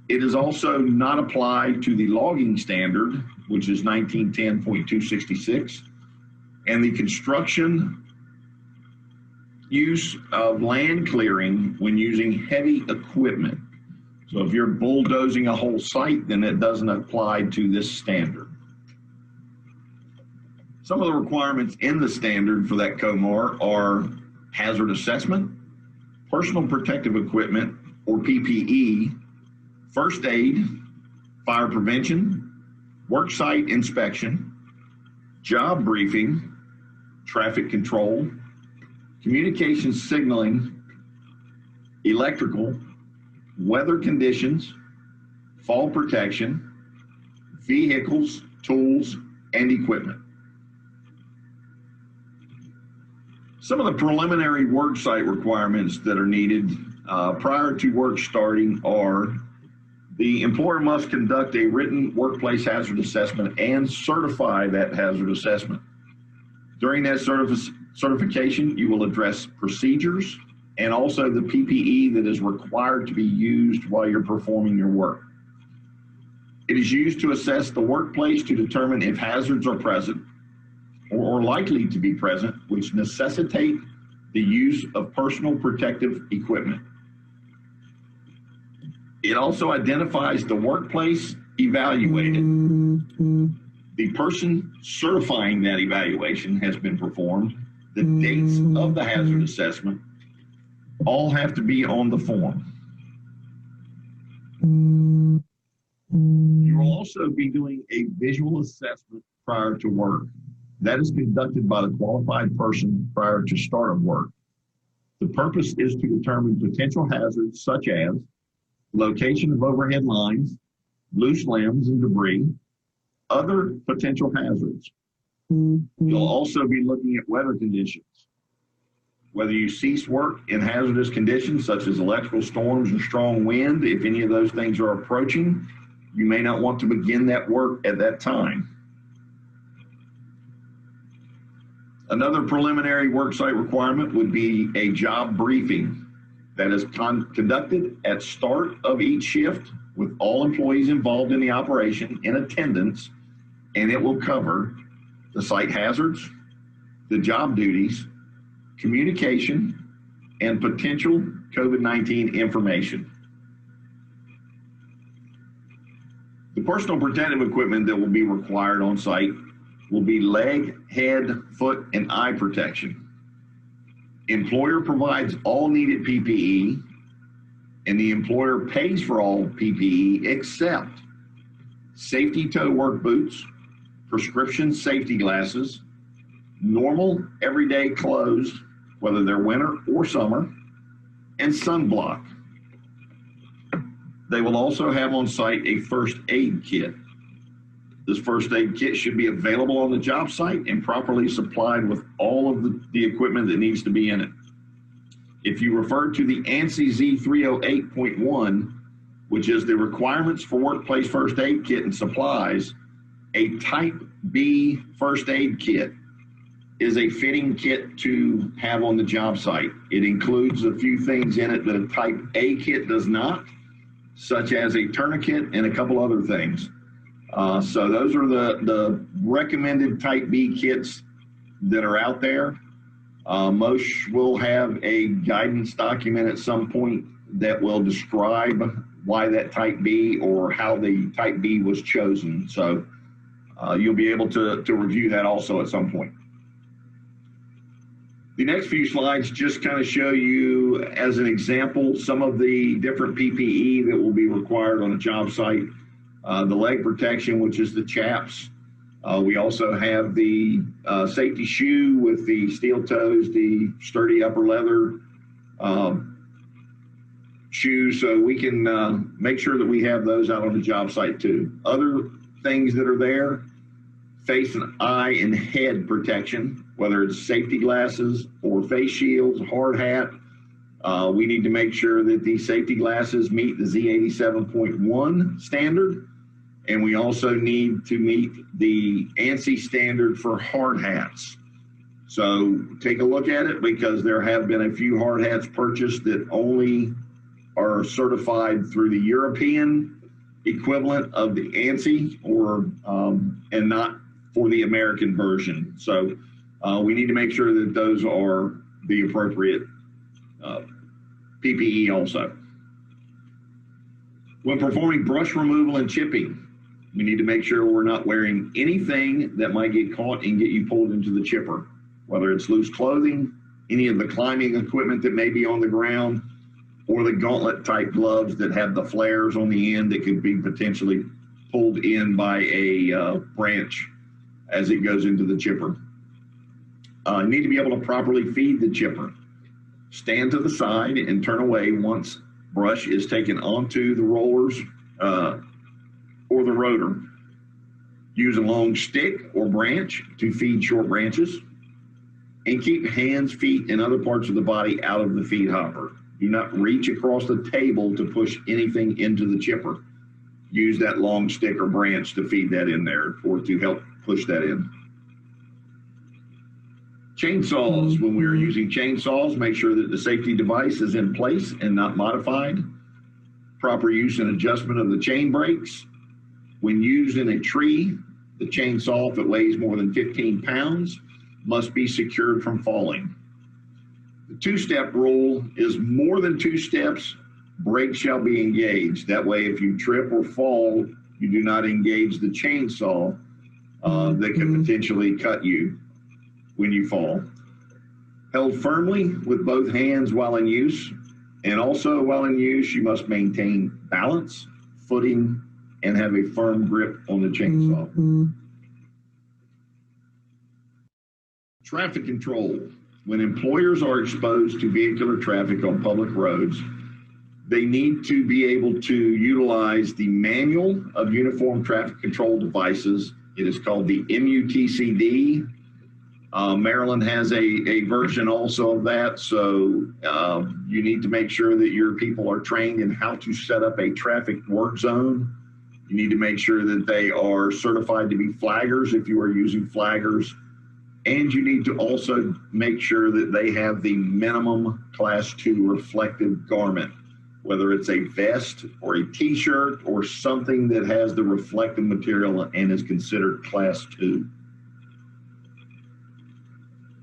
S6: It is also not applied to the logging standard, which is 1910.266, and the construction use of land clearing when using heavy equipment. So if you're bulldozing a whole site, then it doesn't apply to this standard. Some of the requirements in the standard for that COMAR are hazard assessment, personal protective equipment, or PPE, first aid, fire prevention, worksite inspection, job briefing, traffic control, communication signaling, electrical, weather conditions, fall protection, vehicles, tools, and equipment. Some of the preliminary worksite requirements that are needed prior to work starting are the employer must conduct a written workplace hazard assessment and certify that hazard assessment. During that certification, you will address procedures and also the PPE that is required to be used while you're performing your work. It is used to assess the workplace to determine if hazards are present or likely to be present, which necessitate the use of personal protective equipment. It also identifies the workplace evaluated. The person certifying that evaluation has been performed. The dates of the hazard assessment all have to be on the form. You will also be doing a visual assessment prior to work. That is conducted by the qualified person prior to start of work. The purpose is to determine potential hazards such as location of overhead lines, loose limbs and debris, other potential hazards. You'll also be looking at weather conditions. Whether you cease work in hazardous conditions such as electrical storms or strong wind, if any of those things are approaching, you may not want to begin that work at that time. Another preliminary worksite requirement would be a job briefing that is conducted at start of each shift with all employees involved in the operation in attendance, and it will cover the site hazards, the job duties, communication, and potential COVID-19 information. The personal protective equipment that will be required on site will be leg, head, foot, and eye protection. Employer provides all needed PPE, and the employer pays for all PPE except safety toe work boots, prescription safety glasses, normal everyday clothes, whether they're winter or summer, and sunblock. They will also have on site a first aid kit. This first aid kit should be available on the job site and properly supplied with all of the equipment that needs to be in it. If you refer to the ANSI Z308.1, which is the requirements for workplace first aid kit and supplies, a type B first aid kit is a fitting kit to have on the job site. It includes a few things in it that a type A kit does not, such as a tourniquet and a couple other things. So those are the recommended type B kits that are out there. Most will have a guidance document at some point that will describe why that type B or how the type B was chosen. So you'll be able to review that also at some point. The next few slides just kind of show you, as an example, some of the different PPE that will be required on a job site. The leg protection, which is the chaps. We also have the safety shoe with the steel toes, the sturdy upper leather shoe, so we can make sure that we have those out on the job site too. Other things that are there: face and eye and head protection, whether it's safety glasses or face shields, hard hat. We need to make sure that the safety glasses meet the Z87.1 standard, and we also need to meet the ANSI standard for hard hats. So take a look at it, because there have been a few hard hats purchased that only are certified through the European equivalent of the ANSI, or and not for the American version. So we need to make sure that those are the appropriate PPE also. When performing brush removal and chipping, we need to make sure we're not wearing anything that might get caught and get you pulled into the chipper, whether it's loose clothing, any of the climbing equipment that may be on the ground, or the gauntlet type gloves that have the flares on the end that could be potentially pulled in by a branch as it goes into the chipper. You need to be able to properly feed the chipper. Stand to the side and turn away once brush is taken onto the rollers or the rotor. Use a long stick or branch to feed short branches, and keep hands, feet, and other parts of the body out of the feed hopper. Do not reach across the table to push anything into the chipper. Use that long stick or branch to feed that in there or to help push that in. Chainsaws. When we are using chainsaws, make sure that the safety device is in place and not modified. Proper use and adjustment of the chain brakes. When used in a tree, the chainsaw, if it weighs more than 15 pounds, must be secured from falling. The two-step rule is more than 2 steps Brakes shall be engaged. That way, if you trip or fall, you do not engage the chainsaw that can potentially cut you when you fall. Held firmly with both hands while in use. And also while in use, you must maintain balance, footing, and have a firm grip on the chainsaw. Traffic control. When employers are exposed to vehicular traffic on public roads, they need to be able to utilize the Manual of Uniform Traffic Control Devices. It is called the MUTCD. Maryland has a version also of that, so you need to make sure that your people are trained in how to set up a traffic work zone. You need to make sure that they are certified to be flaggers if you are using flaggers. And you need to also make sure that they have the minimum Class 2 reflective garment, whether it's a vest or a t-shirt or something that has the reflective material and is considered Class 2.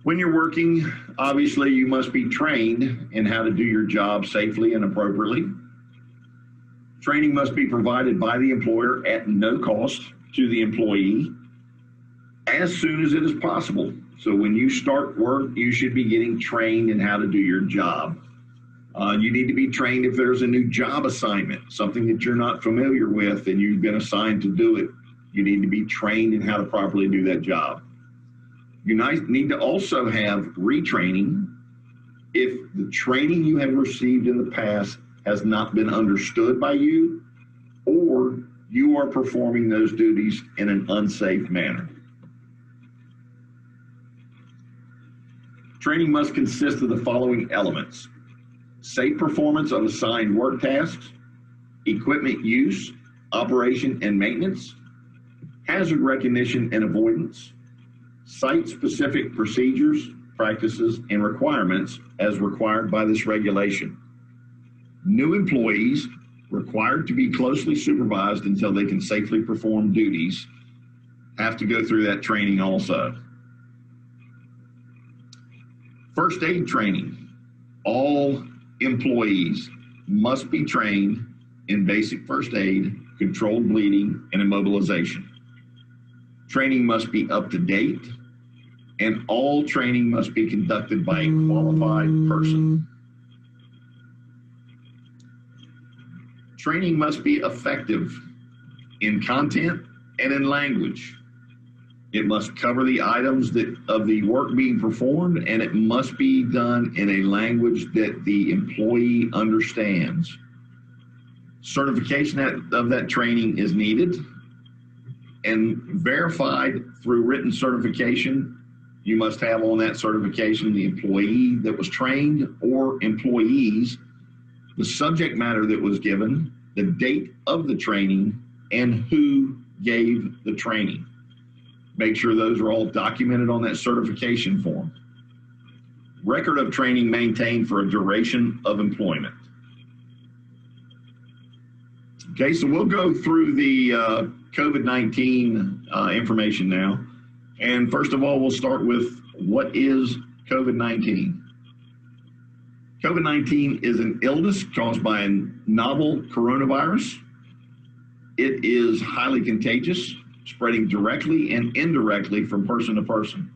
S6: When you're working, obviously you must be trained in how to do your job safely and appropriately. Training must be provided by the employer at no cost to the employee as soon as it is possible. So when you start work, you should be getting trained in how to do your job. You need to be trained if there's a new job assignment, something that you're not familiar with and you've been assigned to do it. You need to be trained in how to properly do that job. You need to also have retraining if the training you have received in the past has not been understood by you or you are performing those duties in an unsafe manner. Training must consist of the following elements: safe performance of assigned work tasks, equipment use, operation and maintenance, hazard recognition and avoidance, site-specific procedures, practices, and requirements as required by this regulation. New employees required to be closely supervised until they can safely perform duties have to go through that training also. First aid training. All employees must be trained in basic first aid, controlled bleeding, and immobilization. Training must be up to date, and all training must be conducted by a qualified person. Training must be effective in content and in language. It must cover the items of the work being performed, and it must be done in a language that the employee understands. Certification of that training is needed and verified through written certification. You must have on that certification the employee that was trained or employees, the subject matter that was given, the date of the training, and who gave the training. Make sure those are all documented on that certification form. Record of training maintained for a duration of employment. Okay, so we'll go through the COVID-19 information now. And first of all, we'll start with what is COVID-19. COVID-19 is an illness caused by a novel coronavirus. It is highly contagious, spreading directly and indirectly from person to person.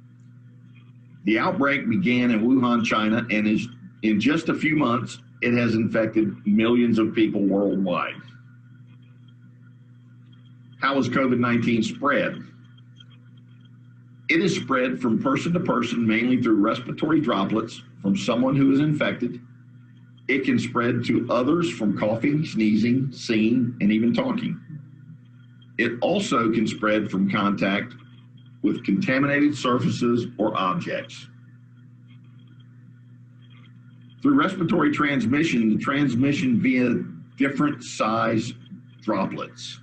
S6: The outbreak began in Wuhan, China, and is in just a few months, it has infected millions of people worldwide. How is COVID-19 spread? It is spread from person to person, mainly through respiratory droplets from someone who is infected. It can spread to others from coughing, sneezing, singing, and even talking. It also can spread from contact with contaminated surfaces or objects. Through respiratory transmission, the transmission via different size droplets.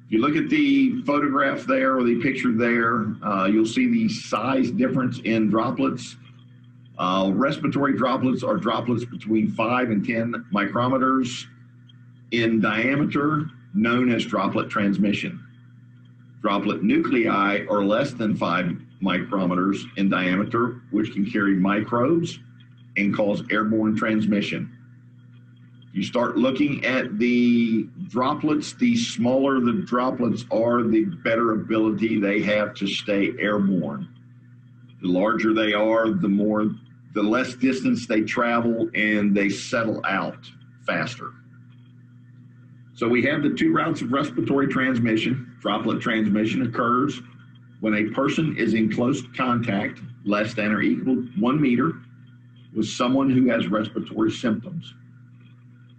S6: If you look at the photograph there or the picture there, you'll see the size difference in droplets. Respiratory droplets are droplets between 5 and 10 micrometers in diameter, known as droplet transmission. Droplet nuclei are less than 5 micrometers in diameter, which can carry microbes and cause airborne transmission. You start looking at the droplets, the smaller the droplets are, the better ability they have to stay airborne. The larger they are, the less distance they travel and they settle out faster. So we have the two routes of respiratory transmission. Droplet transmission occurs when a person is in close contact, less than or equal 1 meter, with someone who has respiratory symptoms.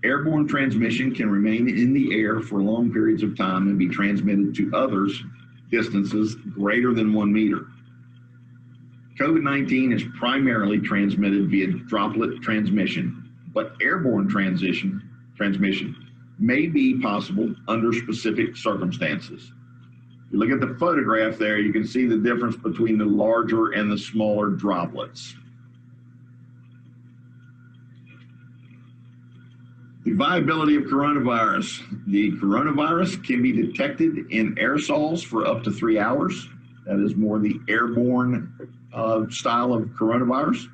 S6: Airborne transmission can remain in the air for long periods of time and be transmitted to others distances greater than 1 meter. COVID-19 is primarily transmitted via droplet transmission, but airborne transmission may be possible under specific circumstances. If you look at the photograph there, you can see the difference between the larger and the smaller droplets. The viability of coronavirus. The coronavirus can be detected in aerosols for up to 3 hours. That is more the airborne style of coronavirus.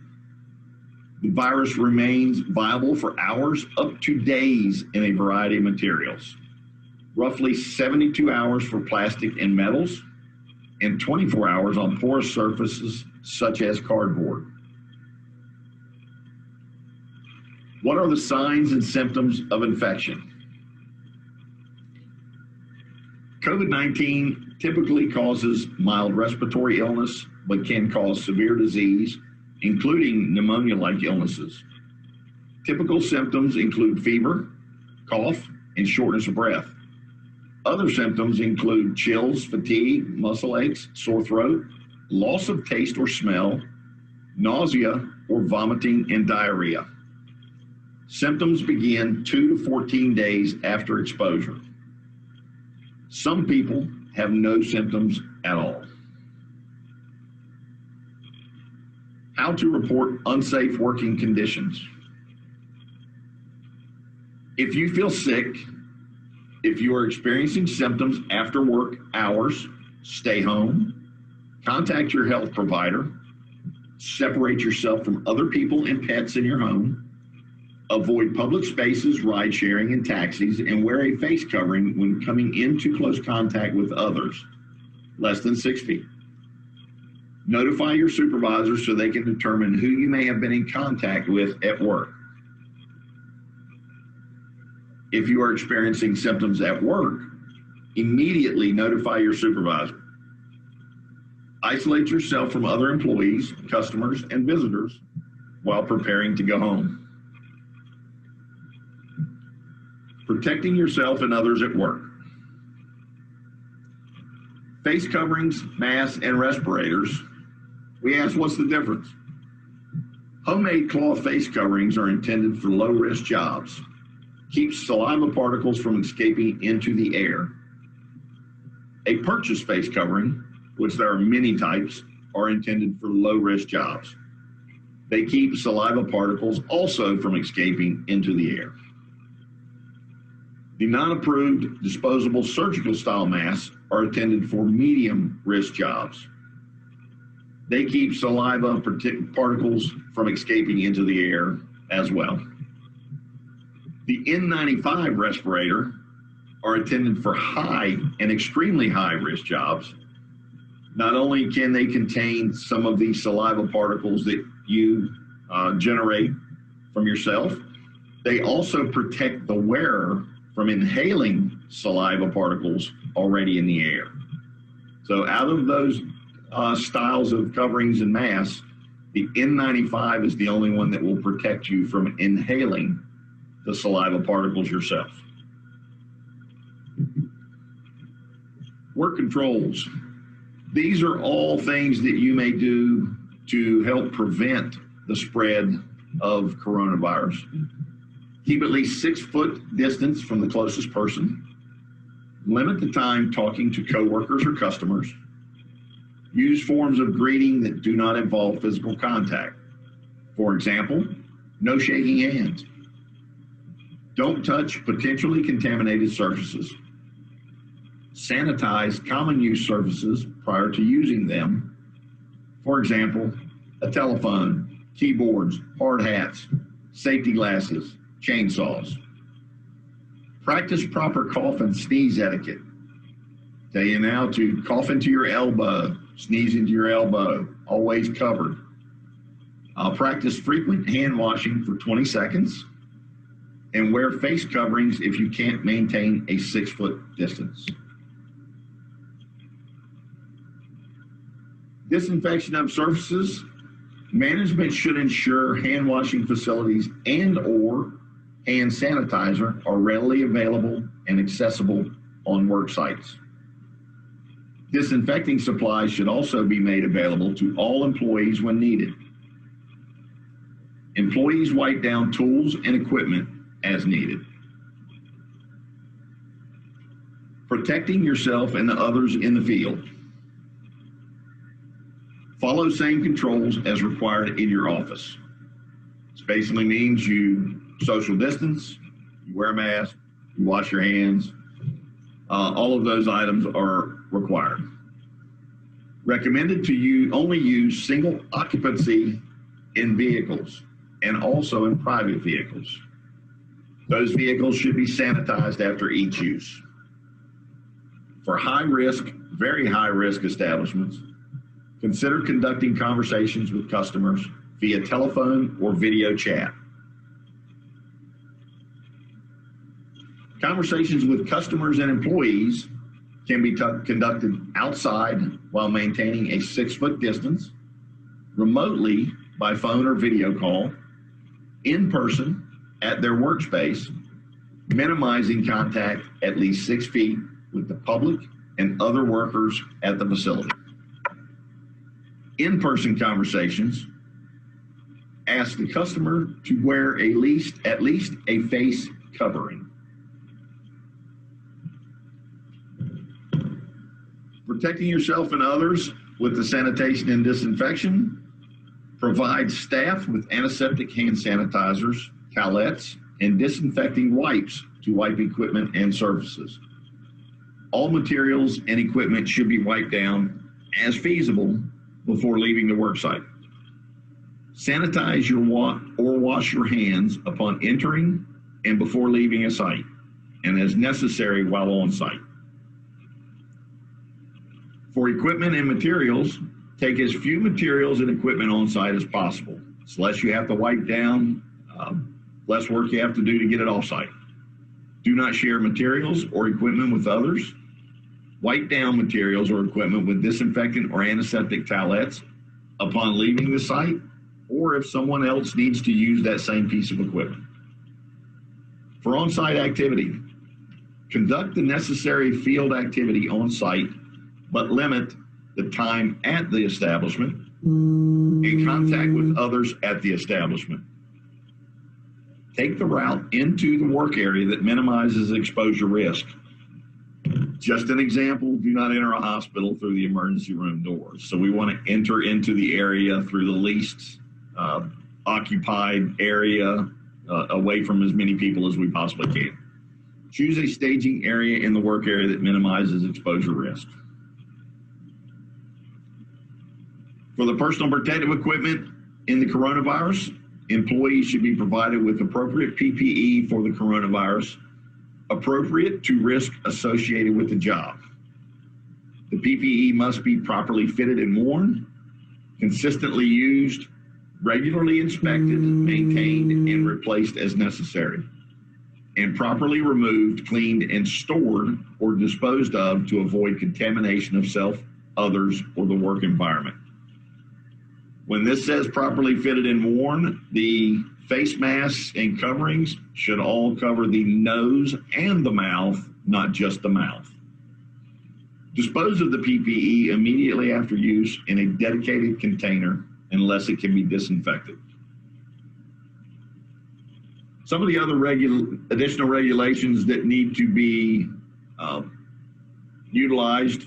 S6: The virus remains viable for hours up to days in a variety of materials. Roughly 72 hours for plastic and metals, and 24 hours on porous surfaces such as cardboard. What are the signs and symptoms of infection? COVID-19 typically causes mild respiratory illness, but can cause severe disease, including pneumonia-like illnesses. Typical symptoms include fever, cough, and shortness of breath. Other symptoms include chills, fatigue, muscle aches, sore throat, loss of taste or smell, nausea or vomiting, and diarrhea. Symptoms begin 2 to 14 days after exposure. Some people have no symptoms at all. How to report unsafe working conditions. If you feel sick, if you are experiencing symptoms after work hours, stay home, contact your health provider, separate yourself from other people and pets in your home, avoid public spaces, ride sharing, and taxis, and wear a face covering when coming into close contact with others, less than 6 feet. Notify your supervisor so they can determine who you may have been in contact with at work. If you are experiencing symptoms at work, immediately notify your supervisor. Isolate yourself from other employees, customers, and visitors while preparing to go home. Protecting yourself and others at work. Face coverings, masks, and respirators. We ask, what's the difference? Homemade cloth face coverings are intended for low-risk jobs. Keeps saliva particles from escaping into the air. A purchased face covering, which there are many types, are intended for low-risk jobs. They keep saliva particles also from escaping into the air. The non-approved disposable surgical style masks are intended for medium risk jobs. They keep saliva particles from escaping into the air as well. The N95 respirator are intended for high and extremely high risk jobs. Not only can they contain some of the saliva particles that you generate from yourself, they also protect the wearer from inhaling saliva particles already in the air. So out of those styles of coverings and masks, the N95 is the only one that will protect you from inhaling the saliva particles yourself. Work controls. These are all things that you may do to help prevent the spread of coronavirus. Keep at least 6 foot distance from the closest person. Limit the time talking to coworkers or customers. Use forms of greeting that do not involve physical contact. For example, no shaking hands. Don't touch potentially contaminated surfaces. Sanitize common use surfaces prior to using them. For example, a telephone, keyboards, hard hats, safety glasses, chainsaws. Practice proper cough and sneeze etiquette. Tell you now to cough into your elbow, sneeze into your elbow, always covered. Practice frequent hand washing for 20 seconds and wear face coverings if you can't maintain a 6-foot distance. Disinfection of surfaces. Management should ensure hand washing facilities and/or hand sanitizer are readily available and accessible on work sites. Disinfecting supplies should also be made available to all employees when needed. Employees wipe down tools and equipment as needed. Protecting yourself and the others in the field. Follow same controls as required in your office. This basically means you social distance, you wear a mask, you wash your hands. All of those items are required. Recommended to only use single occupancy in vehicles and also in private vehicles. Those vehicles should be sanitized after each use. For high risk, very high risk establishments, consider conducting conversations with customers via telephone or video chat. Conversations with customers and employees can be conducted outside while maintaining a 6-foot distance, remotely by phone or video call, in person at their workspace, minimizing contact at least 6 feet with the public and other workers at the facility. In-person conversations, ask the customer to wear at least a face covering. Protecting yourself and others with the sanitation and disinfection. Provide staff with antiseptic hand sanitizers, towelettes, and disinfecting wipes to wipe equipment and surfaces. All materials and equipment should be wiped down as feasible before leaving the worksite. Sanitize or wash your hands upon entering and before leaving a site, and as necessary while on site. For equipment and materials, take as few materials and equipment on site as possible. It's less you have to wipe down, less work you have to do to get it off site. Do not share materials or equipment with others. Wipe down materials or equipment with disinfectant or antiseptic towelettes upon leaving the site, or if someone else needs to use that same piece of equipment. For on-site activity, conduct the necessary field activity on site, but limit the time at the establishment and contact with others at the establishment. Take the route into the work area that minimizes exposure risk. Just an example, do not enter a hospital through the emergency room doors. So we want to enter into the area through the least occupied area, away from as many people as we possibly can. Choose a staging area in the work area that minimizes exposure risk. For the personal protective equipment in the coronavirus, employees should be provided with appropriate PPE for the coronavirus, appropriate to risk associated with the job. The PPE must be properly fitted and worn, consistently used, regularly inspected, maintained, and replaced as necessary, and properly removed, cleaned, and stored or disposed of to avoid contamination of self, others, or the work environment. When this says properly fitted and worn, the face masks and coverings should all cover the nose and the mouth, not just the mouth. Dispose of the PPE immediately after use in a dedicated container unless it can be disinfected. Some of the other additional regulations that need to be utilized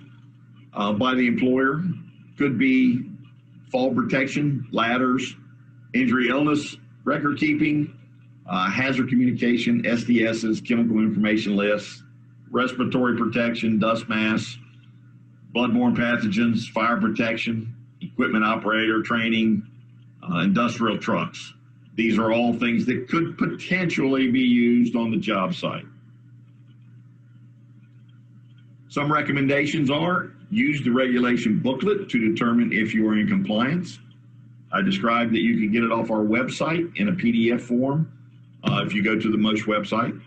S6: by the employer could be fall protection, ladders, injury illness, record keeping, hazard communication, SDSs, chemical information lists, respiratory protection, dust masks, bloodborne pathogens, fire protection, equipment operator training, industrial trucks. These are all things that could potentially be used on the job site. Some recommendations are use the regulation booklet to determine if you are in compliance. I described that you can get it off our website in a PDF form if you go to the MOSH website.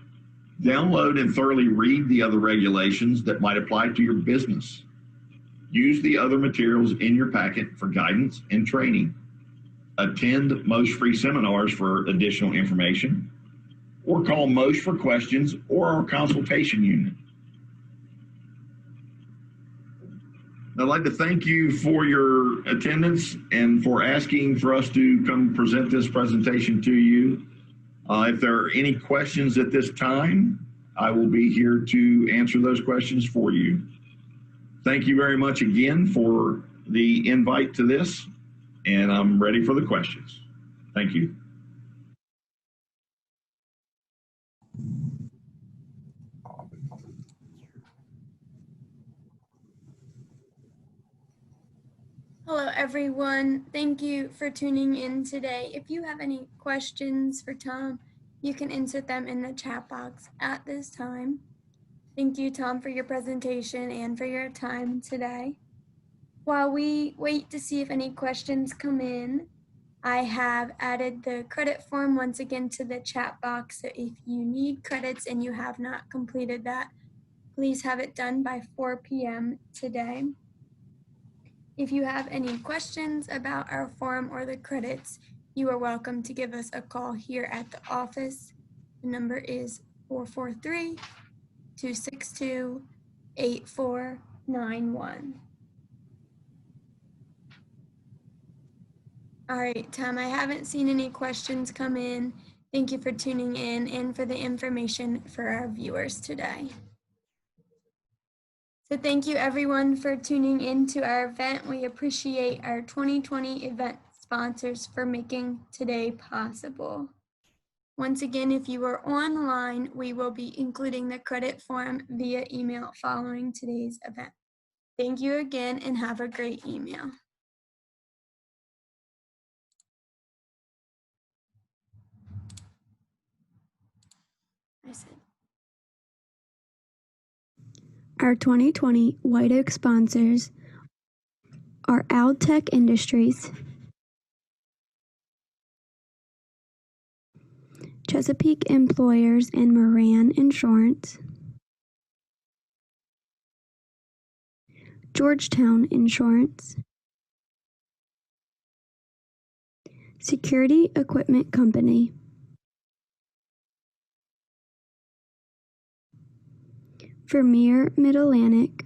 S6: Download and thoroughly read the other regulations that might apply to your business. Use the other materials in your packet for guidance and training. Attend MOSH free seminars for additional information, or call MOSH for questions or our consultation unit. I'd like to thank you for your attendance and for asking for us to come present this presentation to you. If there are any questions at this time, I will be here to answer those questions for you. Thank you very much again for the invite to this, and I'm ready for the questions. Thank you.
S1: Hello, everyone. Thank you for tuning in today. If you have any questions for Tom, you can insert them in the chat box at this time. Thank you, Tom, for your presentation and for your time today. While we wait to see if any questions come in, I have added the credit form once again to the chat box. So if you need credits and you have not completed that, please have it done by 4 p.m. today. If you have any questions about our form or the credits, you are welcome to give us a call here at the office. The number is 443-262-8491. All right, Tom, I haven't seen any questions come in. Thank you for tuning in and for the information for our viewers today. So thank you everyone for tuning in to our event. We appreciate our 2020 event sponsors for making today possible. Once again, if you are online, we will be including the credit form via email following today's event. Thank you again and have a great email. Our 2020 White Oak sponsors are Altec Industries, Chesapeake Employers and Moran Insurance, Georgetown Insurance, Security Equipment Company, Vermeer Mid-Atlantic.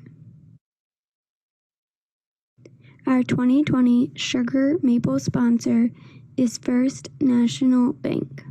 S1: Our 2020 Sugar Maple sponsor is First National Bank.